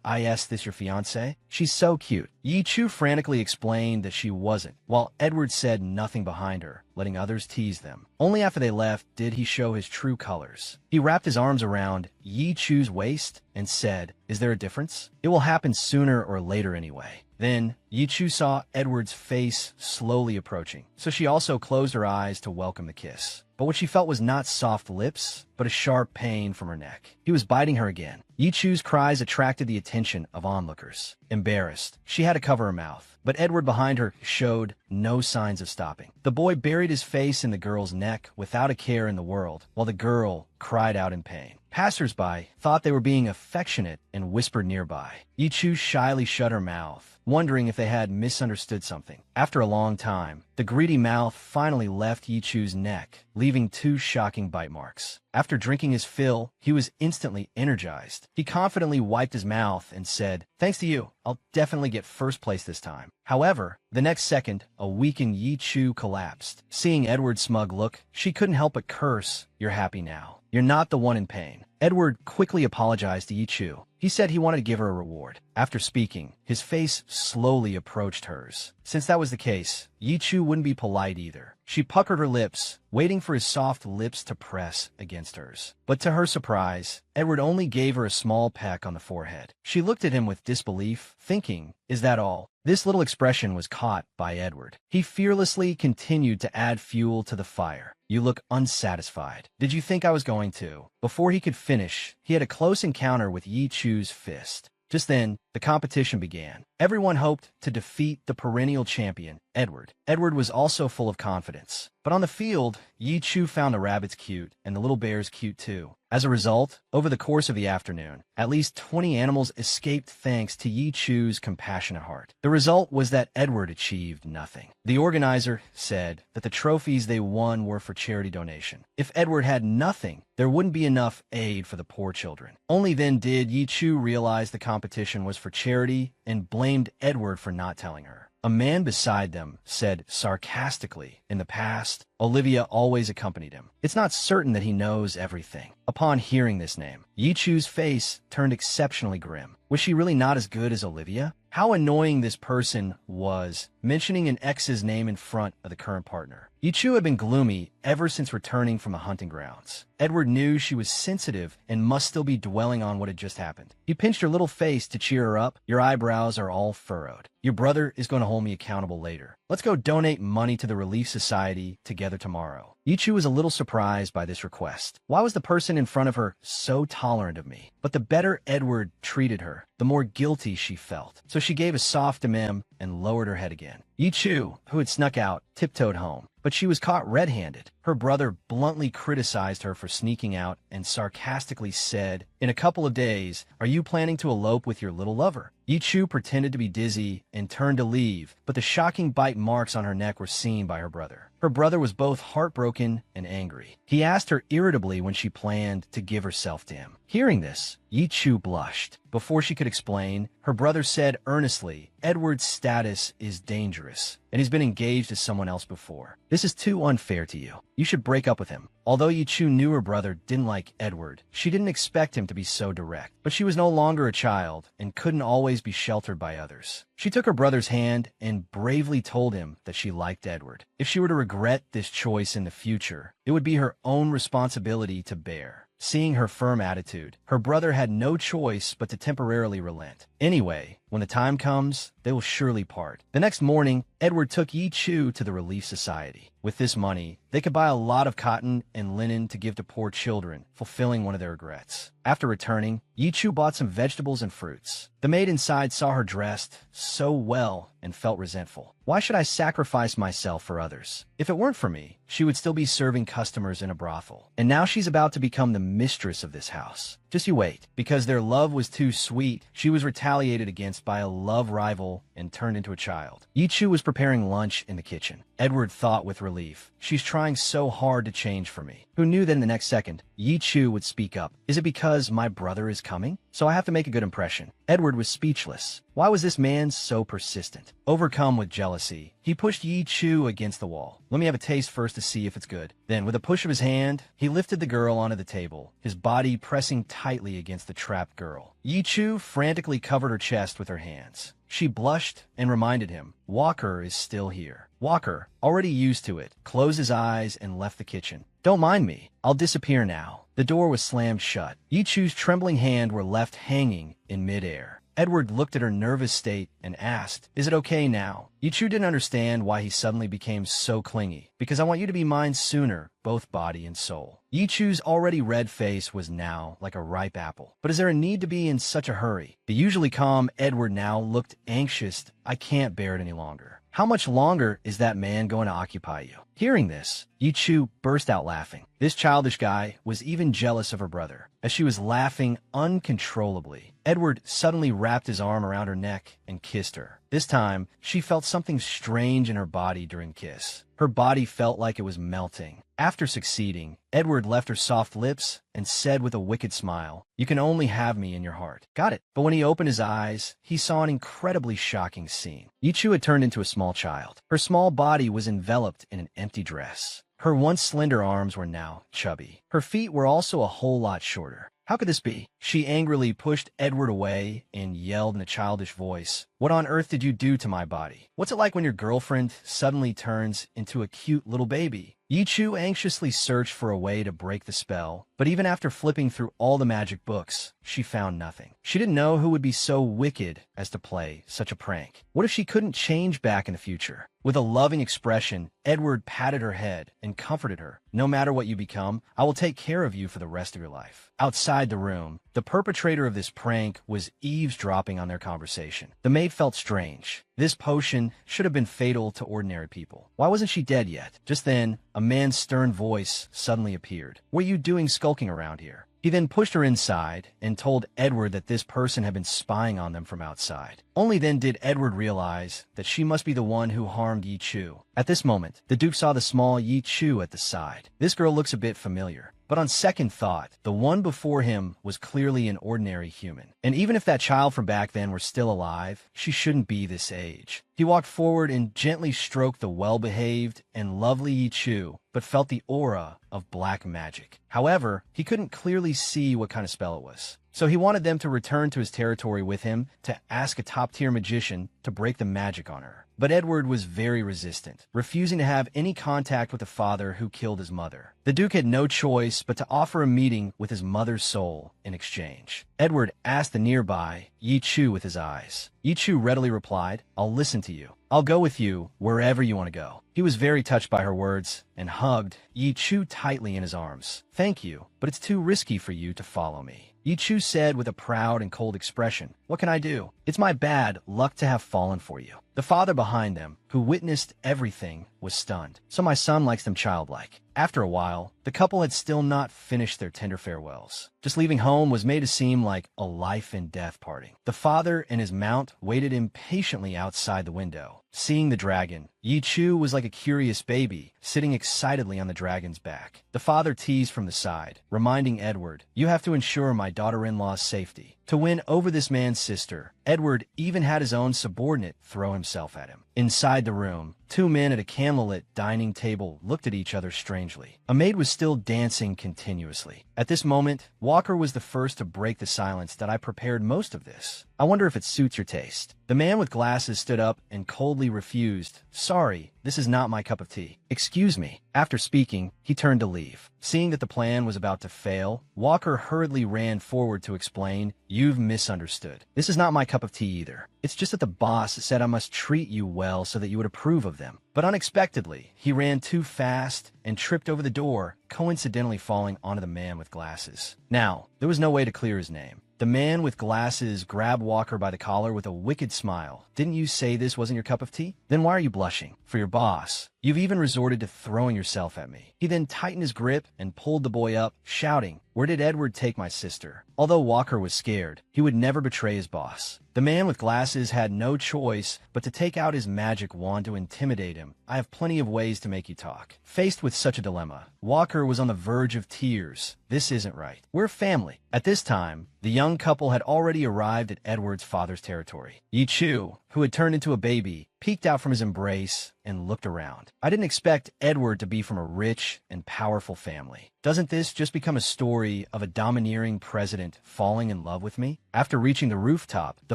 "I.S. this your fiancée? She's so cute." Yi Chu frantically explained that she wasn't, while Edward said nothing behind her, letting others tease them. Only after they left did he show his true colors. He wrapped his arms around Yi Chu's waist and said, "Is there a difference? It will happen sooner or later anyway." Then, Yichu saw Edward's face slowly approaching, so she also closed her eyes to welcome the kiss. But what she felt was not soft lips, but a sharp pain from her neck. He was biting her again. Yichu's cries attracted the attention of onlookers. Embarrassed, she had to cover her mouth, but Edward behind her showed no signs of stopping. The boy buried his face in the girl's neck without a care in the world, while the girl cried out in pain. Passers-by thought they were being affectionate and whispered nearby. Yichu shyly shut her mouth, wondering if they had misunderstood something. After a long time, the greedy mouth finally left Yichu's neck, leaving 2 shocking bite marks. After drinking his fill, he was instantly energized. He confidently wiped his mouth and said, "Thanks to you, I'll definitely get first place this time." However, the next second, a weakened Yichu collapsed. Seeing Edward's smug look, she couldn't help but curse, "You're happy now. You're not the one in pain." Edward quickly apologized to Yichu. He said he wanted to give her a reward. After speaking, his face slowly approached hers. Since that was the case, Yichu wouldn't be polite either. She puckered her lips, waiting for his soft lips to press against hers. But to her surprise, Edward only gave her a small peck on the forehead. She looked at him with disbelief, thinking, "Is that all?" This little expression was caught by Edward. He fearlessly continued to add fuel to the fire. "You look unsatisfied. Did you think I was going to?" Before he could finish, he had a close encounter with Yichu's fist. Just then, the competition began. Everyone hoped to defeat the perennial champion, Edward. Edward was also full of confidence. But on the field, Yichu found the rabbits cute, and the little bears cute too. As a result, over the course of the afternoon, at least 20 animals escaped thanks to Yichu's compassionate heart. The result was that Edward achieved nothing. The organizer said that the trophies they won were for charity donation. If Edward had nothing, there wouldn't be enough aid for the poor children. Only then did Yichu realize the competition was for charity and blamed Edward for not telling her. A man beside them said sarcastically, "In the past, Olivia always accompanied him. It's not certain that he knows everything." Upon hearing this name, Yichu's face turned exceptionally grim. Was she really not as good as Olivia? How annoying this person was, mentioning an ex's name in front of the current partner. Yichu had been gloomy ever since returning from the hunting grounds. Edward knew she was sensitive and must still be dwelling on what had just happened. He pinched her little face to cheer her up. "Your eyebrows are all furrowed. Your brother is going to hold me accountable later. Let's go donate money to the Relief Society together tomorrow." Yichu was a little surprised by this request. Why was the person in front of her so tolerant of me? But the better Edward treated her, the more guilty she felt. So she gave a soft ahem and lowered her head again. Yichu, who had snuck out, tiptoed home. But she was caught red-handed. Her brother bluntly criticized her for sneaking out and sarcastically said, "In a couple of days, are you planning to elope with your little lover?" Yichu pretended to be dizzy and turned to leave, but the shocking bite marks on her neck were seen by her brother. Her brother was both heartbroken and angry. He asked her irritably when she planned to give herself to him. Hearing this, Yichu blushed. Before she could explain, her brother said earnestly, "Edward's status is dangerous, and he's been engaged to someone else before. This is too unfair to you. You should break up with him." Although Yichu knew her brother didn't like Edward, she didn't expect him to be so direct. But she was no longer a child and couldn't always be sheltered by others. She took her brother's hand and bravely told him that she liked Edward. If she were to regret this choice in the future, it would be her own responsibility to bear. Seeing her firm attitude, her brother had no choice but to temporarily relent. Anyway, when the time comes, they will surely part. The next morning, Edward took Yichu to the Relief Society. With this money, they could buy a lot of cotton and linen to give to poor children, fulfilling one of their regrets. After returning, Yichu bought some vegetables and fruits. The maid inside saw her dressed so well and felt resentful. Why should I sacrifice myself for others? If it weren't for me, she would still be serving customers in a brothel. And now she's about to become the mistress of this house. Just you wait. Because their love was too sweet, she was retaliated against by a love rival and turned into a child. Yichu was preparing lunch in the kitchen. Edward thought with relief, "She's trying so hard to change for me." Who knew that in the next second, Yichu would speak up. "Is it because my brother is coming? So I have to make a good impression." Edward was speechless. Why was this man so persistent? Overcome with jealousy, he pushed Yichu against the wall. "Let me have a taste first to see if it's good." Then, with a push of his hand, he lifted the girl onto the table, his body pressing tightly against the trapped girl. Yichu frantically covered her chest with her hands. She blushed and reminded him, Walker is still here. Walker, already used to it, closed his eyes and left the kitchen. "Don't mind me. I'll disappear now." The door was slammed shut. Yichu's trembling hand were left hanging in midair. Edward looked at her nervous state and asked, "Is it okay now?" Yichu didn't understand why he suddenly became so clingy. "Because I want you to be mine sooner, both body and soul." Yichu's already red face was now like a ripe apple. "But is there a need to be in such a hurry?" The usually calm Edward now looked anxious. "I can't bear it any longer." "How much longer is that man going to occupy you?" Hearing this, Yichu burst out laughing. This childish guy was even jealous of her brother. As she was laughing uncontrollably, Edward suddenly wrapped his arm around her neck and kissed her. This time, she felt something strange in her body during kiss. Her body felt like it was melting. After succeeding, Edward left her soft lips and said with a wicked smile, "You can only have me in your heart." Got it. But when he opened his eyes, he saw an incredibly shocking scene. Yichu had turned into a small child. Her small body was enveloped in an empty dress. Her once slender arms were now chubby. Her feet were also a whole lot shorter. How could this be? She angrily pushed Edward away and yelled in a childish voice, "What on earth did you do to my body? What's it like when your girlfriend suddenly turns into a cute little baby?" Yichu anxiously searched for a way to break the spell, but even after flipping through all the magic books, she found nothing. She didn't know who would be so wicked as to play such a prank. What if she couldn't change back in the future? With a loving expression, Edward patted her head and comforted her. "No matter what you become, I will take care of you for the rest of your life." Outside the room, the perpetrator of this prank was eavesdropping on their conversation. The maid felt strange. This potion should have been fatal to ordinary people. Why wasn't she dead yet? Just then, a man's stern voice suddenly appeared. "What are you doing skulking around here?" He then pushed her inside and told Edward that this person had been spying on them from outside. Only then did Edward realize that she must be the one who harmed Yichu. At this moment, the Duke saw the small Yichu at the side. This girl looks a bit familiar. But on second thought, the one before him was clearly an ordinary human. And even if that child from back then were still alive, she shouldn't be this age. He walked forward and gently stroked the well-behaved and lovely Yichu, but felt the aura of black magic. However, he couldn't clearly see what kind of spell it was. So he wanted them to return to his territory with him to ask a top-tier magician to break the magic on her. But Edward was very resistant, refusing to have any contact with the father who killed his mother. The Duke had no choice but to offer a meeting with his mother's soul in exchange. Edward asked the nearby Yichu with his eyes. Yichu readily replied, "I'll listen to you. I'll go with you wherever you want to go." He was very touched by her words and hugged Yichu tightly in his arms. "Thank you, but it's too risky for you to follow me," Yichu said with a proud and cold expression. "What can I do? It's my bad luck to have fallen for you." The father behind them, who witnessed everything, was stunned. "So my son likes them childlike." After a while, the couple had still not finished their tender farewells. Just leaving home was made to seem like a life and death parting. The father and his mount waited impatiently outside the window. Seeing the dragon, Yichu was like a curious baby, sitting excitedly on the dragon's back. The father teased from the side, reminding Edward, "You have to ensure my daughter-in-law's safety." To win over this man's sister, Edward even had his own subordinate throw himself at him. Inside the room, two men at a candlelit dining table looked at each other strangely. A maid was still dancing continuously. At this moment, Walker was the first to break the silence that I prepared most of this. "I wonder if it suits your taste." The man with glasses stood up and coldly refused. "Sorry, this is not my cup of tea." "Excuse me." After speaking, he turned to leave. Seeing that the plan was about to fail, Walker hurriedly ran forward to explain, "You've misunderstood. This is not my cup of tea either. It's just that the boss said I must treat you well so that you would approve of them." But unexpectedly, he ran too fast and tripped over the door, coincidentally falling onto the man with glasses. Now, there was no way to clear his name. The man with glasses grabbed Walker by the collar with a wicked smile. "Didn't you say this wasn't your cup of tea? Then why are you blushing? For your boss. You've even resorted to throwing yourself at me." He then tightened his grip and pulled the boy up, shouting, "Where did Edward take my sister?" Although Walker was scared, he would never betray his boss. The man with glasses had no choice but to take out his magic wand to intimidate him. "I have plenty of ways to make you talk." Faced with such a dilemma, Walker was on the verge of tears. This isn't right. We're family. At this time, the young couple had already arrived at Edward's father's territory. Yichu, who had turned into a baby, peeked out from his embrace and looked around. I didn't expect Edward to be from a rich and powerful family. Doesn't this just become a story of a domineering president falling in love with me? After reaching the rooftop, the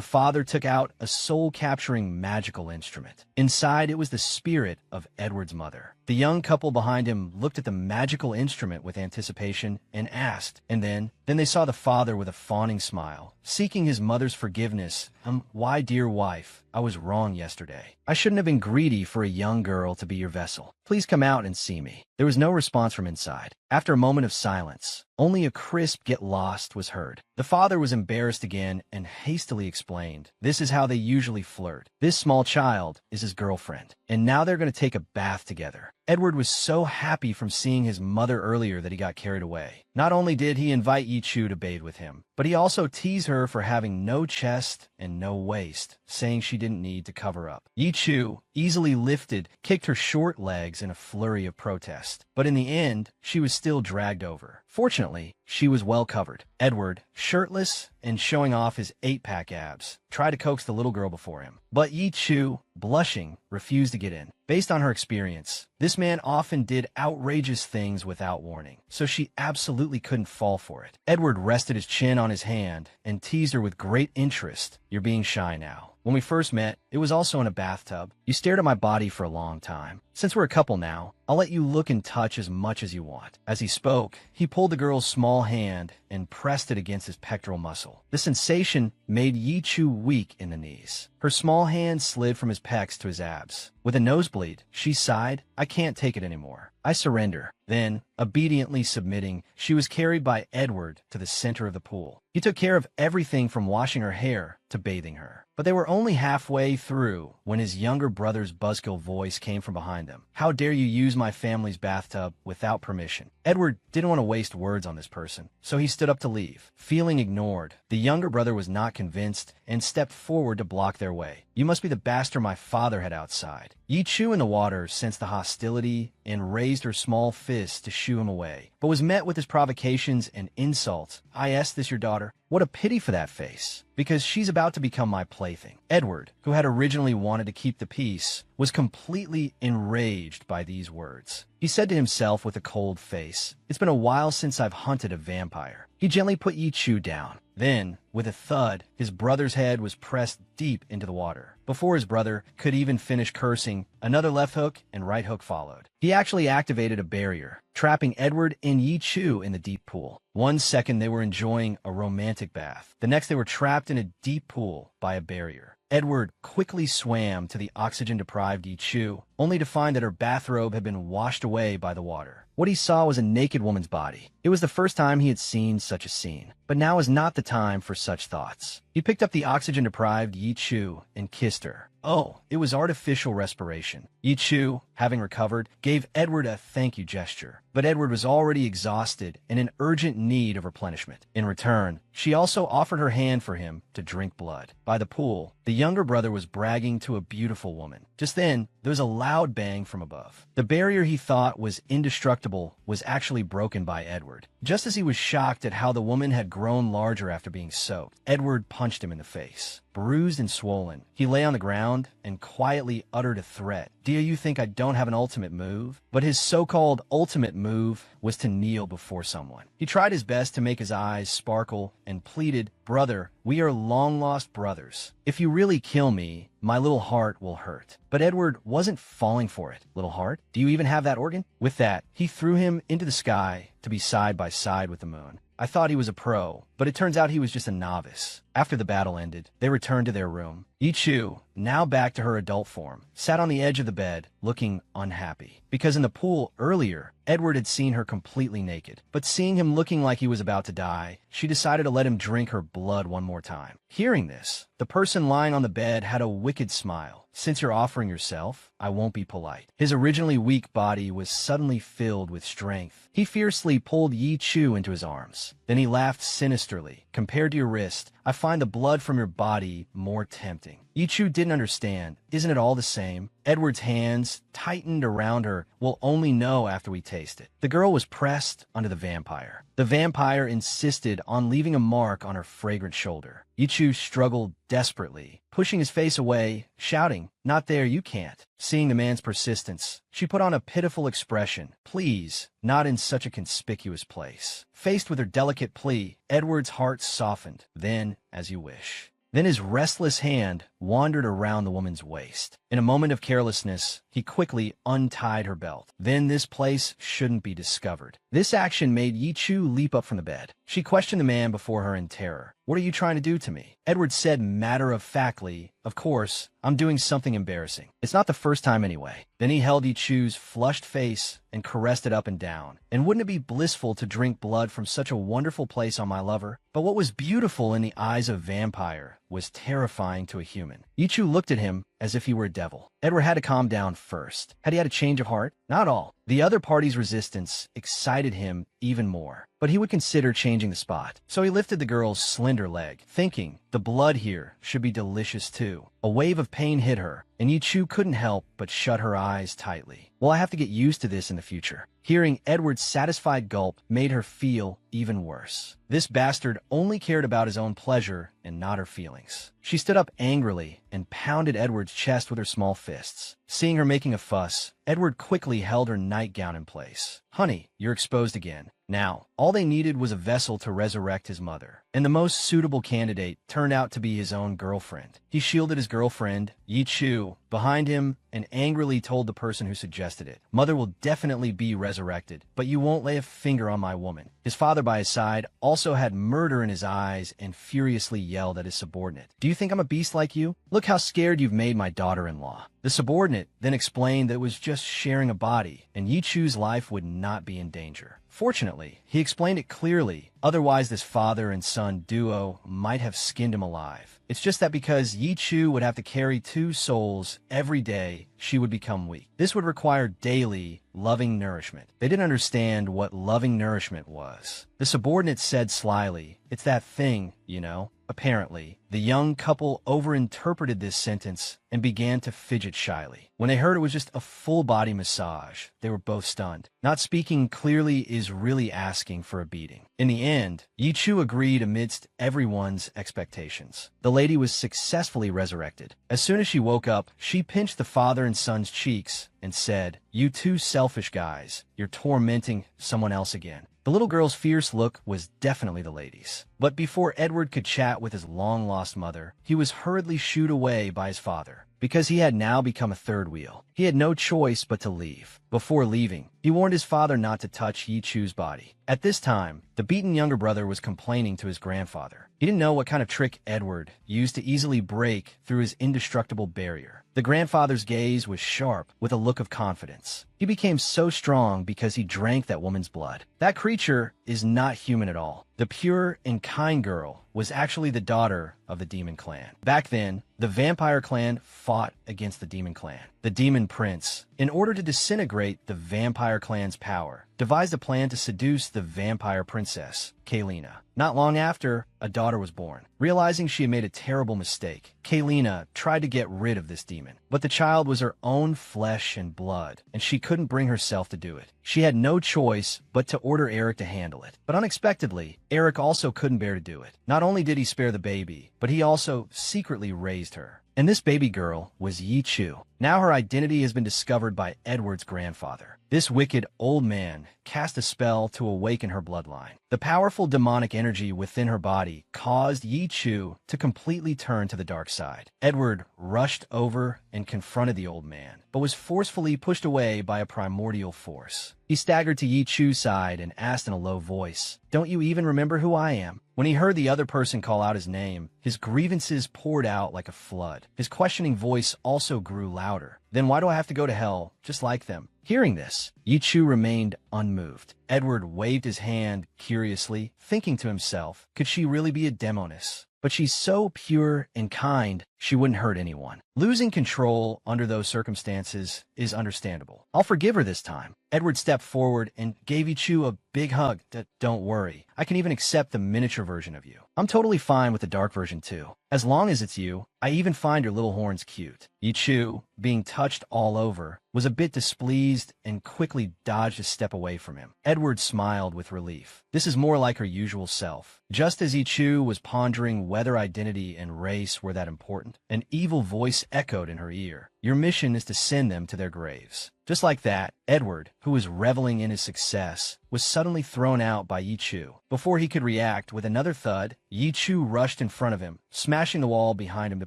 father took out a soul-capturing magical instrument. Inside, it was the spirit of Edward's mother. The young couple behind him looked at the magical instrument with anticipation and asked, and then they saw the father with a fawning smile, seeking his mother's forgiveness. Why, dear wife, I was wrong yesterday. I shouldn't have been greedy for a young girl to be your vessel. Please come out and see me. There was no response from inside. After a moment of silence, only a crisp "get lost" was heard. The father was embarrassed again and hastily explained, "This is how they usually flirt. This small child is his girlfriend, and now they're going to take a bath together." Edward was so happy from seeing his mother earlier that he got carried away. Not only did he invite Yi Chu to bathe with him, but he also teased her for having no chest and no waist, saying she didn't need to cover up. Yi Chu, easily lifted, kicked her short legs in a flurry of protest, but in the end, she was still dragged over. Fortunately, she was well covered. Edward, shirtless and showing off his 8-pack abs, tried to coax the little girl before him. But Yi Chu, blushing, refused to get in. Based on her experience, this man often did outrageous things without warning, so she absolutely couldn't fall for it. Edward rested his chin on his hand and teased her with great interest. "You're being shy now. When we first met, it was also in a bathtub. You stared at my body for a long time. Since we're a couple now, I'll let you look and touch as much as you want." As he spoke, he pulled the girl's small hand and pressed it against his pectoral muscle. The sensation made Yi Chu weak in the knees. Her small hand slid from his pecs to his abs. With a nosebleed, she sighed, "I can't take it anymore. I surrender." Then, obediently submitting, she was carried by Edward to the center of the pool. He took care of everything from washing her hair to bathing her. But they were only halfway through when his younger brother's buzzkill voice came from behind them. "How dare you use my family's bathtub without permission?" Edward didn't want to waste words on this person, so he stood up to leave. Feeling ignored, the younger brother was not convinced and stepped forward to block their way. "You must be the bastard my father had outside." Yi Chu in the water sensed the hostility and raised her small fist to shoo him away, but was met with his provocations and insults. "I asked this your daughter? What a pity for that face, because she's about to become my plaything." Edward, who had originally wanted to keep the peace, was completely enraged by these words. He said to himself with a cold face, "It's been a while since I've hunted a vampire." He gently put Yi Chu down. Then, with a thud, his brother's head was pressed deep into the water. Before his brother could even finish cursing, another left hook and right hook followed. He actually activated a barrier, trapping Edward and Yi Chu in the deep pool. One second they were enjoying a romantic bath. The next they were trapped in a deep pool by a barrier. Edward quickly swam to the oxygen-deprived Yi Chu, only to find that her bathrobe had been washed away by the water. What he saw was a naked woman's body. It was the first time he had seen such a scene. But now was not the time for such thoughts. He picked up the oxygen-deprived Yi Chu and kissed her. Oh, it was artificial respiration. Yi Chu, having recovered, gave Edward a thank you gesture. But Edward was already exhausted and in urgent need of replenishment. In return, she also offered her hand for him to drink blood. By the pool, the younger brother was bragging to a beautiful woman. Just then, there was a loud bang from above. The barrier he thought was indestructible was actually broken by Edward. Just as he was shocked at how the woman had grown larger after being soaked, Edward punched him in the face. Bruised and swollen, he lay on the ground and quietly uttered a threat. "Do you think I don't have an ultimate move?" But his so-called ultimate move was to kneel before someone. He tried his best to make his eyes sparkle and pleaded, "Brother, we are long-lost brothers. If you really kill me, my little heart will hurt." But Edward wasn't falling for it. "Little heart? Do you even have that organ?" With that, he threw him into the sky to be side by side with the moon. I thought he was a pro, but it turns out he was just a novice. After the battle ended, they returned to their room. Yi Chu, now back to her adult form, sat on the edge of the bed, looking unhappy. Because in the pool earlier, Edward had seen her completely naked. But seeing him looking like he was about to die, she decided to let him drink her blood one more time. Hearing this, the person lying on the bed had a wicked smile. "Since you're offering yourself, I won't be polite." His originally weak body was suddenly filled with strength. He fiercely pulled Yi Chu into his arms. Then he laughed sinisterly. "Compared to your wrist, I find the blood from your body more tempting." Yi Chu didn't understand. "Isn't it all the same?" Edward's hands tightened around her. "We'll only know after we taste it." The girl was pressed onto the vampire. The vampire insisted on leaving a mark on her fragrant shoulder. Yi Chu struggled desperately, pushing his face away, shouting, "Not there, you can't." Seeing the man's persistence, she put on a pitiful expression. "Please, not in such a conspicuous place." Faced with her delicate plea, Edward's heart softened. "Then, as you wish." Then his restless hand wandered around the woman's waist. In a moment of carelessness, he quickly untied her belt. "Then this place shouldn't be discovered." This action made Yi Chu leap up from the bed. She questioned the man before her in terror. "What are you trying to do to me?" Edward said matter-of-factly, "Of course, I'm doing something embarrassing. It's not the first time anyway." Then he held Yi Chu's flushed face and caressed it up and down. "And wouldn't it be blissful to drink blood from such a wonderful place on my lover?" But what was beautiful in the eyes of vampire was terrifying to a human. Yi Chu looked at him as if he were a devil. Edward had to calm down first. Had he had a change of heart? Not all. The other party's resistance excited him even more. But he would consider changing the spot. So he lifted the girl's slender leg, thinking, the blood here should be delicious too. A wave of pain hit her, and Yi Chu couldn't help but shut her eyes tightly. "Well, I have to get used to this in the future." Hearing Edward's satisfied gulp made her feel even worse. This bastard only cared about his own pleasure and not her feelings. She stood up angrily and pounded Edward's chest with her small fists. Seeing her making a fuss, Edward quickly held her nightgown in place. "Honey, you're exposed again." Now, all they needed was a vessel to resurrect his mother, and the most suitable candidate turned out to be his own girlfriend. He shielded his girlfriend, Yi Chu, behind him and angrily told the person who suggested it, "Mother will definitely be resurrected, but you won't lay a finger on my woman." His father by his side also had murder in his eyes and furiously yelled at his subordinate, "Do you think I'm a beast like you? Look how scared you've made my daughter-in-law." The subordinate then explained that it was just sharing a body, and Yi Chu's life would not be in danger. Fortunately, he explained it clearly, otherwise this father and son duo might have skinned him alive. It's just that because Yi Chu would have to carry 2 souls every day, she would become weak. This would require daily, loving nourishment. They didn't understand what loving nourishment was. The subordinate said slyly, "It's that thing, you know." Apparently, the young couple overinterpreted this sentence and began to fidget shyly. When they heard it was just a full-body massage, they were both stunned. Not speaking clearly is really asking for a beating. In the end, Yi Chu agreed amidst everyone's expectations. The lady was successfully resurrected. As soon as she woke up, she pinched the father and son's cheeks and said, "You two selfish guys, you're tormenting someone else again." The little girl's fierce look was definitely the lady's. But before Edward could chat with his long-lost mother, he was hurriedly shooed away by his father. Because he had now become a third wheel, he had no choice but to leave. Before leaving, he warned his father not to touch Yi Chu's body. At this time, the beaten younger brother was complaining to his grandfather. He didn't know what kind of trick Edward used to easily break through his indestructible barrier. The grandfather's gaze was sharp, with a look of confidence. He became so strong because he drank that woman's blood. That creature is not human at all. The pure and kind girl was actually the daughter of the demon clan. Back then, the vampire clan fought against the demon clan. The demon prince, in order to disintegrate the vampire clan's power, devised a plan to seduce the vampire princess, Kaylina. Not long after, a daughter was born. Realizing she had made a terrible mistake, Kaylina tried to get rid of this demon. But the child was her own flesh and blood, and she couldn't bring herself to do it. She had no choice but to order Eric to handle it. But unexpectedly, Eric also couldn't bear to do it. Not only did he spare the baby, but he also secretly raised her. And this baby girl was Yi Chu. Now her identity has been discovered by Edward's grandfather. This wicked old man cast a spell to awaken her bloodline. The powerful demonic energy within her body caused Yi Chu to completely turn to the dark side. Edward rushed over and confronted the old man, but was forcefully pushed away by a primordial force. He staggered to Yi Chu's side and asked in a low voice, "Don't you even remember who I am?" When he heard the other person call out his name, his grievances poured out like a flood. His questioning voice also grew louder. "Then why do I have to go to hell, just like them?" Hearing this, Yi Chu remained unmoved. Edward waved his hand curiously, thinking to himself, could she really be a demoness? But she's so pure and kind, she wouldn't hurt anyone. Losing control under those circumstances is understandable. I'll forgive her this time. Edward stepped forward and gave Yi Chu a big hug. "Don't worry. I can even accept the miniature version of you. I'm totally fine with the dark version too. As long as it's you, I even find your little horns cute." Yi Chu, being touched all over, was a bit displeased and quickly dodged a step away from him. Edward smiled with relief. This is more like her usual self. Just as Yi Chu was pondering whether identity and race were that important, important. An evil voice echoed in her ear. Your mission is to send them to their graves. Just like that, Edward, who was reveling in his success, was suddenly thrown out by Yi Chu. Before he could react, with another thud, Yi Chu rushed in front of him, smashing the wall behind him to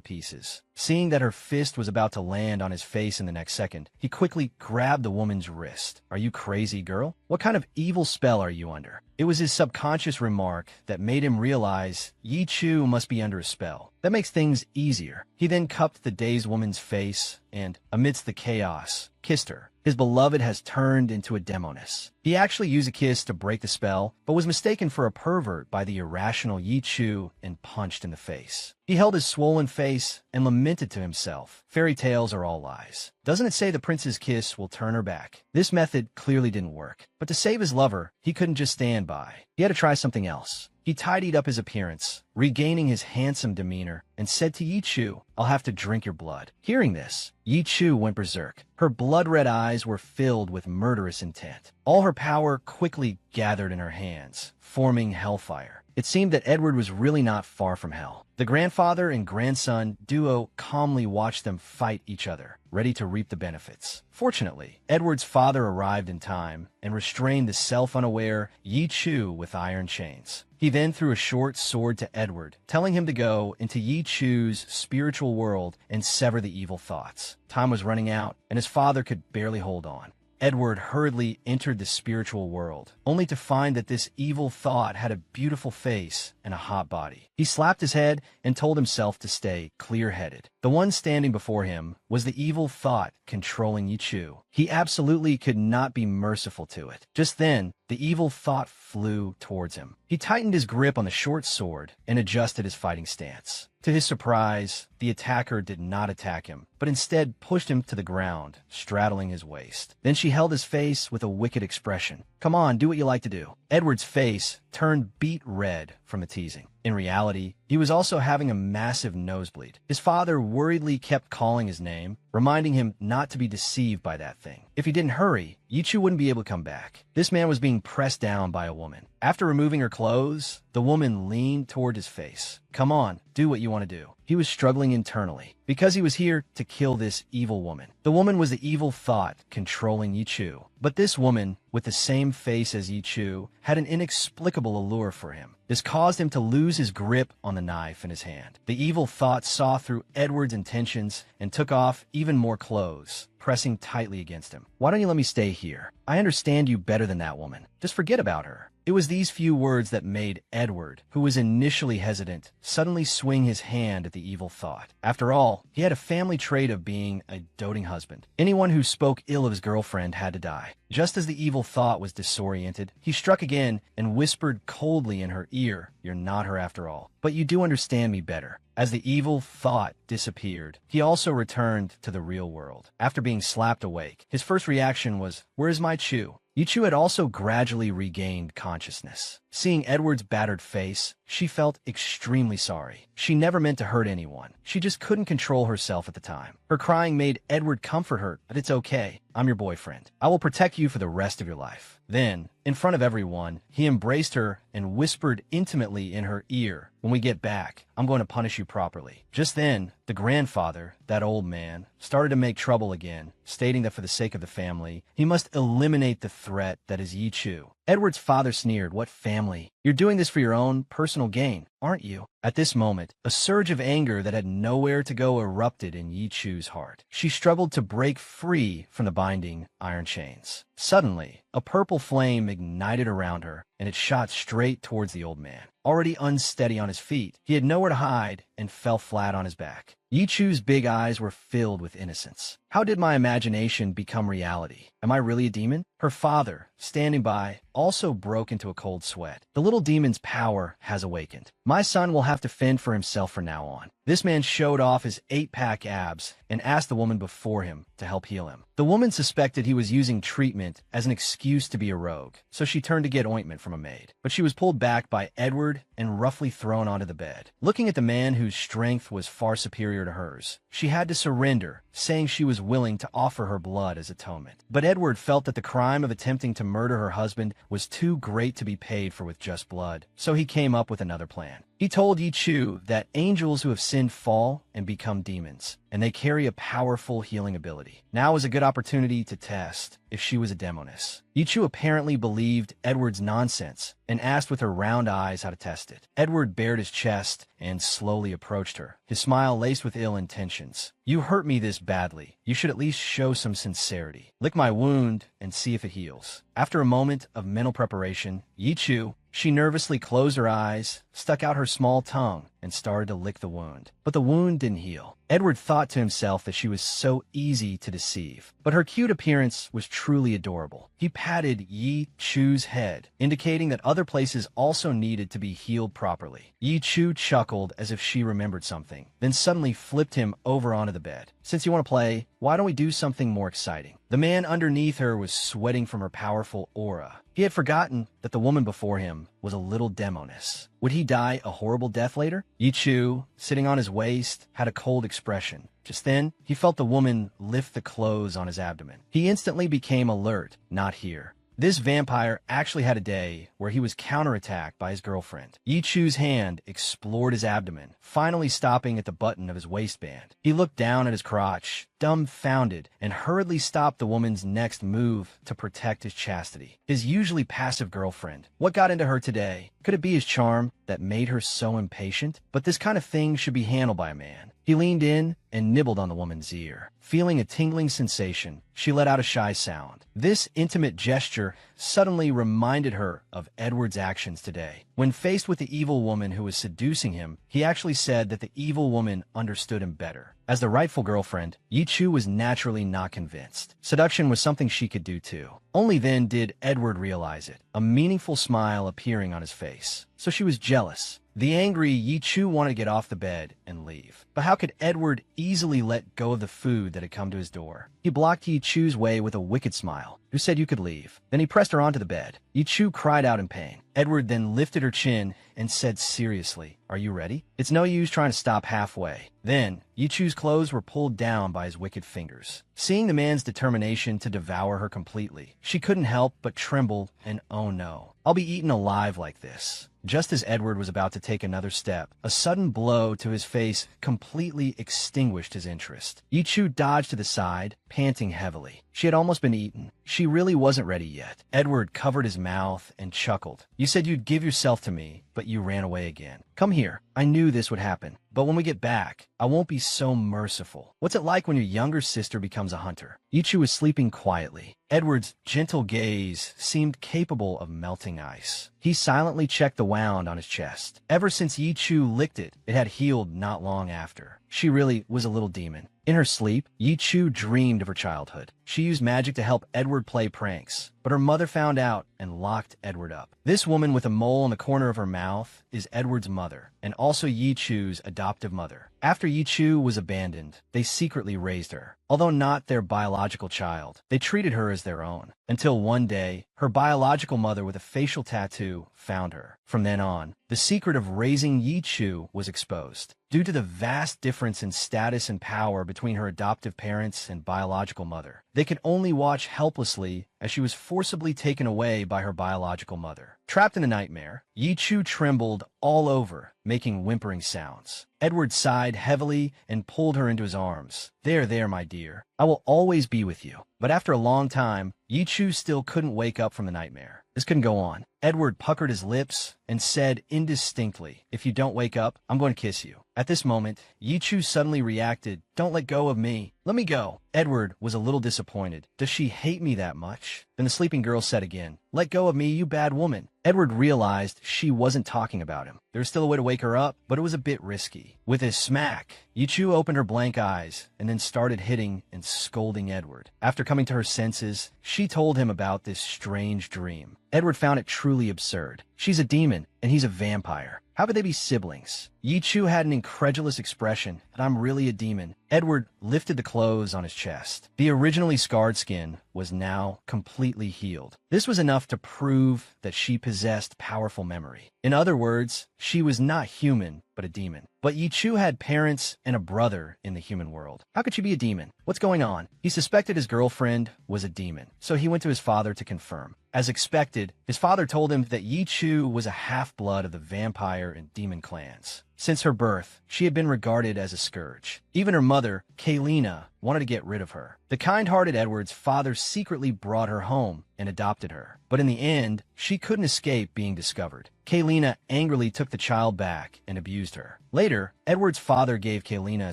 pieces. Seeing that her fist was about to land on his face in the next second, he quickly grabbed the woman's wrist. Are you crazy, girl? What kind of evil spell are you under? It was his subconscious remark that made him realize Yi Chu must be under a spell. That makes things easier. He then cupped the dazed woman's face and, amidst the chaos, kissed her. His beloved has turned into a demoness. He actually used a kiss to break the spell, but was mistaken for a pervert by the irrational Yi Chu and punched in the face. He held his swollen face and lamented to himself. Fairy tales are all lies. Doesn't it say the prince's kiss will turn her back? This method clearly didn't work. But to save his lover, he couldn't just stand by. He had to try something else. He tidied up his appearance, regaining his handsome demeanor, and said to Yi Chu, I'll have to drink your blood. Hearing this, Yi Chu went berserk. Her blood-red eyes were filled with murderous intent. All her power quickly gathered in her hands, forming hellfire. It seemed that Edward was really not far from hell. The grandfather and grandson duo calmly watched them fight each other, ready to reap the benefits. Fortunately, Edward's father arrived in time and restrained the self-unaware Yi Chu with iron chains. He then threw a short sword to Edward, telling him to go into Yi Chu's spiritual world and sever the evil thoughts. Time was running out, and his father could barely hold on. Edward hurriedly entered the spiritual world, only to find that this evil thought had a beautiful face and a hot body. He slapped his head and told himself to stay clear-headed. The one standing before him was the evil thought controlling Yi Chu. He absolutely could not be merciful to it. Just then, the evil thought flew towards him. He tightened his grip on the short sword and adjusted his fighting stance. To his surprise, the attacker did not attack him, but instead pushed him to the ground, straddling his waist. Then she held his face with a wicked expression. Come on, do what you like to do. Edward's face turned beet red from the teasing. In reality, he was also having a massive nosebleed. His father worriedly kept calling his name, reminding him not to be deceived by that thing. If he didn't hurry, Yi Chu wouldn't be able to come back. This man was being pressed down by a woman. After removing her clothes, the woman leaned toward his face. Come on, do what you want to do. He was struggling internally, because he was here to kill this evil woman. The woman was the evil thought controlling Yi Chu. But this woman, with the same face as Yi Chu, had an inexplicable allure for him. This caused him to lose his grip on the knife in his hand. The evil thought saw through Edward's intentions and took off even more clothes, pressing tightly against him. Why don't you let me stay here? I understand you better than that woman. Just forget about her. It was these few words that made Edward, who was initially hesitant, suddenly swing his hand at the evil thought. After all, he had a family trait of being a doting husband. Anyone who spoke ill of his girlfriend had to die. Just as the evil thought was disoriented, he struck again and whispered coldly in her ear, You're not her after all. But you do understand me better. As the evil thought disappeared, he also returned to the real world. After being slapped awake, his first reaction was, Where's my Chu? Yi Chu had also gradually regained consciousness. Seeing Edward's battered face, she felt extremely sorry. She never meant to hurt anyone. She just couldn't control herself at the time. Her crying made Edward comfort her, but it's okay. I'm your boyfriend. I will protect you for the rest of your life. Then, in front of everyone, he embraced her and whispered intimately in her ear, When we get back, I'm going to punish you properly. Just then, the grandfather, that old man, started to make trouble again, stating that for the sake of the family, he must eliminate the threat that is Yi Chu. Edward's father sneered, What family? You're doing this for your own personal gain, aren't you? At this moment, a surge of anger that had nowhere to go erupted in Yi Chu's heart. She struggled to break free from the binding iron chains. Suddenly, a purple flame ignited around her, and it shot straight towards the old man. Already unsteady on his feet, he had nowhere to hide and fell flat on his back. Yi Chu's big eyes were filled with innocence. How did my imagination become reality? Am I really a demon? Her father, standing by, also broke into a cold sweat. The little demon's power has awakened. My son will have to fend for himself from now on. This man showed off his 8-pack abs and asked the woman before him to help heal him. The The woman suspected he was using treatment as an excuse to be a rogue, so she turned to get ointment from a maid. But she was pulled back by Edward and roughly thrown onto the bed. Looking at the man whose strength was far superior to hers, she had to surrender, saying she was willing to offer her blood as atonement. But Edward felt that the crime of attempting to murder her husband was too great to be paid for with just blood, so he came up with another plan. He told Yi Chu that angels who have sinned fall and become demons, and they carry a powerful healing ability. Now was a good opportunity to test if she was a demoness. Yi Chu apparently believed Edward's nonsense and asked with her round eyes how to test it. Edward bared his chest and slowly approached her, his smile laced with ill intentions. "You hurt me this badly. You should at least show some sincerity. Lick my wound and see if it heals." After a moment of mental preparation, Yi Chu, she nervously closed her eyes, stuck out her small tongue, and started to lick the wound. But the wound didn't heal. Edward thought to himself that she was so easy to deceive, but her cute appearance was truly adorable. He patted Yi Chu's head, indicating that other places also needed to be healed properly. Yi Chu chuckled as if she remembered something, then suddenly flipped him over onto the bed. "Since you want to play, why don't we do something more exciting?" The man underneath her was sweating from her powerful aura. He had forgotten that the woman before him was a little demoness. Would he die a horrible death later? Yi Chu, sitting on his waist, had a cold expression. Just then, he felt the woman lift the clothes on his abdomen. He instantly became alert. Not here. This vampire actually had a day where he was counterattacked by his girlfriend. Yi Chu's hand explored his abdomen, finally stopping at the button of his waistband. He looked down at his crotch, dumbfounded, and hurriedly stopped the woman's next move to protect his chastity. His usually passive girlfriend. What got into her today? Could it be his charm that made her so impatient? But this kind of thing should be handled by a man. He leaned in and nibbled on the woman's ear. Feeling a tingling sensation, she let out a shy sound. This intimate gesture suddenly reminded her of Edward's actions today. When faced with the evil woman who was seducing him, he actually said that the evil woman understood him better. As the rightful girlfriend, Yi Chu was naturally not convinced. Seduction was something she could do too. Only then did Edward realize it, a meaningful smile appearing on his face. So she was jealous. The angry Yi Chu wanted to get off the bed and leave. But how could Edward easily let go of the food that had come to his door? He blocked Yi Chu's way with a wicked smile. "Who said you could leave?" Then he pressed her onto the bed. Yi Chu cried out in pain. Edward then lifted her chin and said seriously, "Are you ready?" It's no use trying to stop halfway. Then, Yi Chu's clothes were pulled down by his wicked fingers. Seeing the man's determination to devour her completely, she couldn't help but tremble and oh no. "I'll be eaten alive like this." Just as Edward was about to take another step, a sudden blow to his face completely extinguished his interest. Yi Chu dodged to the side, panting heavily. She had almost been eaten. She really wasn't ready yet. Edward covered his mouth and chuckled. "You said you'd give yourself to me, but you ran away again. Come here. I knew this would happen. But when we get back, I won't be so merciful. What's it like when your younger sister becomes a hunter?" Yi Chu was sleeping quietly. Edward's gentle gaze seemed capable of melting ice. He silently checked the wound on his chest. Ever since Yi Chu licked it, it had healed not long after. She really was a little demon. In her sleep, Yi Chu dreamed of her childhood. She used magic to help Edward play pranks, but her mother found out and locked Edward up. This woman with a mole in the corner of her mouth is Edward's mother, and also Yi Chu's adoptive mother. After Yi Chu was abandoned, they secretly raised her. Although not their biological child, they treated her as their own. Until one day, her biological mother with a facial tattoo found her. From then on, the secret of raising Yi Chu was exposed. Due to the vast difference in status and power between her adoptive parents and biological mother, they could only watch helplessly as she was forcibly taken away by her biological mother. Trapped in a nightmare, Yi Chu trembled all over, making whimpering sounds. Edward sighed heavily and pulled her into his arms. There, my dear. I will always be with you." But after a long time, Yi Chu still couldn't wake up from the nightmare. This couldn't go on. Edward puckered his lips and said indistinctly, "If you don't wake up, I'm going to kiss you." At this moment, Yi Chu suddenly reacted, "Don't let go of me. Let me go." Edward was a little disappointed. Does she hate me that much? Then the sleeping girl said again, "Let go of me, you bad woman." Edward realized she wasn't talking about him. There was still a way to wake her up, but it was a bit risky. With his smack, Yi Chu opened her blank eyes and then started hitting and scolding Edward. After coming to her senses, she told him about this strange dream. Edward found it truly absurd. She's a demon, and he's a vampire. How could they be siblings? Yi Chu had an incredulous expression, and I'm really a demon. Edward lifted the clothes on his chest. The originally scarred skin was now completely healed. This was enough to prove that she possessed powerful memory. In other words, she was not human, but a demon. But Yi Chu had parents and a brother in the human world. How could she be a demon? What's going on? He suspected his girlfriend was a demon, so he went to his father to confirm. As expected, his father told him that Yi Chu was a half-blood of the vampire and demon clans. Since her birth, she had been regarded as a scourge. Even her mother, Kaylina, wanted to get rid of her. The kind-hearted Edward's father secretly brought her home and adopted her. But in the end, she couldn't escape being discovered. Kaylina angrily took the child back and abused her. Later, Edward's father gave Kaylina a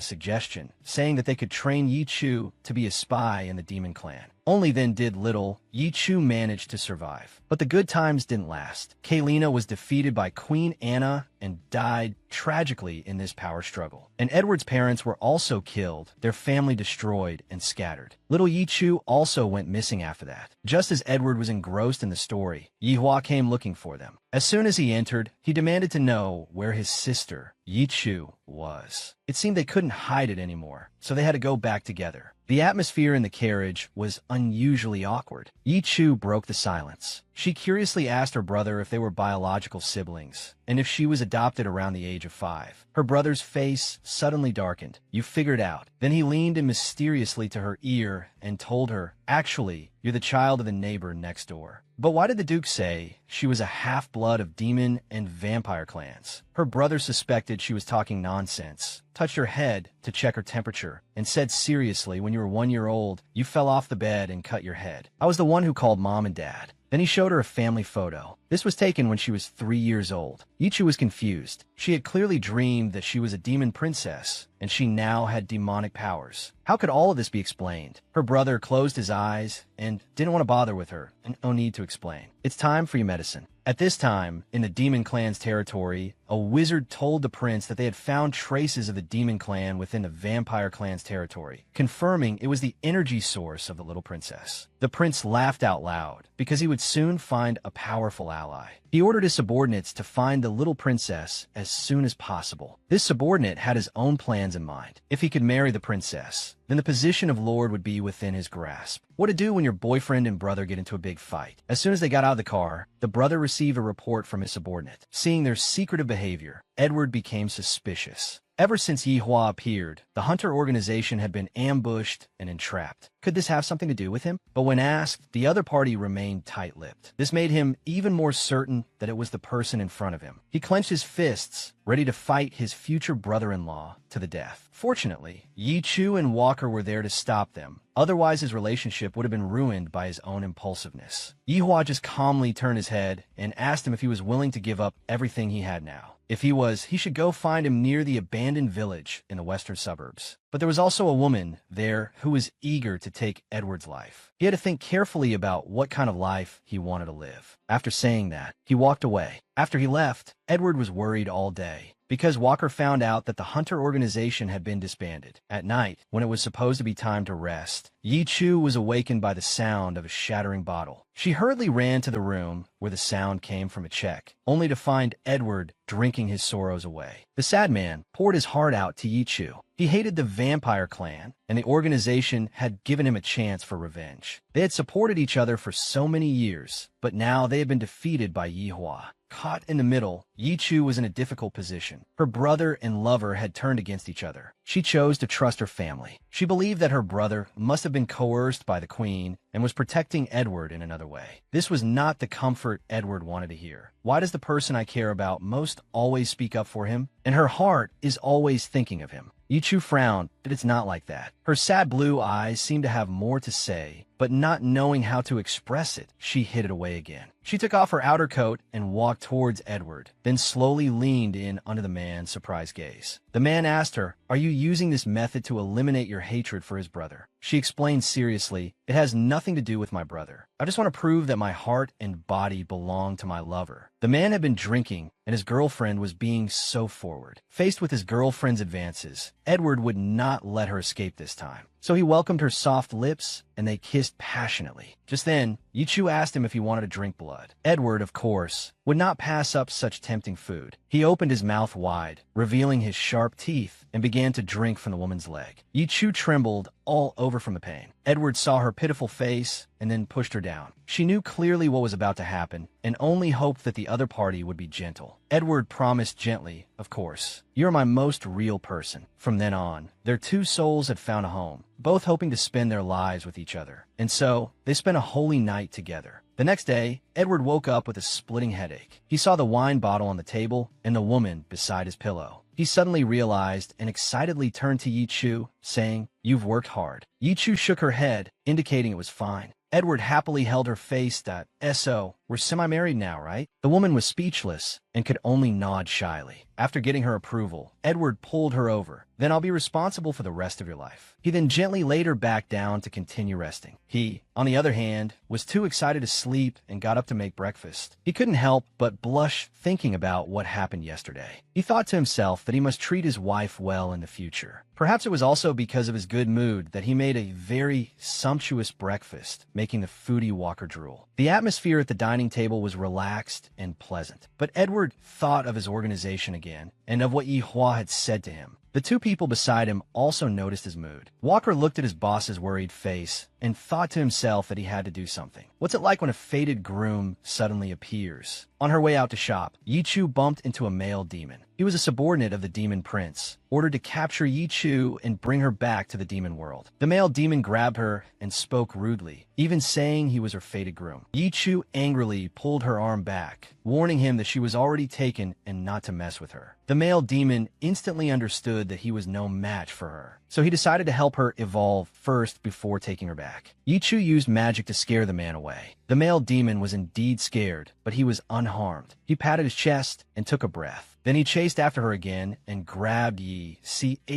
suggestion, saying that they could train Yi Chu to be a spy in the demon clan. Only then did little Yi Chu manage to survive. But the good times didn't last. Kaylina was defeated by Queen Anna and died tragically in this power struggle. And Edward's parents were also killed, their family destroyed and scattered. Little Yi Chu also went missing after that. Just as Edward was engrossed in the story, Yi Hua came looking for them. As soon as he entered, he demanded to know where his sister, Yi Chu, was. It seemed they couldn't hide it anymore, so they had to go back together. The atmosphere in the carriage was unusually awkward. Yi Chu broke the silence. She curiously asked her brother if they were biological siblings, and if she was adopted around the age of 5. Her brother's face suddenly darkened. "You figured out." Then he leaned in mysteriously to her ear and told her, "Actually, you're the child of the neighbor next door." But why did the Duke say she was a half-blood of demon and vampire clans? Her brother suspected she was talking nonsense, touched her head to check her temperature, and said seriously, "When you were 1 year old, you fell off the bed and cut your head. I was the one who called Mom and Dad." Then he showed her a family photo. This was taken when she was 3 years old. Yi Chu was confused. She had clearly dreamed that she was a demon princess, and she now had demonic powers. How could all of this be explained? Her brother closed his eyes and didn't want to bother with her, and no need to explain. "It's time for your medicine." At this time, in the Demon Clan's territory, a wizard told the prince that they had found traces of the Demon Clan within the Vampire Clan's territory, confirming it was the energy source of the little princess. The prince laughed out loud, because he would soon find a powerful ally. He ordered his subordinates to find the little princess as soon as possible. This subordinate had his own plans in mind. If he could marry the princess, then the position of lord would be within his grasp. What to do when your boyfriend and brother get into a big fight? As soon as they got out of the car, the brother received a report from his subordinate. Seeing their secretive behavior, Edward became suspicious. Ever since Yi Hua appeared, the Hunter organization had been ambushed and entrapped. Could this have something to do with him? But when asked, the other party remained tight-lipped. This made him even more certain that it was the person in front of him. He clenched his fists, ready to fight his future brother-in-law to the death. Fortunately, Yi Chu and Walker were there to stop them. Otherwise, his relationship would have been ruined by his own impulsiveness. Yi Hua just calmly turned his head and asked him if he was willing to give up everything he had now. If he was, he should go find him near the abandoned village in the western suburbs. But there was also a woman there who was eager to take Edward's life. He had to think carefully about what kind of life he wanted to live. After saying that, he walked away. After he left, Edward was worried all day, because Walker found out that the Hunter organization had been disbanded. At night, when it was supposed to be time to rest, Yi Chu was awakened by the sound of a shattering bottle. She hurriedly ran to the room where the sound came from a check, only to find Edward drinking his sorrows away. The sad man poured his heart out to Yi Chu. He hated the Vampire Clan, and the organization had given him a chance for revenge. They had supported each other for so many years, but now they had been defeated by Yi Hua. Caught in the middle, Yi Chu was in a difficult position. Her brother and lover had turned against each other. She chose to trust her family. She believed that her brother must have been coerced by the queen and was protecting Edward in another way. This was not the comfort Edward wanted to hear. Why does the person I care about most always speak up for him? And her heart is always thinking of him. Yi Chu frowned, but it's not like that. Her sad blue eyes seemed to have more to say, but not knowing how to express it, she hid it away again. She took off her outer coat and walked towards Edward, then slowly leaned in under the man's surprised gaze. The man asked her, "Are you using this method to eliminate your hatred for his brother?" She explained seriously, "It has nothing to do with my brother. I just want to prove that my heart and body belong to my lover." The man had been drinking, and his girlfriend was being so forward. Faced with his girlfriend's advances, Edward would not let her escape this time. So he welcomed her soft lips, and they kissed passionately. Just then, Yichu asked him if he wanted to drink blood. Edward, of course, would not pass up such tempting food. He opened his mouth wide, revealing his sharp teeth, and began to drink from the woman's leg. Yichu trembled all over from the pain. Edward saw her pitiful face and then pushed her down. She knew clearly what was about to happen and only hoped that the other party would be gentle. Edward promised gently, of course, "You're my most real person." From then on, their two souls had found a home, both hoping to spend their lives with each other. And so, they spent a holy night together. The next day, Edward woke up with a splitting headache. He saw the wine bottle on the table and the woman beside his pillow. He suddenly realized and excitedly turned to Yichu, saying, "You've worked hard." Yichu shook her head, indicating it was fine. Edward happily held her face that, "So, we're semi-married now, right?" The woman was speechless and could only nod shyly. After getting her approval, Edward pulled her over. "Then I'll be responsible for the rest of your life." He then gently laid her back down to continue resting. He, on the other hand, was too excited to sleep and got up to make breakfast. He couldn't help but blush thinking about what happened yesterday. He thought to himself that he must treat his wife well in the future. Perhaps it was also because of his good mood that he made a very sumptuous breakfast, making the foodie Walker drool. The atmosphere at the dining table was relaxed and pleasant. But Edward thought of his organization again and of what Yi Hua had said to him. The two people beside him also noticed his mood. Walker looked at his boss's worried face and thought to himself that he had to do something. What's it like when a fated groom suddenly appears? On her way out to shop, Yichu bumped into a male demon. He was a subordinate of the demon prince, ordered to capture Yichu and bring her back to the demon world. The male demon grabbed her and spoke rudely, even saying he was her fated groom. Yichu angrily pulled her arm back, warning him that she was already taken and not to mess with her. The male demon instantly understood that he was no match for her, so he decided to help her evolve first before taking her back. Yichu used magic to scare the man away. The male demon was indeed scared, but he was unharmed. He patted his chest and took a breath. Then he chased after her again and grabbed Yi. "Chut,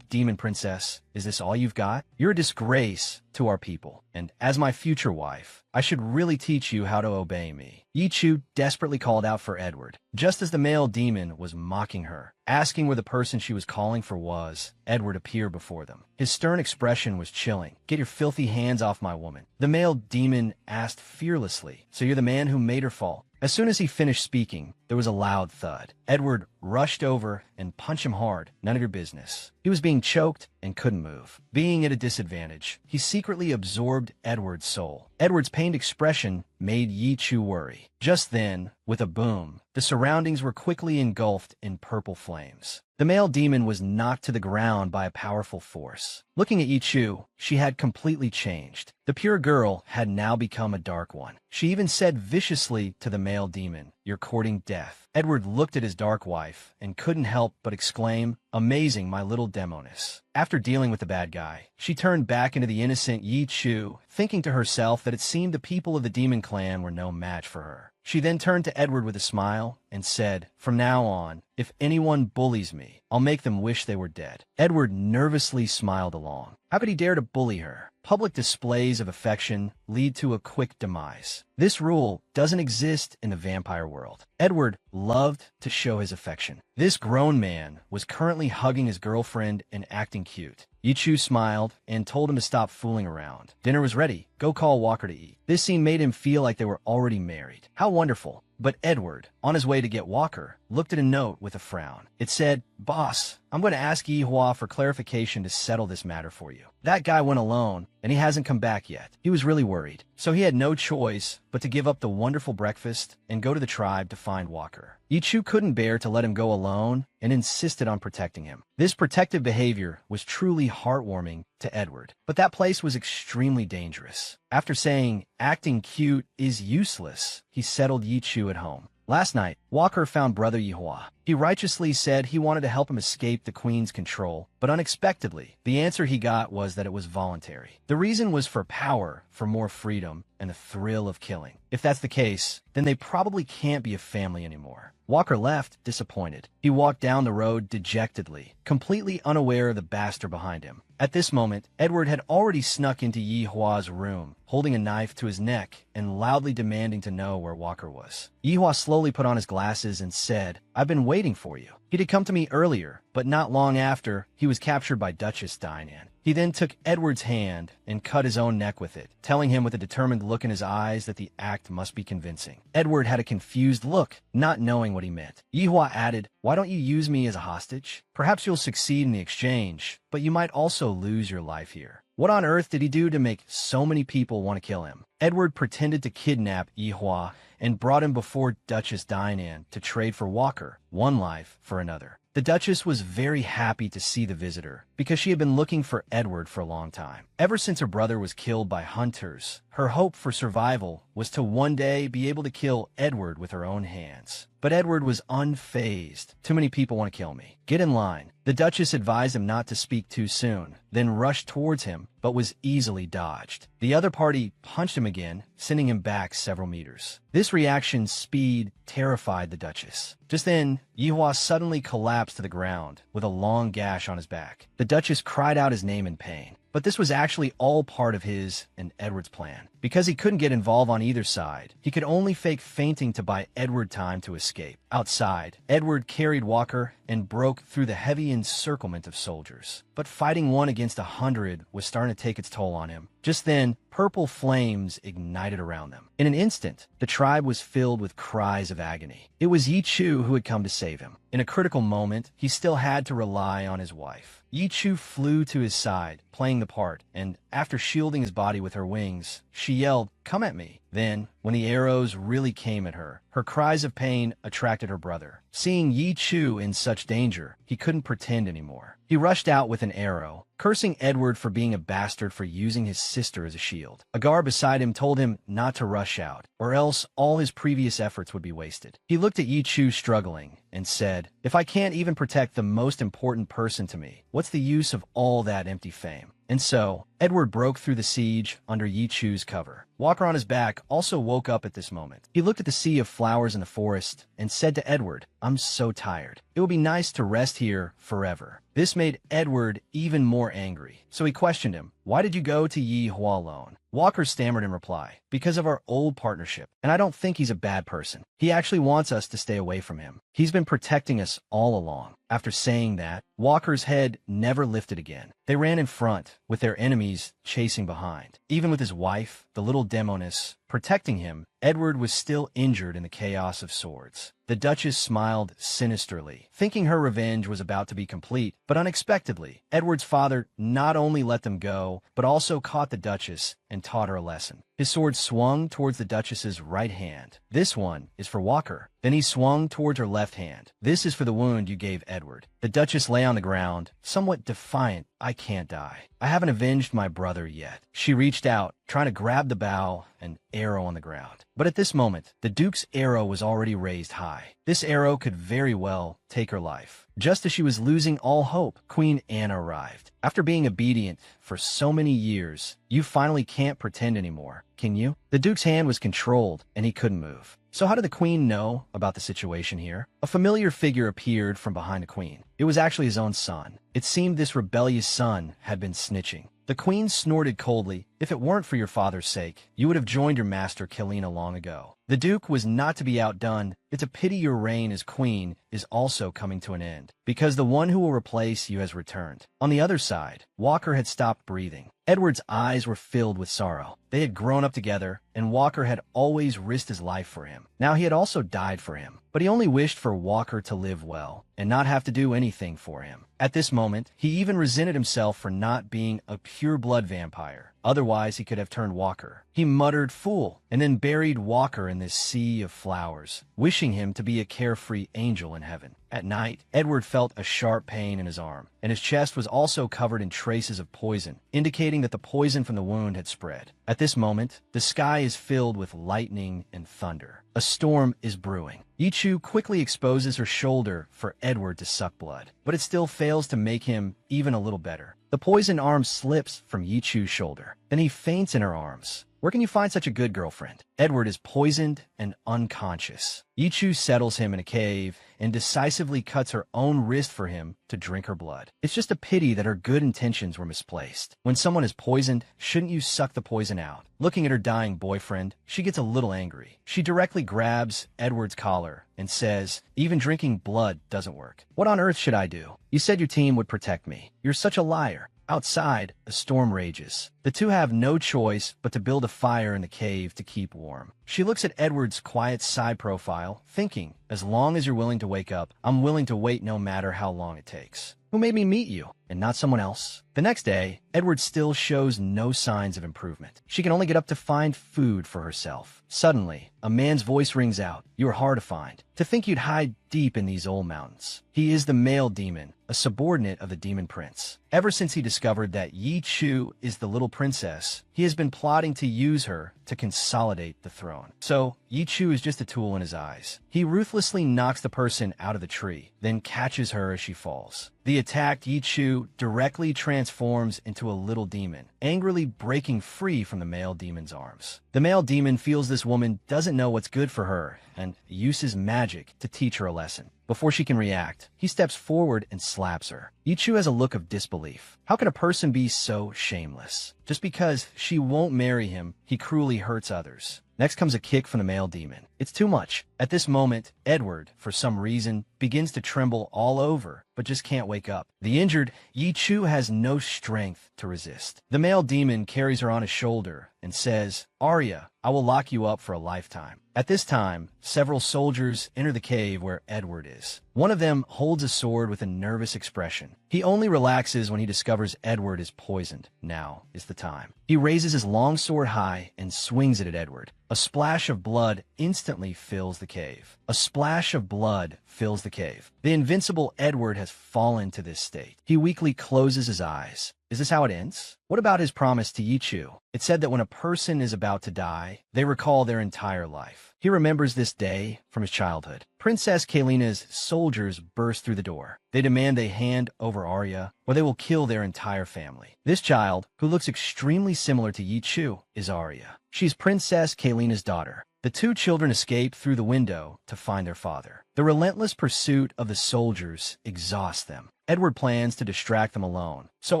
demon princess, is this all you've got? You're a disgrace to our people, and as my future wife, I should really teach you how to obey me." Yichu desperately called out for Edward. Just as the male demon was mocking her, asking where the person she was calling for was, Edward appeared before them. His stern expression was chilling. "Get your filthy hands off my woman." The male demon asked fearlessly, "So you're the man who made her fall?" As soon as he finished speaking, there was a loud thud. Edward rushed over and punched him hard. "None of your business." He was being choked and couldn't move. Being at a disadvantage, he secretly absorbed Edward's soul. Edward's pained expression made Yichu worry. Just then, with a boom, the surroundings were quickly engulfed in purple flames. The male demon was knocked to the ground by a powerful force. Looking at Yichu, she had completely changed. The pure girl had now become a dark one. She even said viciously to the male demon, "You're courting death." Edward looked at his dark wife and couldn't help but exclaim, "Amazing, my little demoness." After dealing with the bad guy, she turned back into the innocent Yichu, thinking to herself that it seemed the people of the demon clan were no match for her. She then turned to Edward with a smile and said, "From now on, if anyone bullies me, I'll make them wish they were dead." Edward nervously smiled along. How could he dare to bully her? Public displays of affection lead to a quick demise. This rule doesn't exist in the vampire world. Edward loved to show his affection. This grown man was currently hugging his girlfriend and acting cute. Yichu smiled and told him to stop fooling around. Dinner was ready. Go call Walker to eat. This scene made him feel like they were already married. How wonderful. But Edward, on his way to get Walker, looked at a note with a frown. It said, "Boss, I'm going to ask Yi Hua for clarification to settle this matter for you. That guy went alone, and he hasn't come back yet." He was really worried, so he had no choice but to give up the wonderful breakfast and go to the tribe to find Walker. Yichu couldn't bear to let him go alone and insisted on protecting him. This protective behavior was truly heartwarming to Edward, but that place was extremely dangerous. After saying, "Acting cute is useless," he settled Yichu at home. Last night, Walker found Brother Yihua. He righteously said he wanted to help him escape the Queen's control, but unexpectedly, the answer he got was that it was voluntary. The reason was for power, for more freedom, and the thrill of killing. If that's the case, then they probably can't be a family anymore. Walker left, disappointed. He walked down the road dejectedly, completely unaware of the bastard behind him. At this moment, Edward had already snuck into Yi Hua's room, holding a knife to his neck and loudly demanding to know where Walker was. Yi Hua slowly put on his glasses and said, "I've been waiting for you." He had come to me earlier, but not long after, he was captured by Duchess Diane. He then took Edward's hand and cut his own neck with it, telling him with a determined look in his eyes that the act must be convincing. Edward had a confused look, not knowing what he meant. Yihua added, "Why don't you use me as a hostage? Perhaps you'll succeed in the exchange, but you might also lose your life here." What on earth did he do to make so many people want to kill him? Edward pretended to kidnap Yihua and brought him before Duchess Diane to trade for Walker, one life for another. The Duchess was very happy to see the visitor because she had been looking for Edward for a long time. Ever since her brother was killed by hunters, her hope for survival was to one day be able to kill Edward with her own hands. But Edward was unfazed. "Too many people want to kill me. Get in line." The Duchess advised him not to speak too soon, then rushed towards him, but was easily dodged. The other party punched him again, sending him back several meters. This reaction's speed terrified the Duchess. Just then, Yihua suddenly collapsed to the ground with a long gash on his back. The Duchess cried out his name in pain. But this was actually all part of his and Edward's plan. Because he couldn't get involved on either side, he could only fake fainting to buy Edward time to escape. Outside, Edward carried Walker and broke through the heavy encirclement of soldiers. But fighting 1 against 100 was starting to take its toll on him. Just then, purple flames ignited around them. In an instant, the tribe was filled with cries of agony. It was Yi Chu who had come to save him. In a critical moment, he still had to rely on his wife. Yi Chu flew to his side, playing the part, and after shielding his body with her wings, she yelled, "Come at me." Then, when the arrows really came at her, her cries of pain attracted her brother. Seeing Yi Chu in such danger, he couldn't pretend anymore. He rushed out with an arrow, cursing Edward for being a bastard for using his sister as a shield. A guard beside him told him not to rush out, or else all his previous efforts would be wasted. He looked at Yi Chu struggling and said, "If I can't even protect the most important person to me, what's the use of all that empty fame?" And so, Edward broke through the siege under Yi Chu's cover. Walker on his back also woke up at this moment. He looked at the sea of flowers in the forest and said to Edward, "I'm so tired. It would be nice to rest here forever." This made Edward even more angry. So he questioned him, "Why did you go to Yihua alone?" Walker stammered in reply, "Because of our old partnership, and I don't think he's a bad person. He actually wants us to stay away from him. He's been protecting us all along." After saying that, Walker's head never lifted again. They ran in front, with their enemies chasing behind. Even with his wife, the little demoness, protecting him, Edward was still injured in the chaos of swords. The Duchess smiled sinisterly, thinking her revenge was about to be complete, but unexpectedly, Edward's father not only let them go, but also caught the Duchess and taught her a lesson. His sword swung towards the Duchess's right hand. "This one is for Walker." Then he swung towards her left hand. "This is for the wound you gave Edward." The Duchess lay on the ground, somewhat defiant. "I can't die. I haven't avenged my brother yet." She reached out, trying to grab the bow and arrow on the ground. But at this moment, the Duke's arrow was already raised high. This arrow could very well take her life. Just as she was losing all hope, Queen Anna arrived. "After being obedient for so many years, you finally can't pretend anymore, can you?" The Duke's hand was controlled, and he couldn't move. So how did the Queen know about the situation here? A familiar figure appeared from behind the Queen. It was actually his own son. It seemed this rebellious son had been snitching. The Queen snorted coldly. "If it weren't for your father's sake, you would have joined your master Kalina long ago." The Duke was not to be outdone. "It's a pity your reign as queen is also coming to an end, because the one who will replace you has returned." On the other side, Walker had stopped breathing. Edward's eyes were filled with sorrow. They had grown up together, and Walker had always risked his life for him. Now he had also died for him, but he only wished for Walker to live well and not have to do anything for him. At this moment, he even resented himself for not being a pure-blood vampire. Otherwise, he could have turned Walker. He muttered, "Fool," and then buried Walker in this sea of flowers, wishing him to be a carefree angel in heaven. At night, Edward felt a sharp pain in his arm, and his chest was also covered in traces of poison, indicating that the poison from the wound had spread. At this moment, the sky is filled with lightning and thunder. A storm is brewing. Yi Chu quickly exposes her shoulder for Edward to suck blood, but it still fails to make him even a little better. The poisoned arm slips from Yi Chu's shoulder. Then he faints in her arms. Where can you find such a good girlfriend? Edward is poisoned and unconscious. Yi Chu settles him in a cave and decisively cuts her own wrist for him to drink her blood. It's just a pity that her good intentions were misplaced. When someone is poisoned, shouldn't you suck the poison out? Looking at her dying boyfriend, she gets a little angry. She directly grabs Edward's collar and says, "Even drinking blood doesn't work. What on earth should I do? You said your team would protect me. You're such a liar." Outside, a storm rages. The two have no choice but to build a fire in the cave to keep warm. She looks at Edward's quiet side profile, thinking, as long as you're willing to wake up, I'm willing to wait no matter how long it takes. Who made me meet you, and not someone else? The next day, Edward still shows no signs of improvement. She can only get up to find food for herself. Suddenly, a man's voice rings out. You are hard to find. To think you'd hide deep in these old mountains. He is the male demon, a subordinate of the demon prince. Ever since he discovered that Yi Chu is the little princess, he has been plotting to use her to consolidate the throne. So, Yi Chu is just a tool in his eyes. He ruthlessly knocks the person out of the tree, then catches her as she falls. The attacked Yi Chu directly transforms into a little demon, angrily breaking free from the male demon's arms. The male demon feels this woman doesn't know what's good for her and uses magic to teach her a lesson. Before she can react, he steps forward and slaps her. Yi Chu has a look of disbelief. How can a person be so shameless? Just because she won't marry him, he cruelly hurts others. Next comes a kick from the male demon. It's too much. At this moment, Edward, for some reason, begins to tremble all over, but just can't wake up. The injured Yi Chu has no strength to resist. The male demon carries her on his shoulder and says, Arya, I will lock you up for a lifetime. At this time, several soldiers enter the cave where Edward is. One of them holds a sword with a nervous expression. He only relaxes when he discovers Edward is poisoned. Now is the time. He raises his long sword high and swings it at Edward. A splash of blood instantly fills the cave. A splash of blood fills the cave. The invincible Edward has fallen to this state. He weakly closes his eyes. Is this how it ends? What about his promise to Yi Chu? It said that when a person is about to die, they recall their entire life. He remembers this day from his childhood. Princess Kalina's soldiers burst through the door. They demand they hand over Arya, or they will kill their entire family. This child, who looks extremely similar to Yi Chu, is Arya. She's Princess Kalina's daughter. The two children escape through the window to find their father. The relentless pursuit of the soldiers exhausts them. Edward plans to distract them alone, so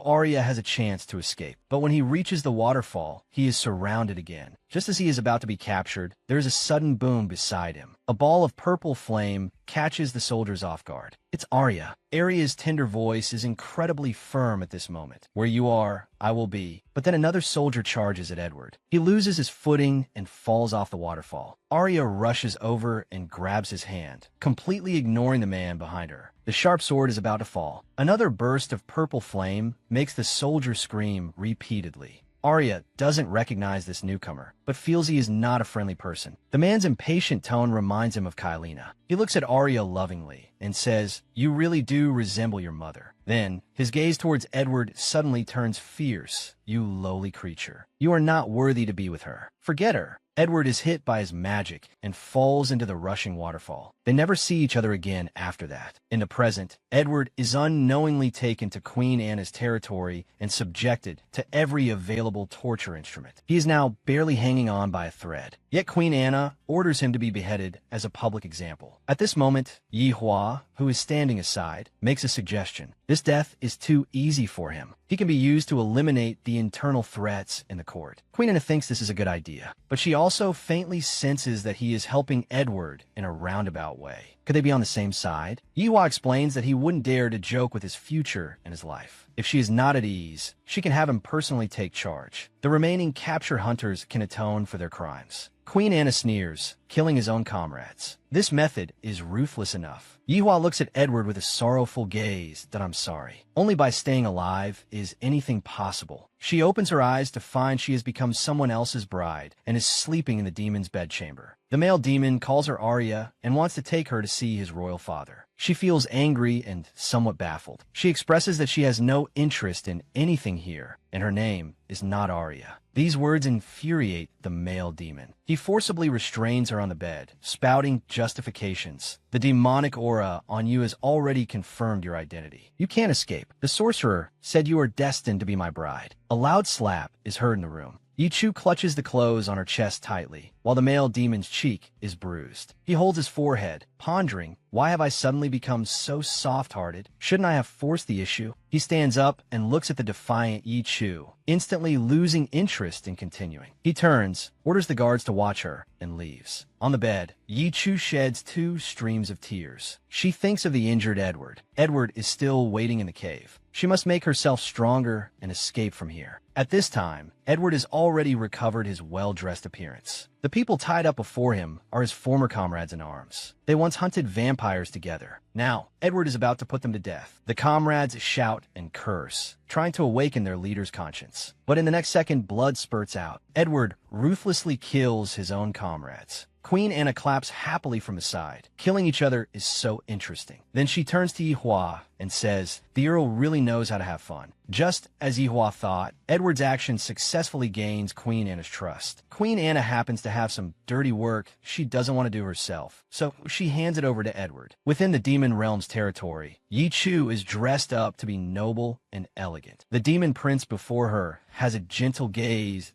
Arya has a chance to escape. But when he reaches the waterfall, he is surrounded again. Just as he is about to be captured, there is a sudden boom beside him. A ball of purple flame catches the soldiers off guard. It's Arya. Arya's tender voice is incredibly firm at this moment. Where you are, I will be. But then another soldier charges at Edward. He loses his footing and falls off the waterfall. Arya rushes over and grabs his hand, completely ignoring the man behind her. The sharp sword is about to fall. Another burst of purple flame makes the soldier scream repeatedly. Arya doesn't recognize this newcomer, but feels he is not a friendly person. The man's impatient tone reminds him of Kylina. He looks at Arya lovingly and says, You really do resemble your mother. Then, his gaze towards Edward suddenly turns fierce. You lowly creature. You are not worthy to be with her. Forget her. Edward is hit by his magic and falls into the rushing waterfall. They never see each other again after that. In the present, Edward is unknowingly taken to Queen Anna's territory and subjected to every available torture instrument. He is now barely hanging on by a thread. Yet Queen Anna orders him to be beheaded as a public example. At this moment, Yi Hua, who is standing aside, makes a suggestion. This death is too easy for him. He can be used to eliminate the internal threats in the court. Queen Anna thinks this is a good idea, but she also faintly senses that he is helping Edward in a roundabout way. Could they be on the same side? Yi Hua explains that he wouldn't dare to joke with his future and his life. If she is not at ease, she can have him personally take charge. The remaining capture hunters can atone for their crimes. Queen Anna sneers, killing his own comrades. This method is ruthless enough. Yi Hua looks at Edward with a sorrowful gaze that I'm sorry. Only by staying alive is anything possible. She opens her eyes to find she has become someone else's bride and is sleeping in the demon's bedchamber. The male demon calls her Arya and wants to take her to see his royal father. She feels angry and somewhat baffled. She expresses that she has no interest in anything here, and her name is not Arya. These words infuriate the male demon. He forcibly restrains her on the bed, spouting justifications. The demonic aura on you has already confirmed your identity. You can't escape. The sorcerer said you are destined to be my bride. A loud slap is heard in the room. Yi Chu clutches the clothes on her chest tightly, while the male demon's cheek is bruised. He holds his forehead, pondering, why have I suddenly become so soft-hearted? Shouldn't I have forced the issue? He stands up and looks at the defiant Yi Chu, instantly losing interest in continuing. He turns, orders the guards to watch her, and leaves. On the bed, Yi Chu sheds 2 streams of tears. She thinks of the injured Edward. Edward is still waiting in the cave. She must make herself stronger and escape from here. At this time, Edward has already recovered his well-dressed appearance. The people tied up before him are his former comrades in arms. They once hunted vampires together. Now, Edward is about to put them to death. The comrades shout and curse, trying to awaken their leader's conscience. But in the next second, blood spurts out. Edward ruthlessly kills his own comrades. Queen Anna claps happily from his side. Killing each other is so interesting. Then she turns to Yihua and says, the Earl really knows how to have fun. Just as Yihua thought, Edward's action successfully gains Queen Anna's trust. Queen Anna happens to have some dirty work she doesn't want to do herself, so she hands it over to Edward. Within the demon realm's territory, Yi Chu is dressed up to be noble and elegant. The demon prince before her has a gentle gaze.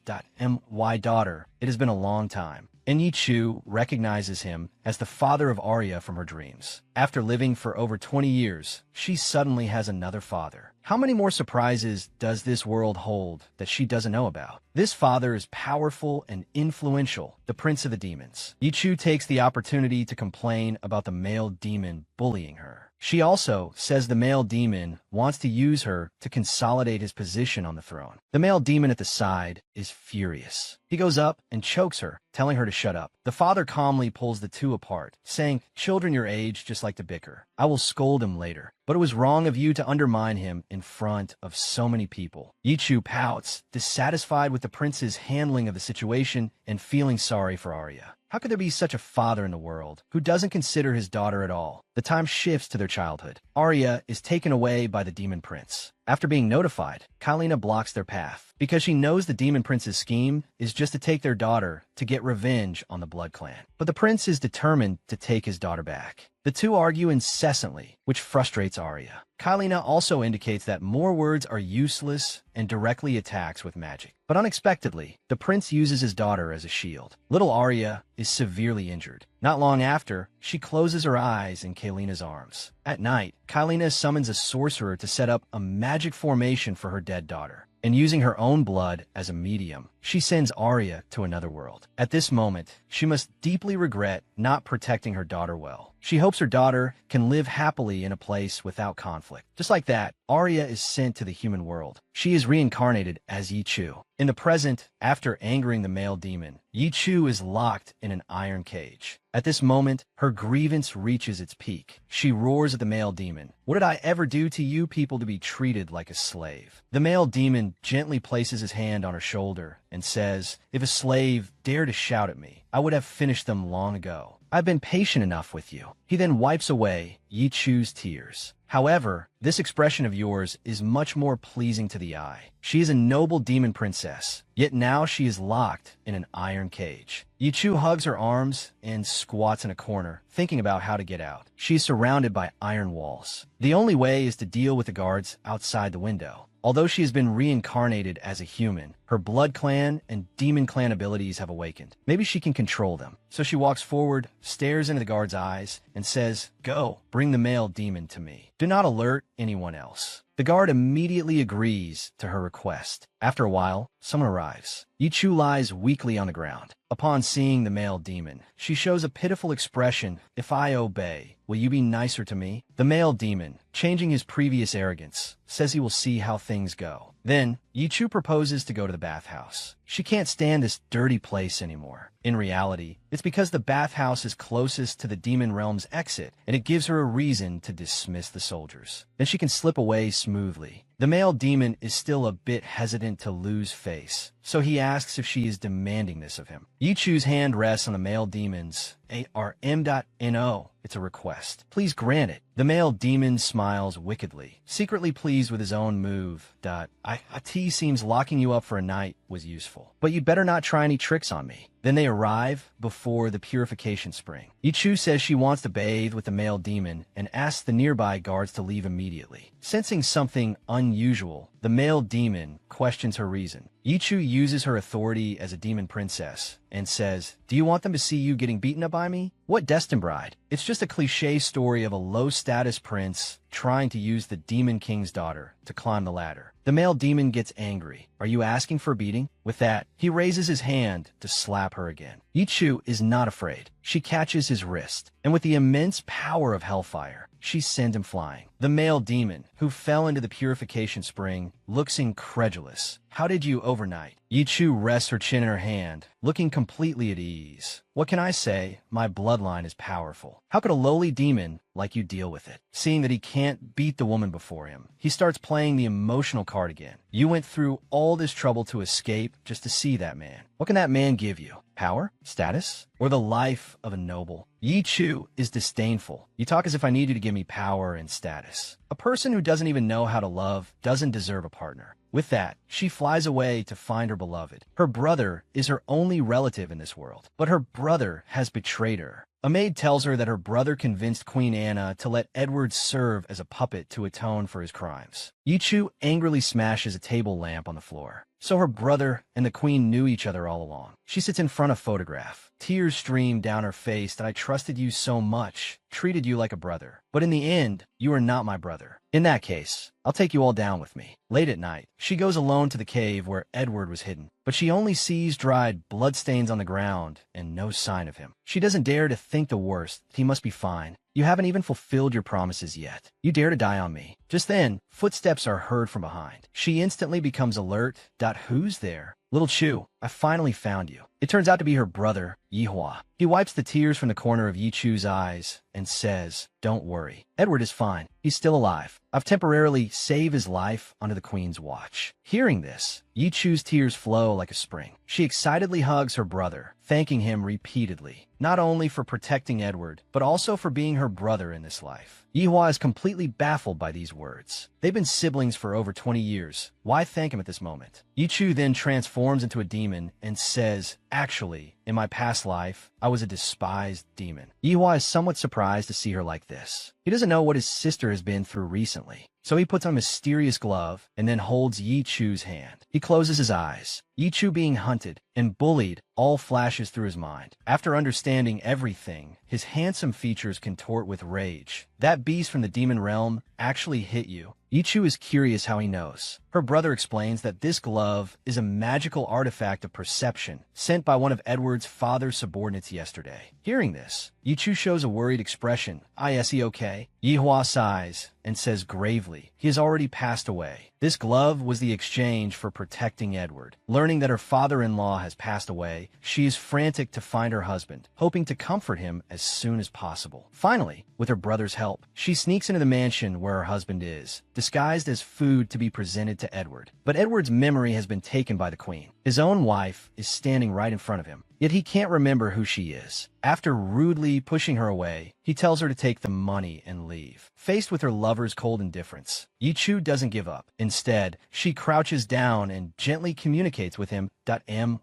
My daughter, it has been a long time. And Yi Chu recognizes him as the father of Arya from her dreams. After living for over 20 years, she suddenly has another father. How many more surprises does this world hold that she doesn't know about? This father is powerful and influential, the prince of the demons. Yi Chu takes the opportunity to complain about the male demon bullying her. She also says the male demon wants to use her to consolidate his position on the throne. The male demon at the side is furious. He goes up and chokes her, telling her to shut up. The father calmly pulls the two apart, saying, children your age just like to bicker. I will scold him later, but it was wrong of you to undermine him in front of so many people. Yi Chu pouts, dissatisfied with the prince's handling of the situation and feeling sorry for Arya. How could there be such a father in the world who doesn't consider his daughter at all? The time shifts to their childhood. Arya is taken away by the demon prince. After being notified, Kylina blocks their path because she knows the demon prince's scheme is just to take their daughter to get revenge on the Blood Clan. But the prince is determined to take his daughter back. The two argue incessantly, which frustrates Arya. Kylina also indicates that more words are useless and directly attacks with magic. But unexpectedly, the prince uses his daughter as a shield. Little Arya is severely injured. Not long after, she closes her eyes in Kylina's arms. At night, Kylina summons a sorcerer to set up a magic formation for her dead daughter. And using her own blood as a medium, she sends Arya to another world. At this moment, she must deeply regret not protecting her daughter well. She hopes her daughter can live happily in a place without conflict. Just like that, Arya is sent to the human world. She is reincarnated as Yi Chu. In the present, after angering the male demon, Yi Chu is locked in an iron cage. At this moment, her grievance reaches its peak. She roars at the male demon. What did I ever do to you people to be treated like a slave? The male demon gently places his hand on her shoulder and says, if a slave dared to shout at me, I would have finished them long ago. I've been patient enough with you. He then wipes away Yi Chu's tears. However, this expression of yours is much more pleasing to the eye. She is a noble demon princess, yet now she is locked in an iron cage. Yi Chu hugs her arms and squats in a corner, thinking about how to get out. She is surrounded by iron walls. The only way is to deal with the guards outside the window. Although she has been reincarnated as a human, her Blood Clan and Demon Clan abilities have awakened. Maybe she can control them. So she walks forward, stares into the guard's eyes, and says, go, bring the male demon to me. Do not alert anyone else. The guard immediately agrees to her request. After a while, someone arrives. Yi Chu lies weakly on the ground. Upon seeing the male demon, she shows a pitiful expression. If I obey, will you be nicer to me? The male demon, changing his previous arrogance, says he will see how things go. Then, Yi Chu proposes to go to the bathhouse. She can't stand this dirty place anymore. In reality, it's because the bathhouse is closest to the demon realm's exit, and it gives her a reason to dismiss the soldiers. Then she can slip away smoothly. The male demon is still a bit hesitant to lose face, so he asks if she is demanding this of him. Yi Chu's hand rests on the male demon's ARM.NO. It's a request. Please grant it. The male demon smiles wickedly, secretly pleased with his own move. IT seems locking you up for a night was useful, but you'd better not try any tricks on me. Then they arrive before the purification spring. Yi Chu says she wants to bathe with the male demon and asks the nearby guards to leave immediately. Sensing something unusual, the male demon questions her reason. Yi Chu uses her authority as a demon princess and says, do you want them to see you getting beaten up by me? What destined bride? It's just a cliche story of a low-status prince trying to use the demon king's daughter to climb the ladder. The male demon gets angry. Are you asking for a beating? With that, he raises his hand to slap her again. Yi Chu is not afraid. She catches his wrist, and with the immense power of hellfire, she sends him flying. The male demon, who fell into the purification spring, looks incredulous. How did you overnight? Yichu rests her chin in her hand, looking completely at ease. What can I say? My bloodline is powerful. How could a lowly demon like you deal with it? Seeing that he can't beat the woman before him, he starts playing the emotional card again. You went through all this trouble to escape just to see that man. What can that man give you? Power? Status? Or the life of a noble? Yichu is disdainful. You talk as if I need you to give me power and status. A person who doesn't even know how to love doesn't deserve a partner. With that, she flies away to find her beloved. Her brother is her only relative in this world, but her brother has betrayed her. A maid tells her that her brother convinced Queen Anna to let Edward serve as a puppet to atone for his crimes. Yichu angrily smashes a table lamp on the floor. So her brother and the queen knew each other all along. She sits in front of a photograph. Tears stream down her face that I trusted you so much, treated you like a brother. But in the end, you are not my brother. In that case, I'll take you all down with me. Late at night, she goes alone to the cave where Edward was hidden, but she only sees dried bloodstains on the ground and no sign of him. She doesn't dare to think the worst. He must be fine. You haven't even fulfilled your promises yet. You dare to die on me. Just then, footsteps are heard from behind. She instantly becomes alert. Who's there? Little Chu, I finally found you. It turns out to be her brother, Yihua. He wipes the tears from the corner of Yichu's eyes and says, "Don't worry. Edward is fine. He's still alive. I've temporarily saved his life under the queen's watch." Hearing this, Yichu's tears flow like a spring. She excitedly hugs her brother, thanking him repeatedly, not only for protecting Edward, but also for being her brother in this life. Yihua is completely baffled by these words. They've been siblings for over 20 years. Why thank him at this moment? Yichu then transforms into a demon and says, "Actually, in my past life, I was a despised demon." Yihua is somewhat surprised to see her like this. He doesn't know what his sister has been through recently. So he puts on a mysterious glove and then holds Yichu's hand. He closes his eyes. Yichu being hunted and bullied all flashes through his mind. After understanding everything, his handsome features contort with rage. That beast from the demon realm actually hit you. Yichu is curious how he knows. Her brother explains that this glove is a magical artifact of perception sent by one of Edward's father's subordinates yesterday. Hearing this, Yichu shows a worried expression. Is he okay? Yihua sighs and says gravely, he has already passed away. This glove was the exchange for protecting Edward. Learning that her father-in-law has passed away, she is frantic to find her husband, hoping to comfort him as soon as possible. Finally, with her brother's help, she sneaks into the mansion where her husband is, disguised as food to be presented to Edward. But Edward's memory has been taken by the queen. His own wife is standing right in front of him, yet he can't remember who she is. After rudely pushing her away, he tells her to take the money and leave. Faced with her lover's cold indifference, Yichu doesn't give up. Instead, she crouches down and gently communicates with him.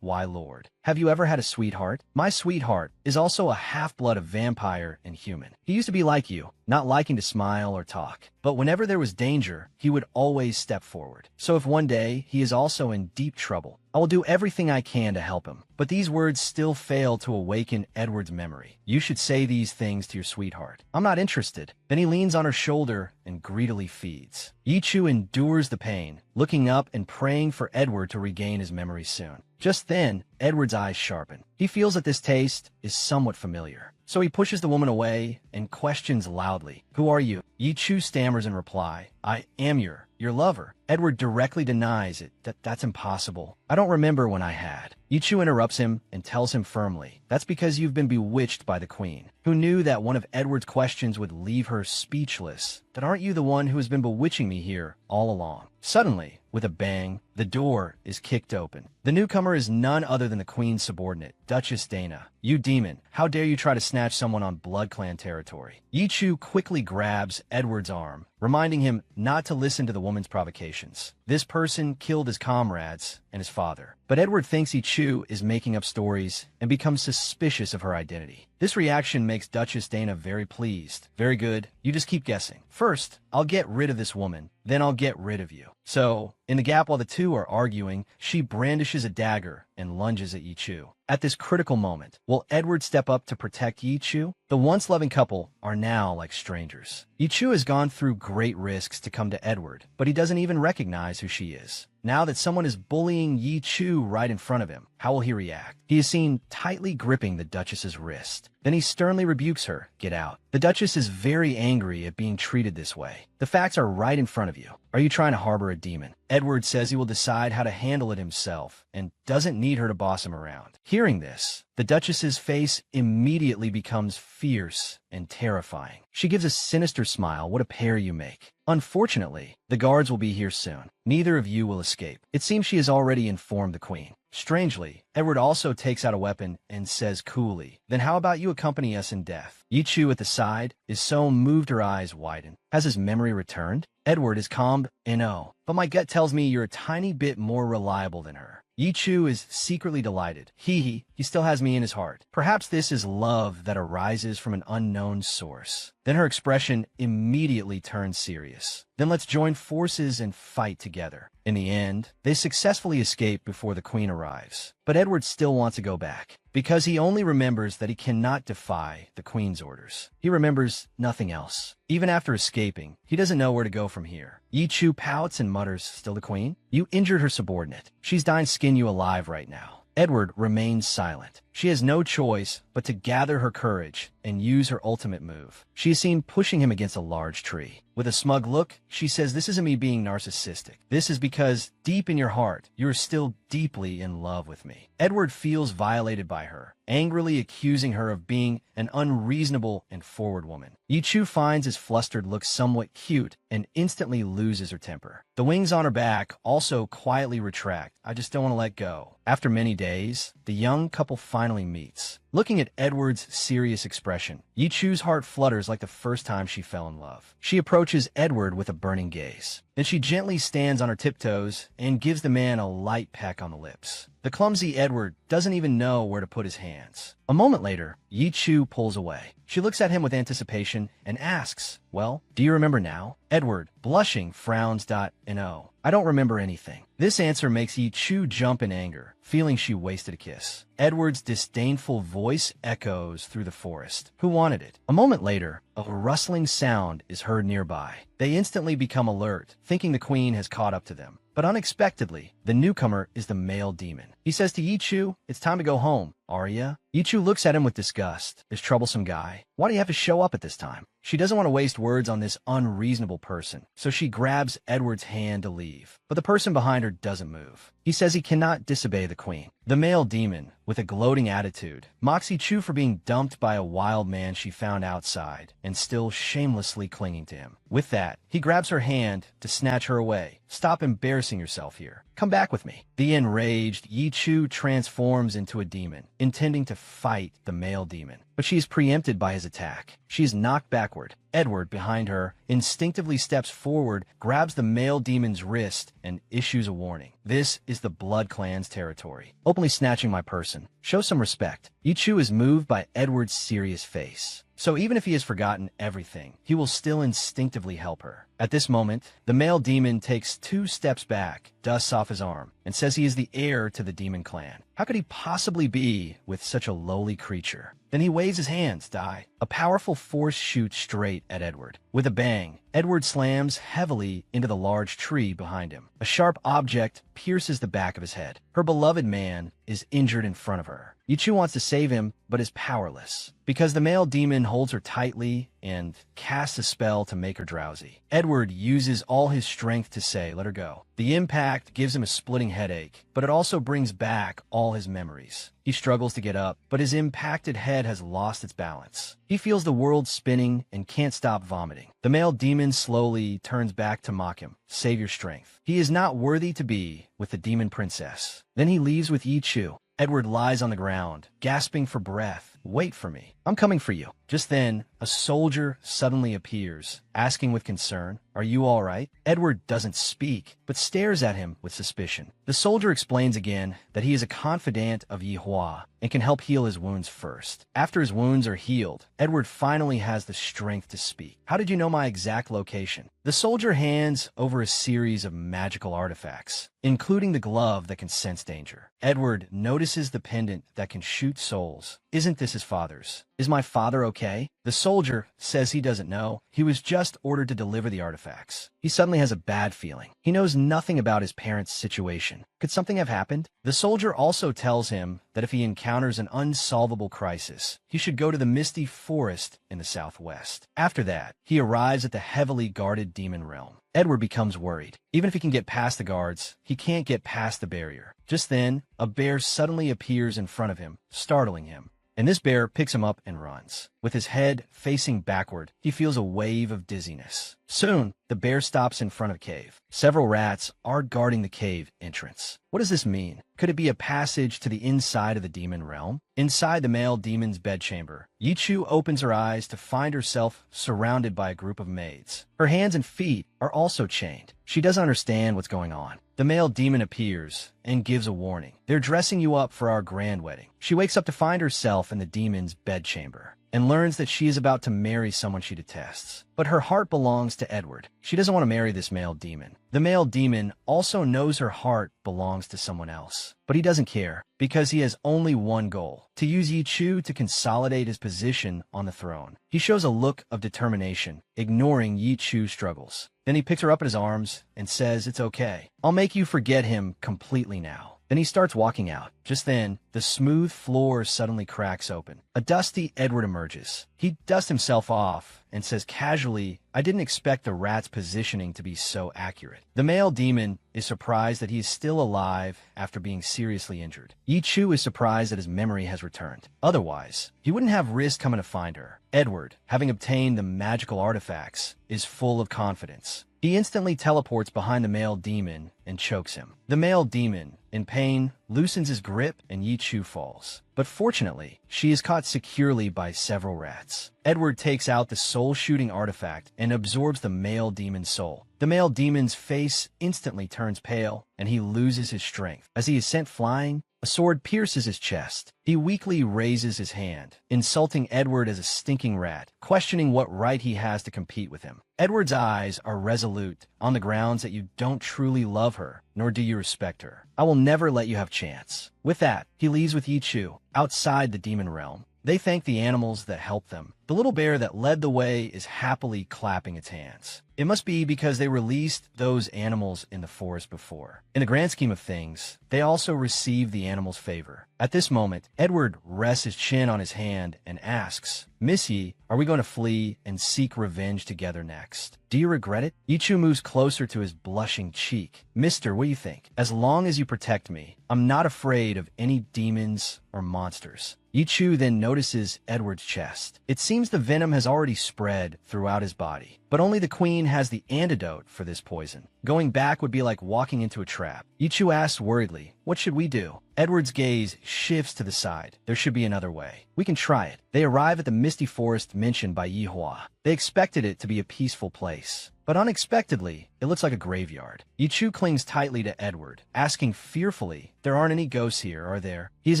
My lord, have you ever had a sweetheart? My sweetheart is also a half-blood of vampire and human. He used to be like you, not liking to smile or talk. But whenever there was danger, he would always step forward. So if one day he is also in deep trouble, I will do everything I can to help him. But these words still fail to awaken Edward's memory. You should say these things to your sweetheart. I'm not interested. Then he leans on her shoulder and greedily feeds. Yichu endures the pain, looking up and praying for Edward to regain his memory soon. Just then, Edward's eyes sharpen. He feels that this taste is somewhat familiar. So he pushes the woman away and questions loudly, "Who are you?" Yichu stammers in reply, "I am your lover." Edward directly denies it. That's impossible. I don't remember when I had. Yichu interrupts him and tells him firmly, "That's because you've been bewitched by the queen, who knew that one of Edward's questions would leave her speechless. That aren't you the one who has been bewitching me here all along?" Suddenly, with a bang, the door is kicked open. The newcomer is none other than the queen's subordinate, Duchess Dana. "You demon, how dare you try to snatch someone on Blood Clan territory?" Yichu quickly grabs Edward's arm, reminding him not to listen to the woman's provocations. This person killed his comrades and his father. But Edward thinks Yichu is making up stories and becomes suspicious of her identity. This reaction makes Duchess Dana very pleased. "Very good. You just keep guessing. First, I'll get rid of this woman. Then I'll get rid of you." So, in the gap while the two are arguing, she brandishes a dagger and lunges at Yichu. At this critical moment, will Edward step up to protect Yichu? The once loving couple are now like strangers. Yichu has gone through great risks to come to Edward, but he doesn't even recognize who she is. now that someone is bullying Yi Chu right in front of him. How will he react? He is seen tightly gripping the Duchess's wrist. Then he sternly rebukes her, "Get out." The Duchess is very angry at being treated this way. The facts are right in front of you. Are you trying to harbor a demon? Edward says he will decide how to handle it himself and doesn't need her to boss him around. Hearing this, the Duchess's face immediately becomes fierce and terrifying. She gives a sinister smile. "What a pair you make." Unfortunately, the guards will be here soon. Neither of you will escape. It seems she has already informed the queen. Strangely, Edward also takes out a weapon and says coolly, "Then how about you accompany us in death?" Yi Chu at the side is so moved her eyes widen. Has his memory returned? Edward is calm. "No, but my gut tells me you're a tiny bit more reliable than her." Yi Chu is secretly delighted. He still has me in his heart. Perhaps this is love that arises from an unknown source. Then her expression immediately turns serious. "Then let's join forces and fight together." In the end, they successfully escape before the queen arrives. But Edward still wants to go back, because he only remembers that he cannot defy the queen's orders. He remembers nothing else. Even after escaping, he doesn't know where to go from here. Yi Chu pouts and mutters, "Still the queen? You injured her subordinate. She's dying to skin you alive right now." Edward remains silent. She has no choice but to gather her courage and use her ultimate move. She is seen pushing him against a large tree. With a smug look, she says, "This isn't me being narcissistic. This is because, deep in your heart, you are still deeply in love with me." Edward feels violated by her, angrily accusing her of being an unreasonable and forward woman. Yi Chu finds his flustered look somewhat cute and instantly loses her temper. The wings on her back also quietly retract. "I just don't want to let go." After many days, the young couple finally meets. Looking at Edward's serious expression, Yi Chu's heart flutters like the first time she fell in love. She approaches Edward with a burning gaze. Then she gently stands on her tiptoes and gives the man a light peck on the lips. The clumsy Edward doesn't even know where to put his hands. A moment later, Yi Chu pulls away. She looks at him with anticipation and asks, "Well, do you remember now?" Edward, blushing, frowns. "No, I don't remember anything." This answer makes Yi Chu jump in anger, feeling she wasted a kiss. Edward's disdainful voice echoes through the forest. Who wanted it? A moment later, a rustling sound is heard nearby. They instantly become alert, thinking the queen has caught up to them. But unexpectedly, the newcomer is the male demon. He says to Yi Chu, "It's time to go home, Arya." Yi Chu looks at him with disgust. This troublesome guy. Why do you have to show up at this time? She doesn't want to waste words on this unreasonable person, so she grabs Edward's hand to leave. But the person behind her doesn't move. He says he cannot disobey the queen. The male demon, with a gloating attitude, mocks Yi Chu for being dumped by a wild man she found outside and still shamelessly clinging to him. With that, he grabs her hand to snatch her away. "Stop embarrassing yourself here. Come back with me." The enraged Yi Chu transforms into a demon, intending to fight the male demon. But she is preempted by his attack. She is knocked backward. Edward, behind her, instinctively steps forward, grabs the male demon's wrist, and issues a warning. "This is the Blood Clan's territory. Openly snatching my person. Show some respect." Yi Chu is moved by Edward's serious face. So even if he has forgotten everything, he will still instinctively help her. At this moment, the male demon takes 2 steps back, dusts off his arm, and says he is the heir to the demon clan. How could he possibly be with such a lowly creature? Then he waves his hands, die. A powerful force shoots straight at Edward. With a bang, Edward slams heavily into the large tree behind him. A sharp object pierces the back of his head. Her beloved man is injured in front of her. Yi Chu wants to save him, but is powerless, because the male demon holds her tightly and casts a spell to make her drowsy. Edward uses all his strength to say, "Let her go." The impact gives him a splitting headache, but it also brings back all his memories. He struggles to get up, but his impacted head has lost its balance. He feels the world spinning and can't stop vomiting. The male demon slowly turns back to mock him. "Save your strength. He is not worthy to be with the demon princess." Then he leaves with Yi Chu. Edward lies on the ground, gasping for breath. "Wait for me. I'm coming for you." Just then, a soldier suddenly appears, asking with concern, "Are you all right?" Edward doesn't speak, but stares at him with suspicion. The soldier explains again that he is a confidant of Yi Hua and can help heal his wounds first. After his wounds are healed, Edward finally has the strength to speak. "How did you know my exact location?" The soldier hands over a series of magical artifacts, including the glove that can sense danger. Edward notices the pendant that can shoot souls. "Isn't this his father's. Is my father okay? The soldier says he doesn't know. He was just ordered to deliver the artifacts. He suddenly has a bad feeling. He knows nothing about his parents' situation. Could something have happened? The soldier also tells him that if he encounters an unsolvable crisis, he should go to the misty forest in the southwest. After that, he arrives at the heavily guarded demon realm. Edward becomes worried. Even if he can get past the guards, he can't get past the barrier. Just then, a bear suddenly appears in front of him, startling him. And this bear picks him up and runs. With his head facing backward, he feels a wave of dizziness. Soon, the bear stops in front of a cave. Several rats are guarding the cave entrance. What does this mean? Could it be a passage to the inside of the demon realm? Inside the male demon's bedchamber, Yichu opens her eyes to find herself surrounded by a group of maids. Her hands and feet are also chained. She doesn't understand what's going on. The male demon appears and gives a warning. They're dressing you up for our grand wedding. She wakes up to find herself in the demon's bedchamber and learns that she is about to marry someone she detests. But her heart belongs to Edward. She doesn't want to marry this male demon. The male demon also knows her heart belongs to someone else. But he doesn't care, because he has only one goal: to use Yichu to consolidate his position on the throne. He shows a look of determination, ignoring Yichu's struggles. Then he picks her up in his arms and says, "It's okay. I'll make you forget him completely now." Then he starts walking out. Just then, the smooth floor suddenly cracks open. A dusty Edward emerges. He dusts himself off and says casually, "I didn't expect the rat's positioning to be so accurate." The male demon is surprised that he is still alive after being seriously injured. Yichu is surprised that his memory has returned. Otherwise, he wouldn't have risked coming to find her. Edward, having obtained the magical artifacts, is full of confidence. He instantly teleports behind the male demon and chokes him. The male demon, in pain, loosens his grip and Yichu falls. But fortunately, she is caught securely by several rats. Edward takes out the soul-shooting artifact and absorbs the male demon's soul. The male demon's face instantly turns pale, and he loses his strength. As he is sent flying, a sword pierces his chest. He weakly raises his hand, insulting Edward as a stinking rat, questioning what right he has to compete with him. Edward's eyes are resolute, on the grounds that you don't truly love her, nor do you respect her. I will never let you have chance. With that, he leaves with Yichu, outside the demon realm. They thank the animals that helped them. The little bear that led the way is happily clapping its hands. It must be because they released those animals in the forest before. In the grand scheme of things, they also received the animals' favor. At this moment, Edward rests his chin on his hand and asks, "Missy, are we going to flee and seek revenge together next? Do you regret it?" Yichu moves closer to his blushing cheek. "Mister, what do you think? As long as you protect me, I'm not afraid of any demons or monsters." Yichu then notices Edward's chest. It seems the venom has already spread throughout his body. But only the queen has the antidote for this poison. Going back would be like walking into a trap. Yichu asks worriedly, "What should we do?" Edward's gaze shifts to the side. There should be another way. We can try it. They arrive at the misty forest mentioned by Yihua. They expected it to be a peaceful place. But unexpectedly, it looks like a graveyard. Yichu clings tightly to Edward, asking fearfully, "There aren't any ghosts here, are there?" He is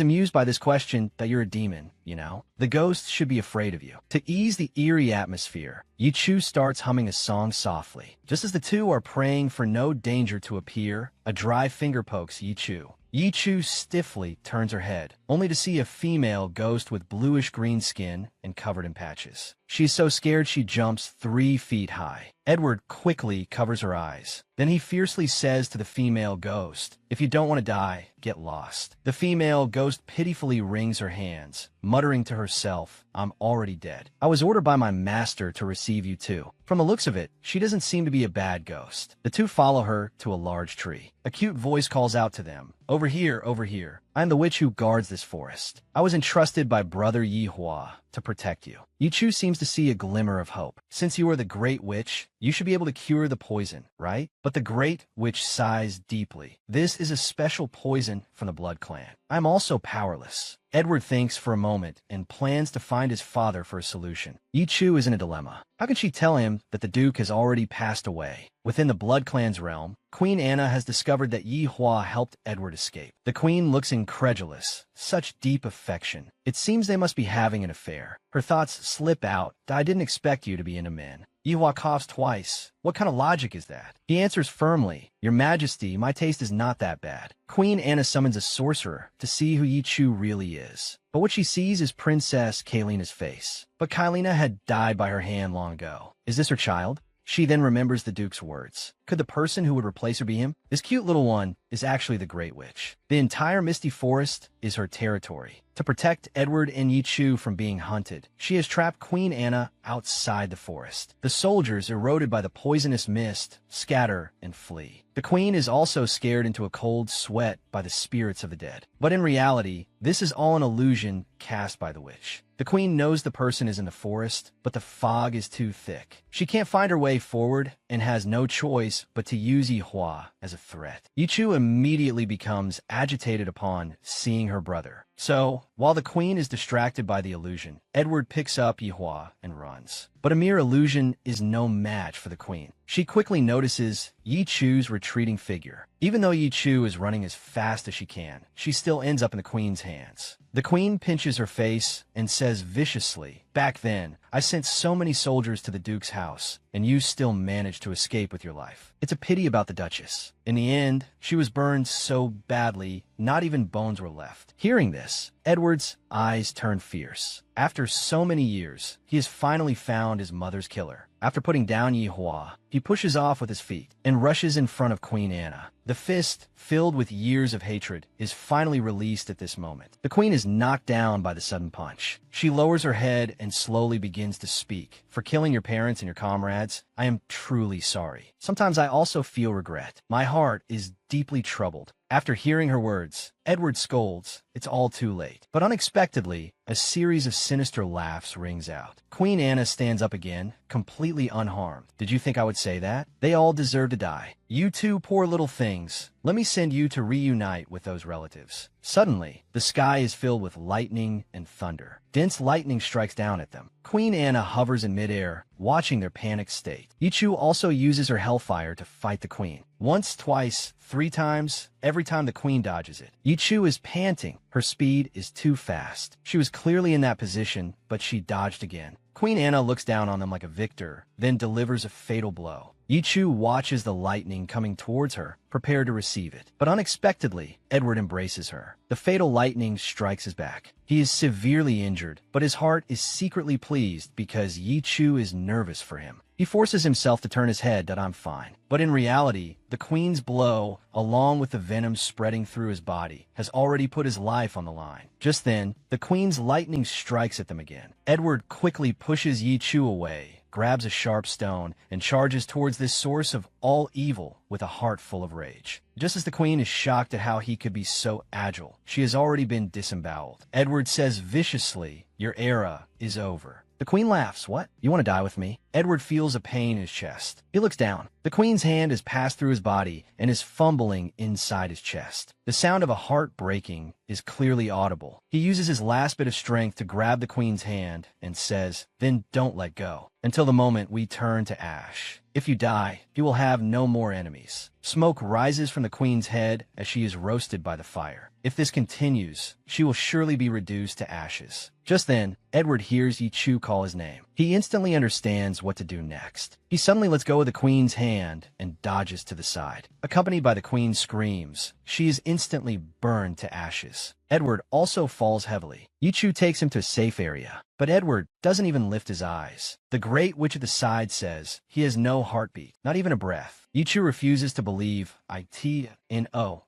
amused by this question that you're a demon, you know? The ghosts should be afraid of you. To ease the eerie atmosphere, Yichu starts humming a song softly. Just as the two are praying for no danger to appear, a dry finger pokes Yichu. Yichu stiffly turns her head, only to see a female ghost with bluish-green skin and covered in patches. She's so scared she jumps 3 feet high. Edward quickly covers her eyes. Then he fiercely says to the female ghost, "If you don't want to die, get lost." The female ghost pitifully wrings her hands, muttering to herself, "I'm already dead. I was ordered by my master to receive you too." From the looks of it, she doesn't seem to be a bad ghost. The two follow her to a large tree. A cute voice calls out to them, over here, over here. I am the witch who guards this forest. I was entrusted by Brother Yihua to protect you." Yichu seems to see a glimmer of hope. "Since you are the great witch, you should be able to cure the poison, right?" But the great witch sighs deeply. "This is a special poison from the Blood Clan. I'm also powerless." Edward thinks for a moment and plans to find his father for a solution. Yichu is in a dilemma. How can she tell him that the Duke has already passed away? Within the Blood Clan's realm, Queen Anna has discovered that Yihua helped Edward escape. The queen looks incredulous. Such deep affection. It seems they must be having an affair. Her thoughts slip out, "I didn't expect you to be into men." Yihua coughs twice. What kind of logic is that? He answers firmly, Your Majesty, my taste is not that bad. Queen Anna summons a sorcerer to see who Yi Chu really is. But what she sees is Princess Kailina's face. But Kailina had died by her hand long ago. Is this her child? She then remembers the Duke's words. Could the person who would replace her be him? This cute little one is actually the Great Witch. The entire Misty Forest is her territory. To protect Edward and Yi Chu from being hunted, she has trapped Queen Anna outside the forest. The soldiers, eroded by the poisonous mist, scatter and flee. The queen is also scared into a cold sweat by the spirits of the dead. But in reality, this is all an illusion cast by the witch. The queen knows the person is in the forest, but the fog is too thick. She can't find her way forward and has no choice but to use Yihua as a threat. Yi Chu immediately becomes agitated upon seeing her brother. So, while the queen is distracted by the illusion, Edward picks up Yihua and runs. But a mere illusion is no match for the queen. She quickly notices Yi Chu's retreating figure. Even though Yi Chu is running as fast as she can, she still ends up in the queen's hands. The queen pinches her face and says viciously, Back then, I sent so many soldiers to the Duke's house, and you still managed to escape with your life. It's a pity about the Duchess. In the end, she was burned so badly, not even bones were left. Hearing this, Edward's eyes turn fierce. After so many years, he has finally found his mother's killer. After putting down Yihua, he pushes off with his feet and rushes in front of Queen Anna. The fist, filled with years of hatred, is finally released at this moment. The queen is knocked down by the sudden punch. She lowers her head and slowly begins to speak. For killing your parents and your comrades, I am truly sorry. Sometimes I also feel regret. My heart is deeply troubled. After hearing her words, Edward scolds, It's all too late. But unexpectedly, a series of sinister laughs rings out. Queen Anna stands up again, completely unharmed. Did you think I would say that? They all deserve to die. You two poor little things. Let me send you to reunite with those relatives. Suddenly, the sky is filled with lightning and thunder. Dense lightning strikes down at them. Queen Anna hovers in midair, watching their panicked state. Yi Chu also uses her hellfire to fight the queen. Once, twice, 3 times, every time the queen dodges it. Yi Chu is panting. Her speed is too fast. She was clearly in that position, but she dodged again. Queen Anna looks down on them like a victor, then delivers a fatal blow. Yi Chu watches the lightning coming towards her, prepared to receive it. But unexpectedly, Edward embraces her. The fatal lightning strikes his back. He is severely injured, but his heart is secretly pleased because Yi Chu is nervous for him. He forces himself to turn his head that I'm fine. But in reality, the queen's blow, along with the venom spreading through his body, has already put his life on the line. Just then, the queen's lightning strikes at them again. Edward quickly pushes Yi Chu away, grabs a sharp stone, and charges towards this source of all evil with a heart full of rage. Just as the queen is shocked at how he could be so agile, she has already been disemboweled. Edward says viciously, Your era is over. The queen laughs. What? You want to die with me? Edward feels a pain in his chest. He looks down. The queen's hand has passed through his body and is fumbling inside his chest. The sound of a heart breaking is clearly audible. He uses his last bit of strength to grab the queen's hand and says, Then don't let go, until the moment we turn to ash. If you die, you will have no more enemies. Smoke rises from the queen's head as she is roasted by the fire. If this continues, she will surely be reduced to ashes. Just then, Edward hears Yi Chu call his name. He instantly understands what to do next. He suddenly lets go of the queen's hand and dodges to the side. Accompanied by the queen's screams, she is instantly burned to ashes. Edward also falls heavily. Yi Chu takes him to a safe area, but Edward doesn't even lift his eyes. The Great Witch at the side says he has no heartbeat, not even a breath. Yi Chu refuses to believe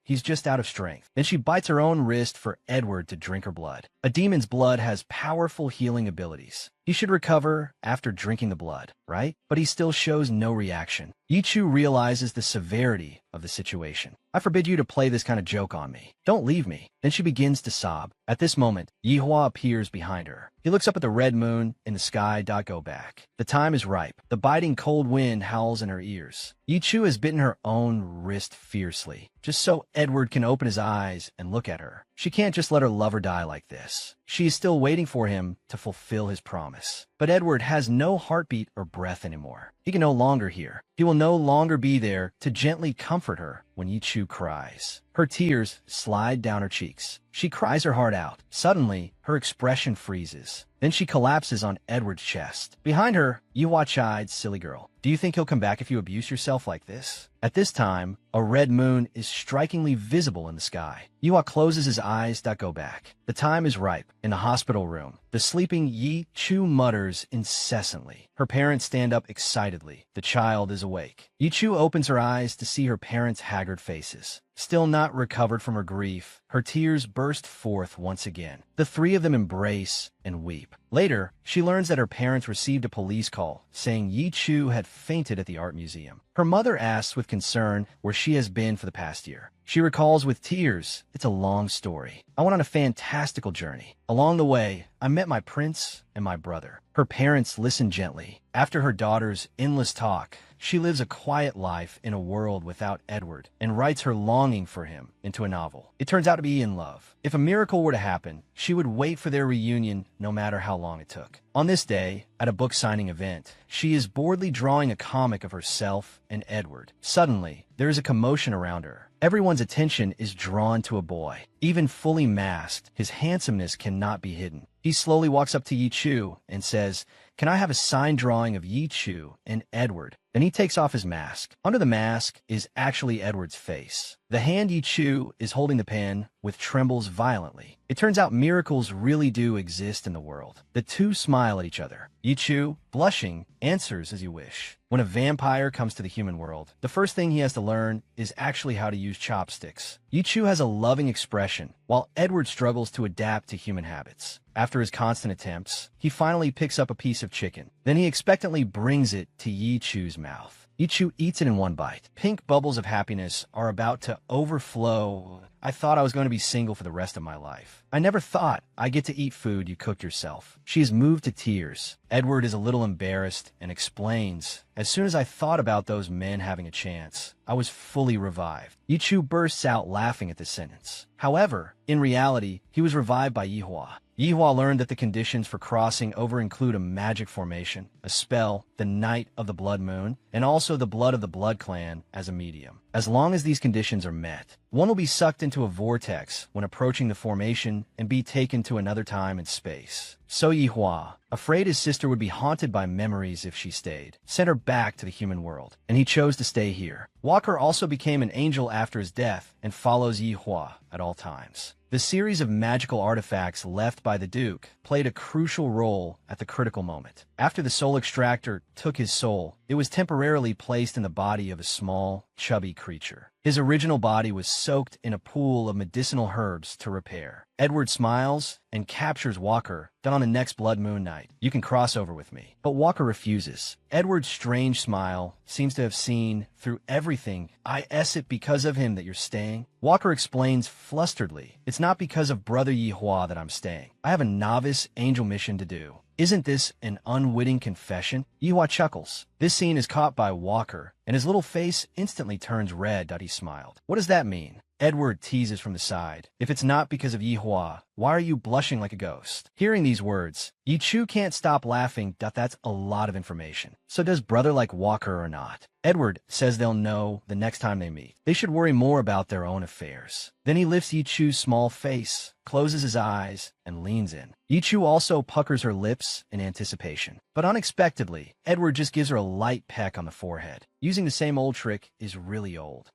he's just out of strength. Then she bites her own wrist for Edward to drink her blood. A demon's blood has powerful healing abilities. He should recover after drinking the blood, right? But he still shows no reaction. Yi Chu realizes the severity of the situation. I forbid you to play this kind of joke on me. Don't leave me. Then she begins to sob. At this moment, Yihua appears behind her. He looks up at the red moon in the sky. Go back. The time is ripe. The biting cold wind howls in her ears. Yi Chu has bitten her own wrist fiercely, just so Edward can open his eyes and look at her. She can't just let her lover die like this. She is still waiting for him to fulfill his promise. But Edward has no heartbeat or breath anymore. He can no longer hear. He will no longer be there to gently comfort her when Yi Chu cries. Her tears slide down her cheeks. She cries her heart out. Suddenly, her expression freezes. Then she collapses on Edward's chest. Behind her, Yihua chide, "Silly girl. Do you think he'll come back if you abuse yourself like this?" At this time, a red moon is strikingly visible in the sky. Yihua closes his eyes. Go back. The time is ripe. In the hospital room, the sleeping Yi Chu mutters incessantly. Her parents stand up excitedly. The child is awake. Yi Chu opens her eyes to see her parents' haggard faces. Still not recovered from her grief, her tears burst forth once again. The three of them embrace and weep. Later, she learns that her parents received a police call saying Yi Chu had fainted at the art museum. Her mother asks with concern where she has been for the past year. She recalls with tears, "It's a long story. I went on a fantastical journey. Along the way, I met my prince and my brother." Her parents listen gently. After her daughter's endless talk, she lives a quiet life in a world without Edward and writes her longing for him into a novel. It turns out to be in love. If a miracle were to happen, she would wait for their reunion no matter how long it took. On this day, at a book signing event, she is boredly drawing a comic of herself and Edward. Suddenly, there is a commotion around her. Everyone's attention is drawn to a boy. Even fully masked, his handsomeness cannot be hidden. He slowly walks up to Yi Chu and says, "Can I have a signed drawing of Yi Chu and Edward?" Then he takes off his mask. Under the mask is actually Edward's face. The hand Yi Chu is holding the pen with trembles violently. It turns out miracles really do exist in the world. The two smile at each other. Yi Chu, blushing, answers as you wish. When a vampire comes to the human world, the first thing he has to learn is actually how to use chopsticks. Yi Chu has a loving expression, while Edward struggles to adapt to human habits. After his constant attempts, he finally picks up a piece of chicken. Then he expectantly brings it to Yi Chu's mouth. Yi Chu eats it in one bite. Pink bubbles of happiness are about to overflow. "I thought I was going to be single for the rest of my life. I never thought I'd get to eat food you cooked yourself." She is moved to tears. Edward is a little embarrassed and explains, "As soon as I thought about those men having a chance, I was fully revived." Yi Chu bursts out laughing at this sentence. However, in reality, he was revived by Yihua. Yihua learned that the conditions for crossing over include a magic formation, a spell, the Night of the Blood Moon, and also the blood of the Blood Clan as a medium. As long as these conditions are met, one will be sucked into a vortex when approaching the formation and be taken to another time and space. So Yihua, afraid his sister would be haunted by memories if she stayed, sent her back to the human world, and he chose to stay here. Walker also became an angel after his death and follows Yihua at all times. The series of magical artifacts left by the Duke played a crucial role at the critical moment. After the soul extractor took his soul, it was temporarily placed in the body of a small, chubby creature. His original body was soaked in a pool of medicinal herbs to repair. Edward smiles and captures Walker. Then on the next blood moon night, "You can cross over with me." But Walker refuses. Edward's strange smile seems to have seen through everything. "Is it because of him that you're staying?" Walker explains flusteredly, "It's not because of Brother Yihua that I'm staying. I have a novice angel mission to do." Isn't this an unwitting confession? Yihua chuckles. This scene is caught by Walker, and his little face instantly turns red. He smiled. "What does that mean?" Edward teases from the side. "If it's not because of Yihua, why are you blushing like a ghost?" Hearing these words, Yi Chu can't stop laughing. That's a lot of information. So does brother like Walker or not? Edward says they'll know the next time they meet. They should worry more about their own affairs. Then he lifts Yi Chu's small face, closes his eyes, and leans in. Yi Chu also puckers her lips in anticipation. But unexpectedly, Edward just gives her a light peck on the forehead. Using the same old trick is really old.